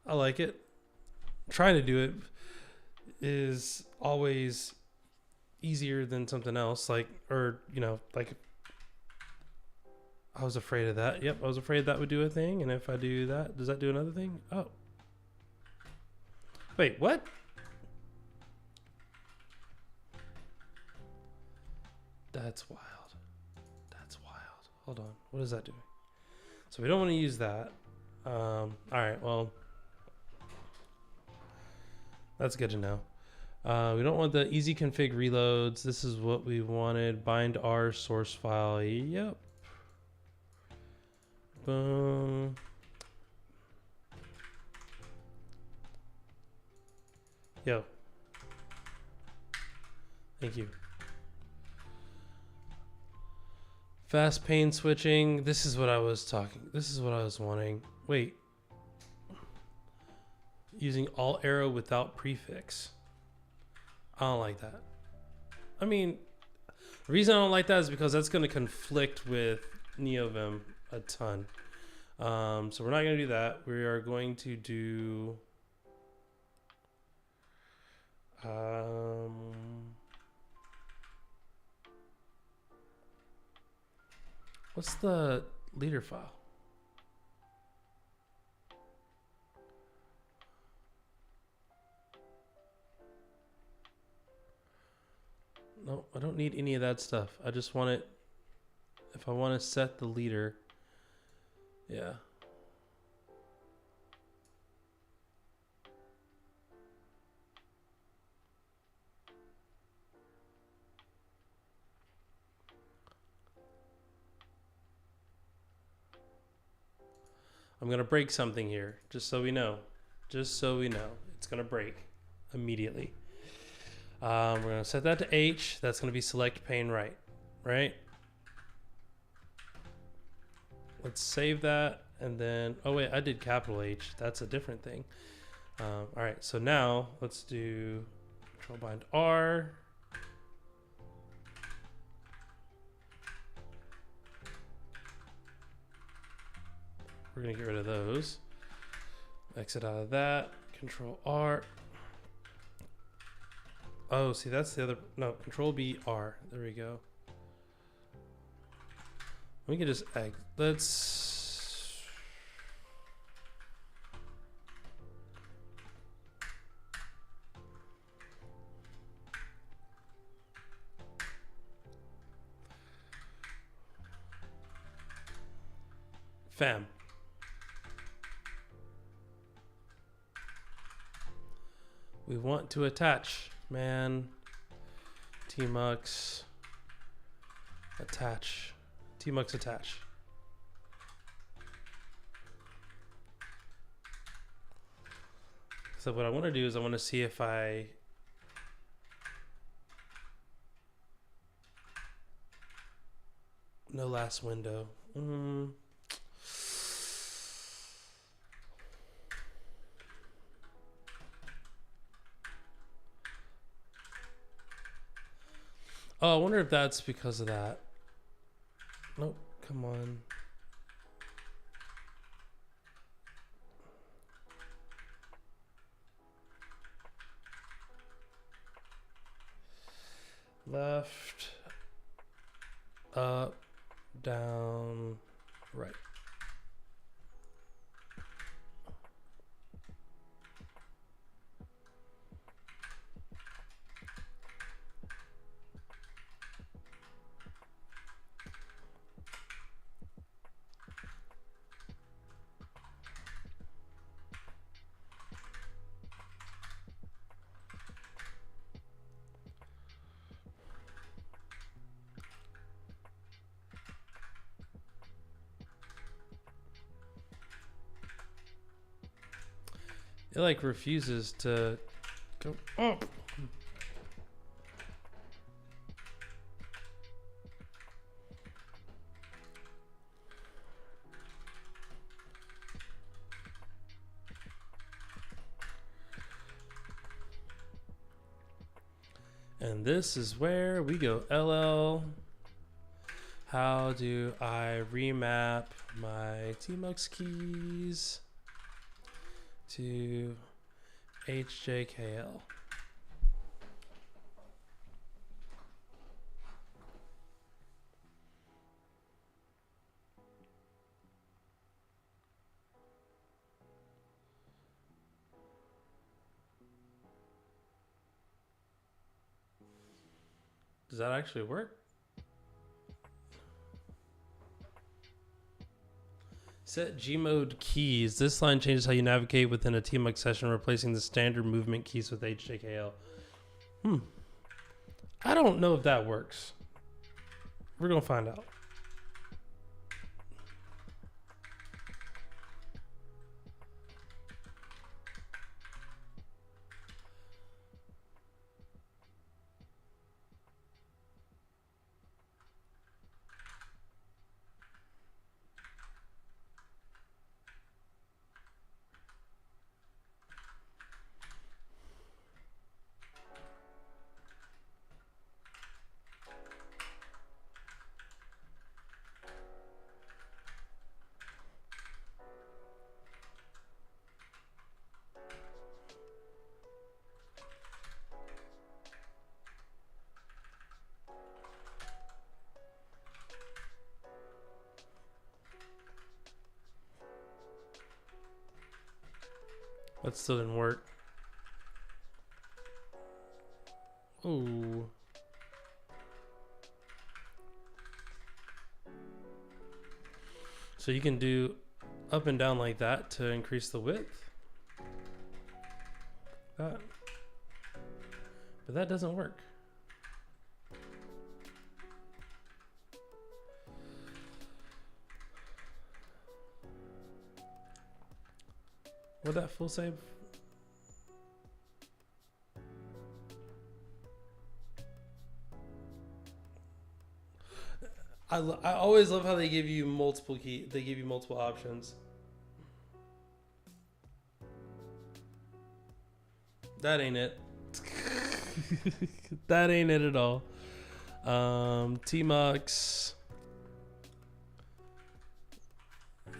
I like it. Trying to do it is always easier than something else, like, or you know, like I was afraid of that. Yep, I was afraid that would do a thing, and if I do that, does that do another thing? Oh, wait, what? That's wild. That's wild. Hold on, what is that doing? So we don't want to use that. All right, well, that's good to know. We don't want the easy config reloads. This is what we wanted. Bind R source file. Yep. Boom. Yo. Thank you. Fast pane switching. This is what I was wanting. Wait. Using alt arrow without prefix. I don't like that. I mean, the reason I don't like that is because that's going to conflict with NeoVim a ton. So we're not going to do that. We are going to do... what's the leader file? No, I don't need any of that stuff. I just want it, if I want to set the leader, yeah. I'm going to break something here, just so we know. Just so we know. It's going to break immediately. We're going to set that to H. That's going to be select pane right. Right? Let's save that. And then, oh wait, I did capital H. That's a different thing. All right, so now let's do control bind R. We're going to get rid of those. Exit out of that. Control R. Oh, see, that's the other. No, control B, R. There we go. We can just egg. Let's. Fam. We want to attach, man. Tmux attach. Tmux attach. So what I want to do is I want to see if I no last window. Oh, I wonder if that's because of that. Nope, come on. Left, up, down, right. It like refuses to go up. And this is where we go LL. How do I remap my TMUX keys to HJKL? Does that actually work? Set Gmode keys. This line changes how you navigate within a TMUX session, replacing the standard movement keys with HJKL. I don't know if that works. We're going to find out. That still didn't work. Oh. So you can do up and down like that to increase the width. That. But that doesn't work. Would that full save? I always love how they give you multiple they give you multiple options. That ain't it. That ain't it at all. TMUX.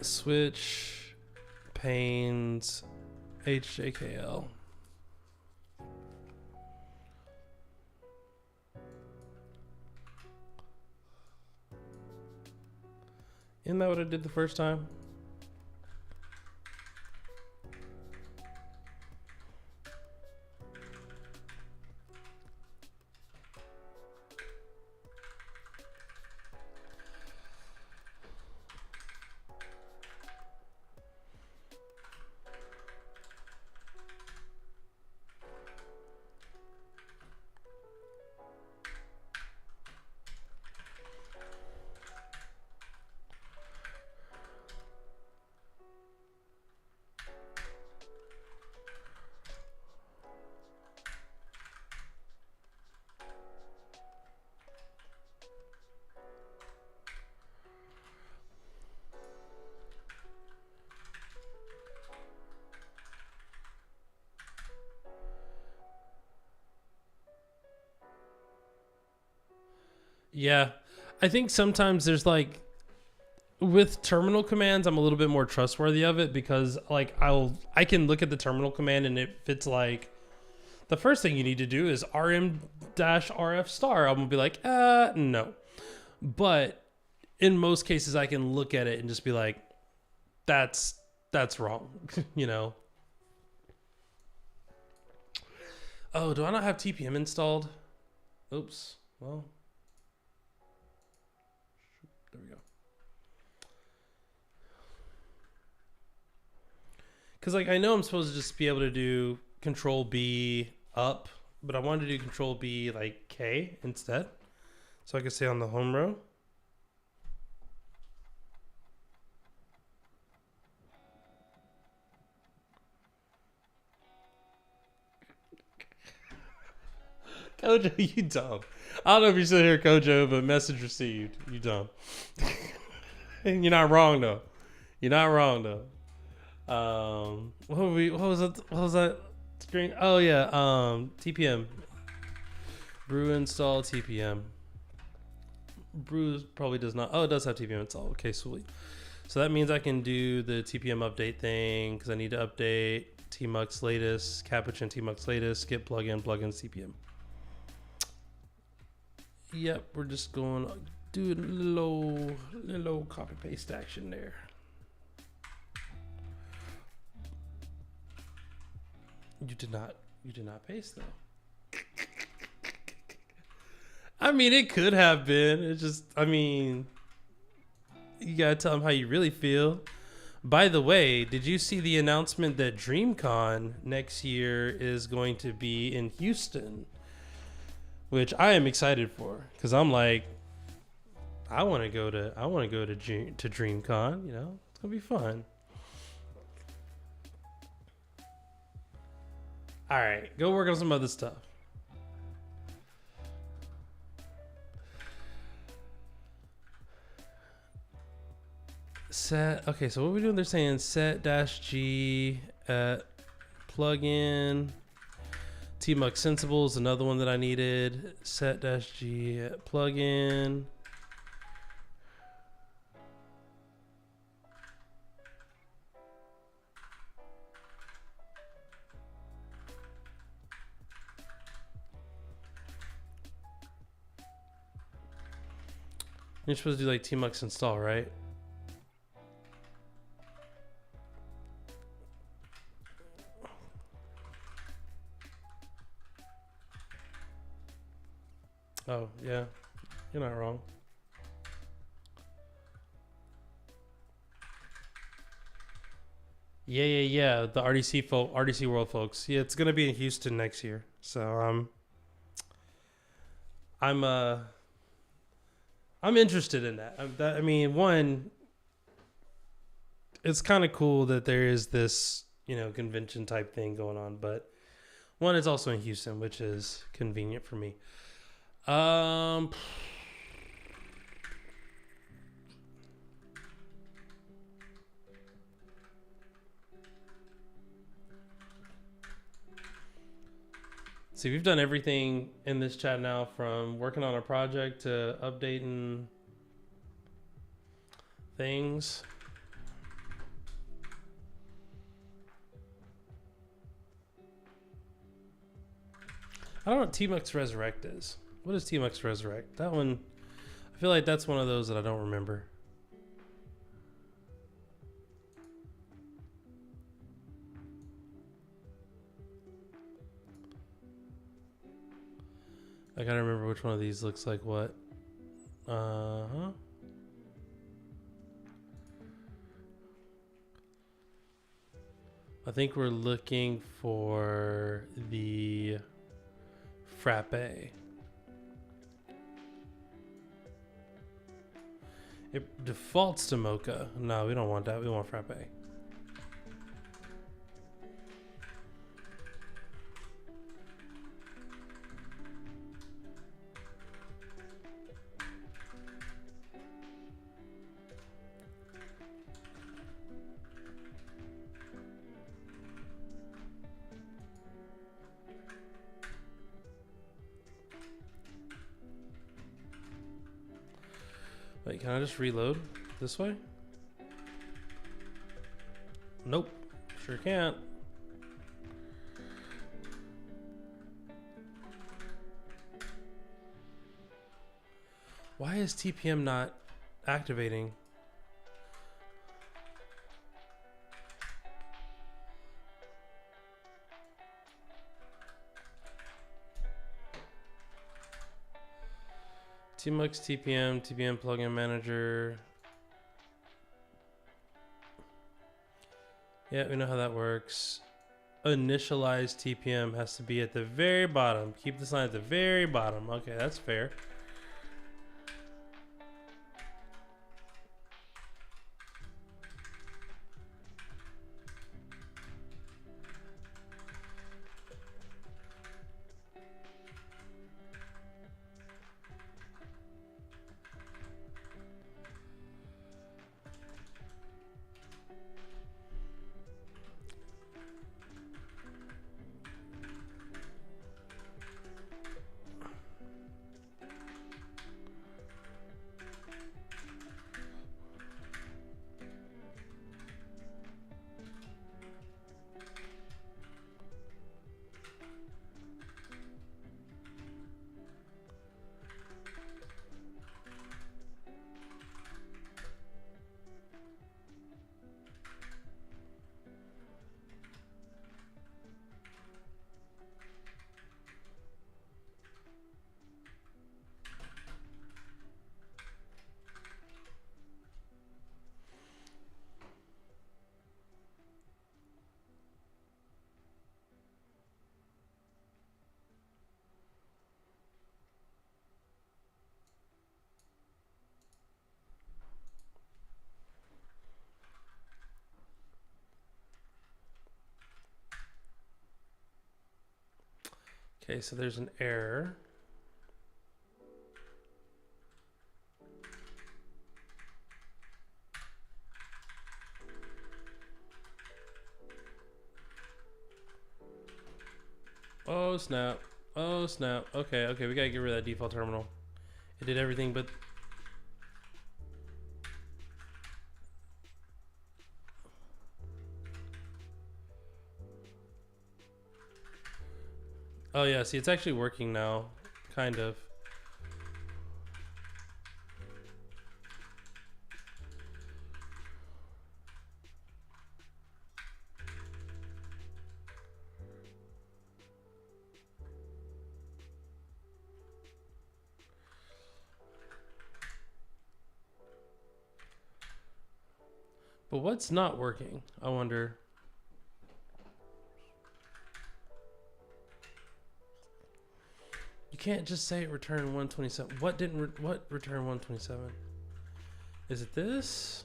Switch. Panes. HJKL. Isn't that what I did the first time? Yeah, I think sometimes there's like with terminal commands, I'm a little bit more trustworthy of it because like I can look at the terminal command and if it's like the first thing you need to do is rm-rf star, I'm gonna be like, no. But in most cases, I can look at it and just be like, that's wrong, you know. Oh, do I not have TPM installed? Oops. Well. There we go. Because like I know I'm supposed to just be able to do Control B up, but I wanted to do Control B like K instead, so I could stay on the home row. Kojo, you dumb. I don't know if you're still here, Kojo, but message received. You dumb. And you're not wrong though. You're not wrong though. What was it? What was that screen? Oh yeah. TPM. Brew install TPM. Brew probably does not. Oh, it does have TPM install. Okay, sweet. So that means I can do the TPM update thing because I need to update tmux latest, Capuchin tmux latest, skip plugin CPM. Yep, we're just going to do a little copy paste action there. You did not paste though. I mean, it could have been. It's just, I mean, you gotta tell them how you really feel. By the way, did you see the announcement that DreamCon next year is going to be in Houston? Which I am excited for, because I'm like, I want to go to DreamCon. You know, it's gonna be fun. All right, go work on some other stuff. Set. Okay, so what are we doing? They're saying set -g at plugin. tmux sensible is another one that I needed. Set -g at plugin. You're supposed to do like tmux install, right? Oh, yeah. You're not wrong. Yeah. The RDC World folks. Yeah, it's gonna be in Houston next year. So I'm interested in that. I mean, one, it's kind of cool that there is this, you know, convention type thing going on, but one, it's also in Houston, which is convenient for me. See, we've done everything in this chat now, from working on a project to updating things. I don't know what tmux resurrect is. What is tmux resurrect? That one, I feel like that's one of those that I don't remember. I gotta remember which one of these looks like what. I think we're looking for the frappe. It defaults to mocha. No, we don't want that. We want frappe. Wait, can I just reload this way? Nope, sure can't. Why is TPM not activating? tmux TPM plugin manager. Yeah, we know how that works. Initialize TPM has to be at the very bottom. Keep the sign at the very bottom. Okay, that's fair. Okay, so there's an error. Oh snap. Oh snap. Okay, okay, we gotta get rid of that default terminal. It did everything but... Oh yeah, see, it's actually working now. Kind of. But what's not working? I wonder. You can't just say return 127. What didn't what return 127? Is it this?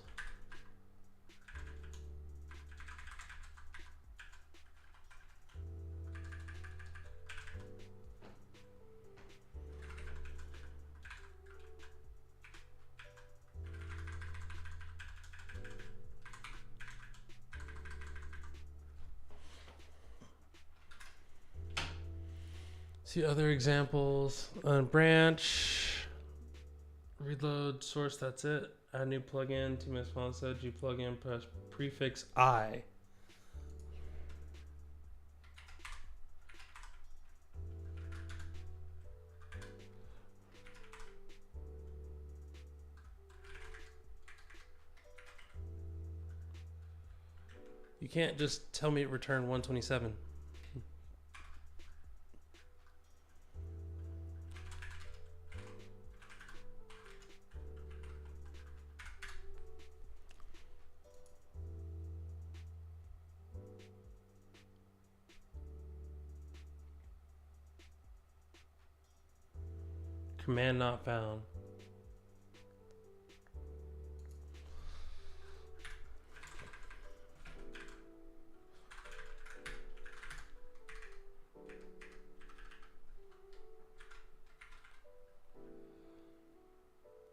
See other examples. Branch, reload source. That's it. Add new plugin. T-minus said G plugin. Press prefix I. You can't just tell me return 127. Command not found.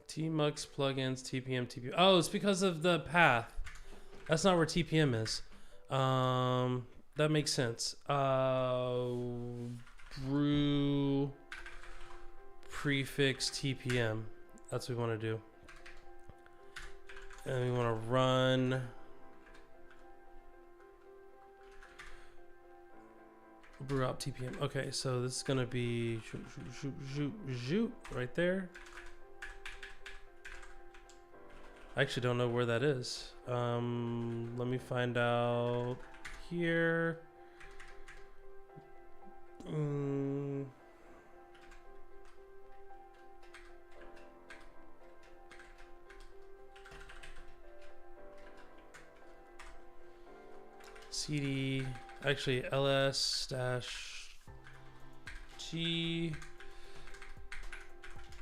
Tmux plugins, TPM, TPM. Oh, it's because of the path. That's not where TPM is. That makes sense. Brew prefix TPM. That's what we want to do. And we want to run brew up TPM. Okay, so this is gonna be shoot right there. I actually don't know where that is. Let me find out here. CD, actually ls-g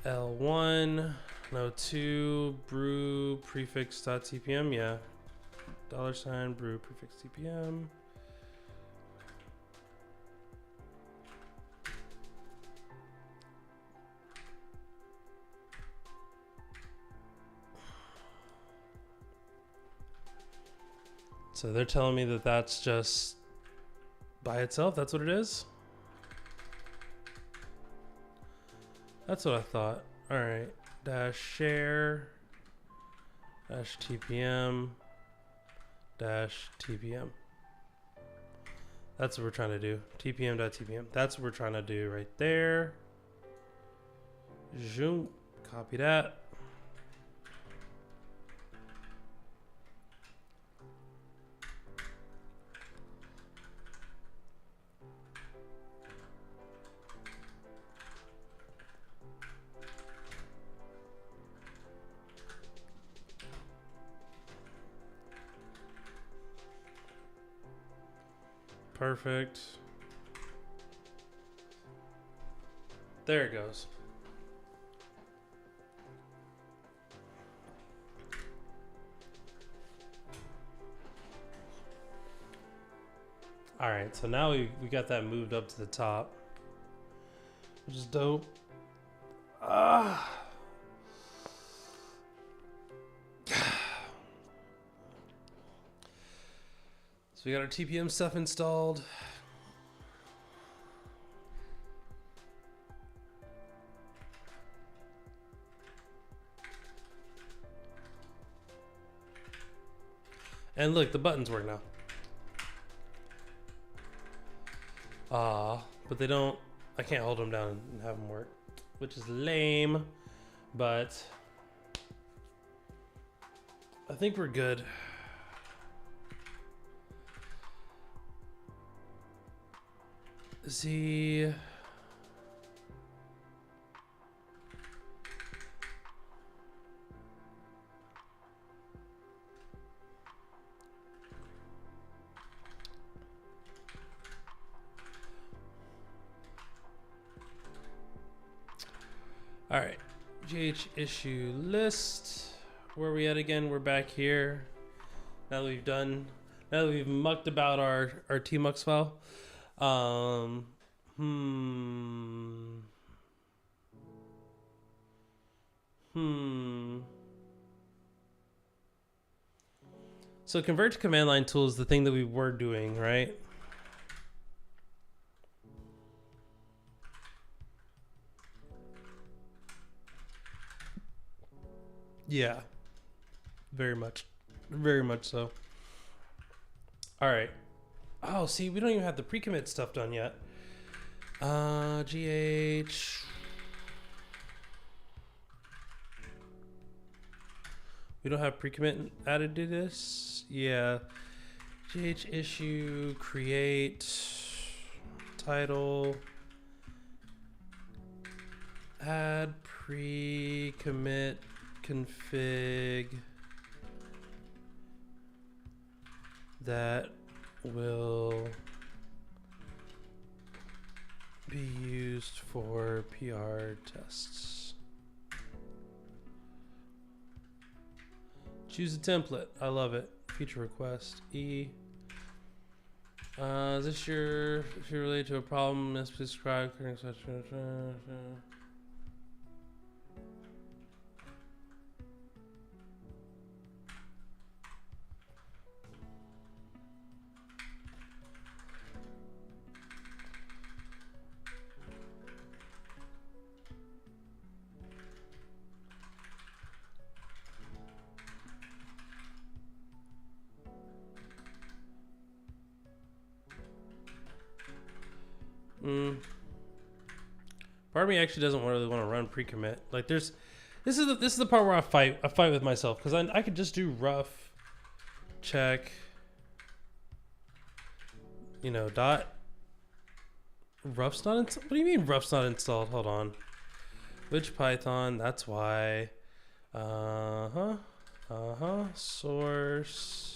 l1 no 2 brew prefix .tpm. Yeah, $ brew prefix tpm. So they're telling me that that's just by itself. That's what it is. That's what I thought. All right. Dash share dash tpm dash tpm. That's what we're trying to do. tpm.tpm. That's what we're trying to do right there. Zoom. Copy that. Perfect. There it goes. All right, so now we got that moved up to the top. which is dope. Ah. So we got our TPM stuff installed. And look, the buttons work now. But they don't, I can't hold them down and have them work, which is lame, but I think we're good. Z. All right, GH issue list. Where are we at again? We're back here. Now that we've mucked about our tmux file. So convert to command line tool is the thing that we were doing, right? Yeah, very much so. All right. Oh, see, we don't even have the pre-commit stuff done yet. GH. We don't have pre-commit added to this. Yeah. GH issue, create, title, add pre-commit config that will be used for PR tests. Choose a template. I love it. Feature request E. Is this if you're related to a problem, must describe such. Part of me actually doesn't really want to run pre-commit. Like this is the part where I fight with myself, because I could just do rough check, you know, dot rough's not installed. What do you mean rough's not installed? Hold on. Which Python? That's why. Source.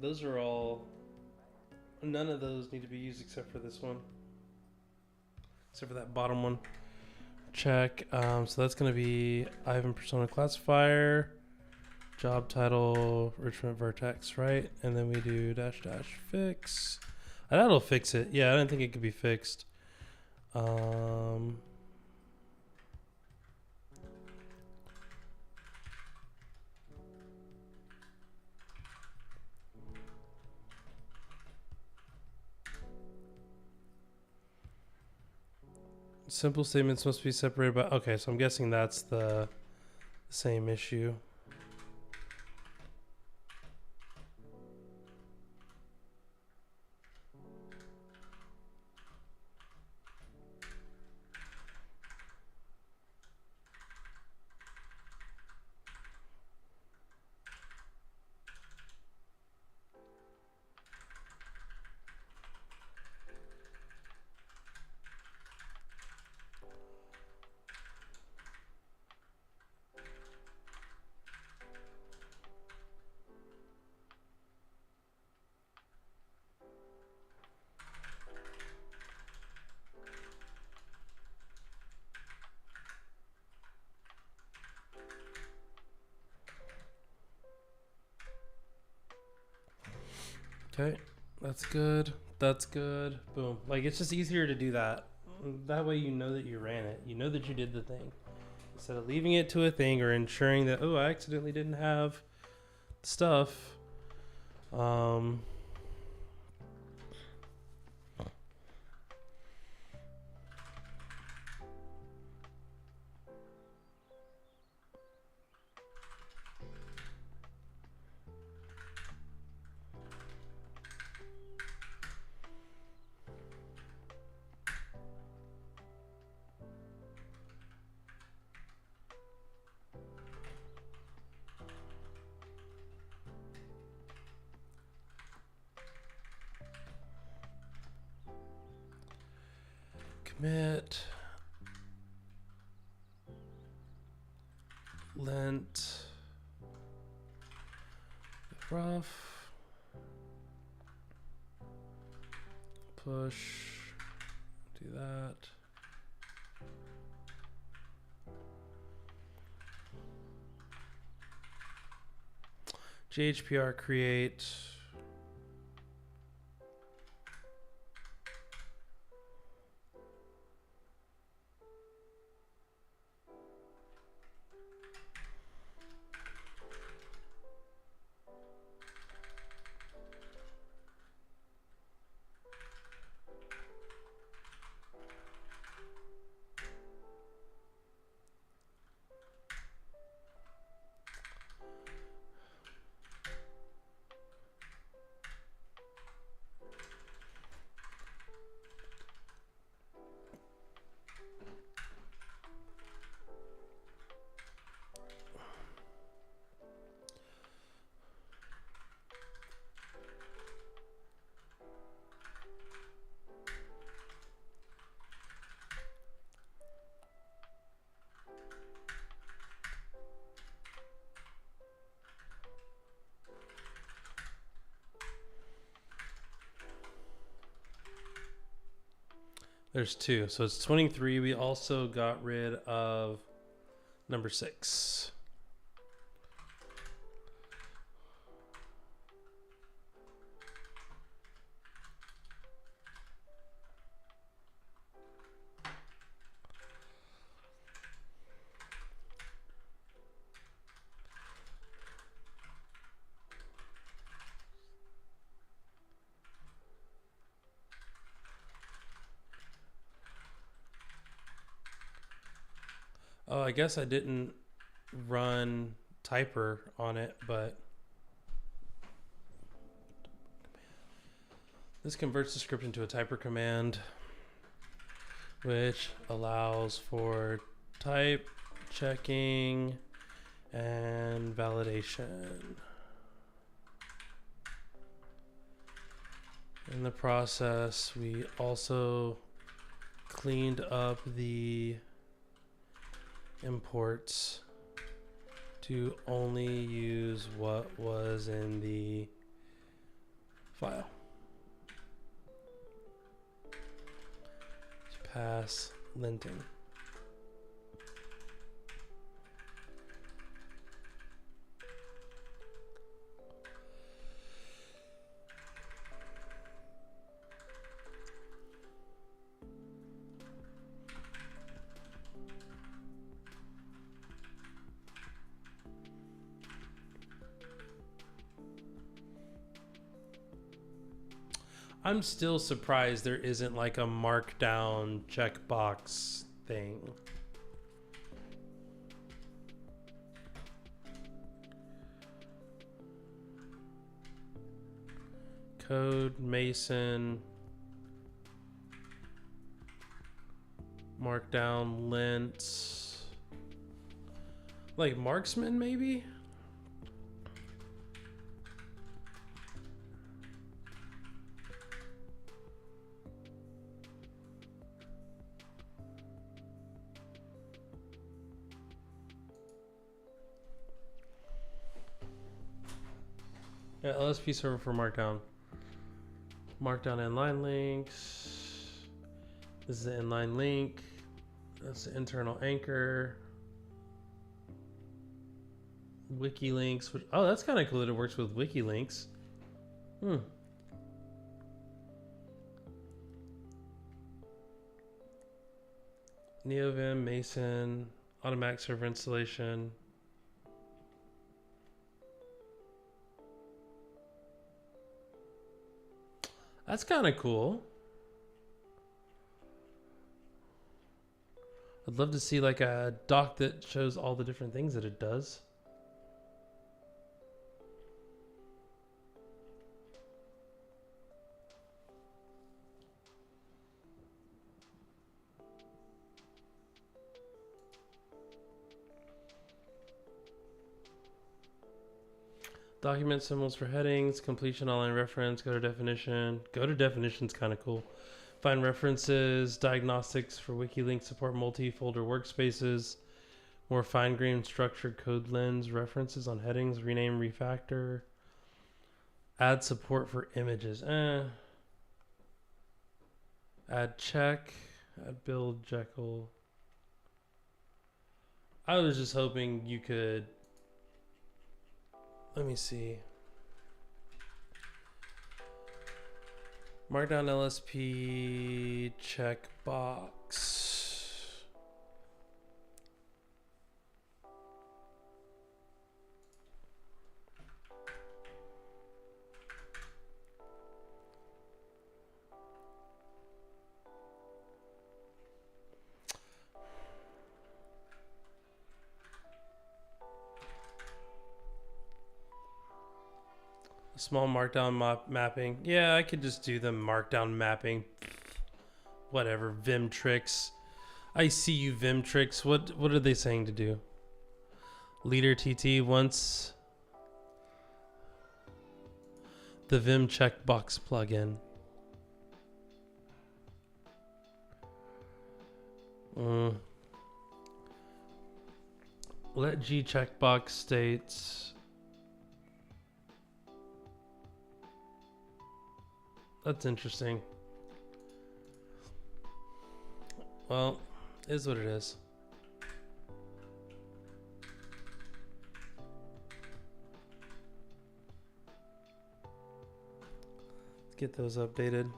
Those are all, none of those need to be used except for this one. Except for that bottom one. Check. So that's going to be Ivan persona classifier, job title, Richmond vertex, right? And then we do dash fix. That'll fix it. Yeah, I didn't think it could be fixed. Simple statements must be separated by. Okay, so I'm guessing that's the same issue. Okay, that's good. That's good. Boom. Like, it's just easier to do that. That way you know that you ran it. You know that you did the thing. Instead of leaving it to a thing or ensuring that, oh, I accidentally didn't have stuff. Commit. Lent. Rough. Push. Do that. GHPR create. There's two. So it's 23. We also got rid of number 6. Oh, I guess I didn't run typer on it, but this converts the script into a typer command, which allows for type checking and validation. In the process, we also cleaned up the imports to only use what was in the file. Pass linting. I'm still surprised there isn't like a markdown checkbox thing. Code Mason markdown lint, like marksman maybe. Yeah, LSP server for markdown. Markdown inline links. This is the inline link. That's the internal anchor. Wiki links. Which, oh, that's kind of cool that it works with wiki links. NeoVim, Mason, automatic server installation. That's kind of cool. I'd love to see like a doc that shows all the different things that it does. Document symbols for headings, completion online reference, go to definition. Go to definition's kind of cool. Find references, diagnostics for WikiLink, support multi-folder workspaces, more fine-grained structured code lens, references on headings, rename, refactor, add support for images. Add check, add build Jekyll. I was just hoping you could. Let me see. Markdown LSP checkbox. Small markdown mapping. Yeah, I could just do the markdown mapping. Whatever. Vim tricks. I see you, Vim tricks. What are they saying to do? Leader TT wants the Vim checkbox plugin. Let G checkbox states. That's interesting. Well, is what it is. Let's get those updated.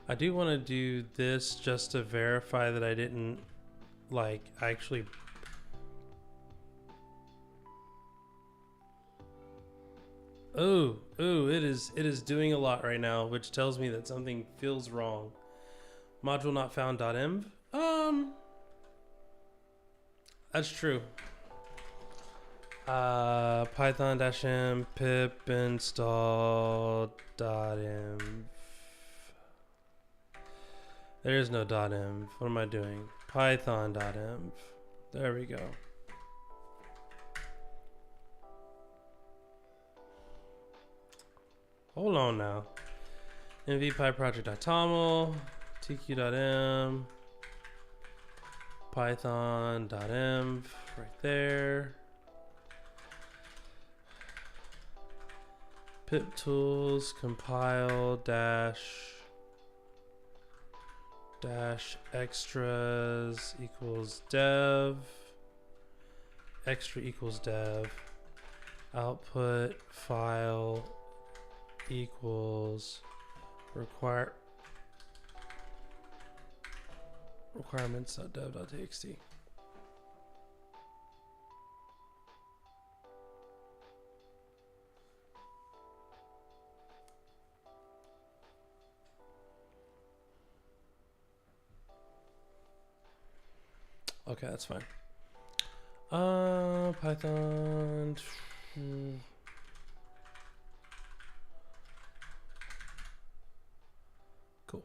I do want to do this just to verify that I didn't like actually. Oh, it is doing a lot right now, which tells me that something feels wrong. Module not found .env. That's true. Python-m pip install .env. There is no .env. What am I doing? Python.env. There we go. Hold on now. mvpy project.toml, tq.m, python.env right there. Pip tools compile dash extras equals dev, extra equals dev, output file equals requirements.dev.txt. Okay, that's fine. Python. Cool.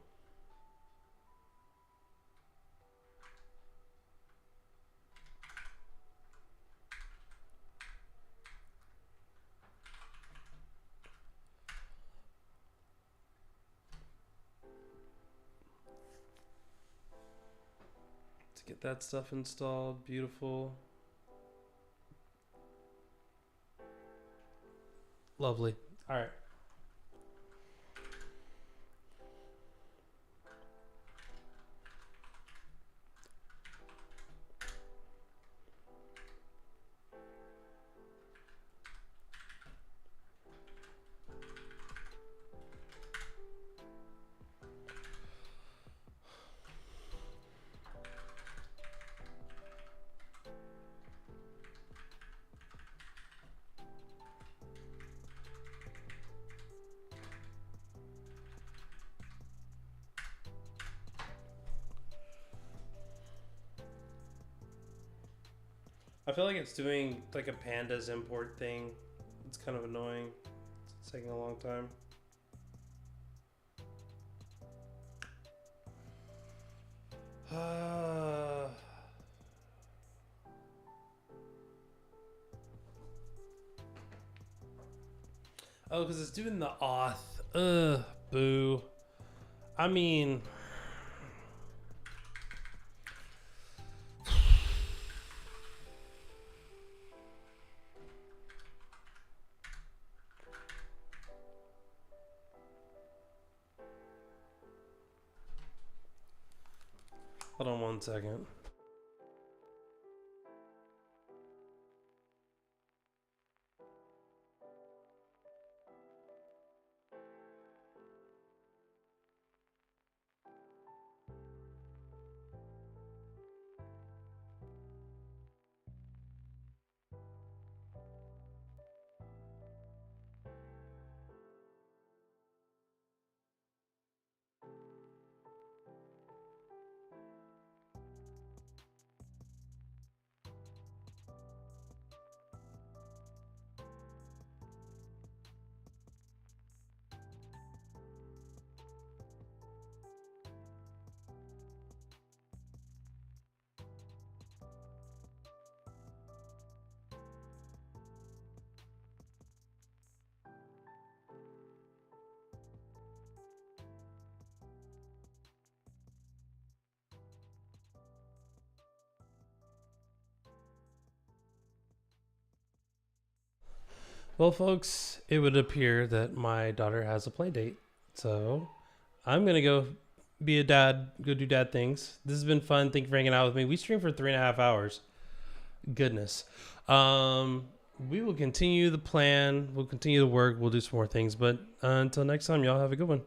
Get that stuff installed. Beautiful. Lovely. All right. I feel like it's doing like a pandas import thing. It's kind of annoying. It's taking a long time. Oh, because it's doing the auth. Ugh, boo. I mean, hold on 1 second. Well, folks, it would appear that my daughter has a play date. So I'm going to go be a dad, go do dad things. This has been fun. Thank you for hanging out with me. We streamed for 3.5 hours. Goodness. We will continue the plan. We'll continue the work. We'll do some more things. But until next time, y'all have a good one.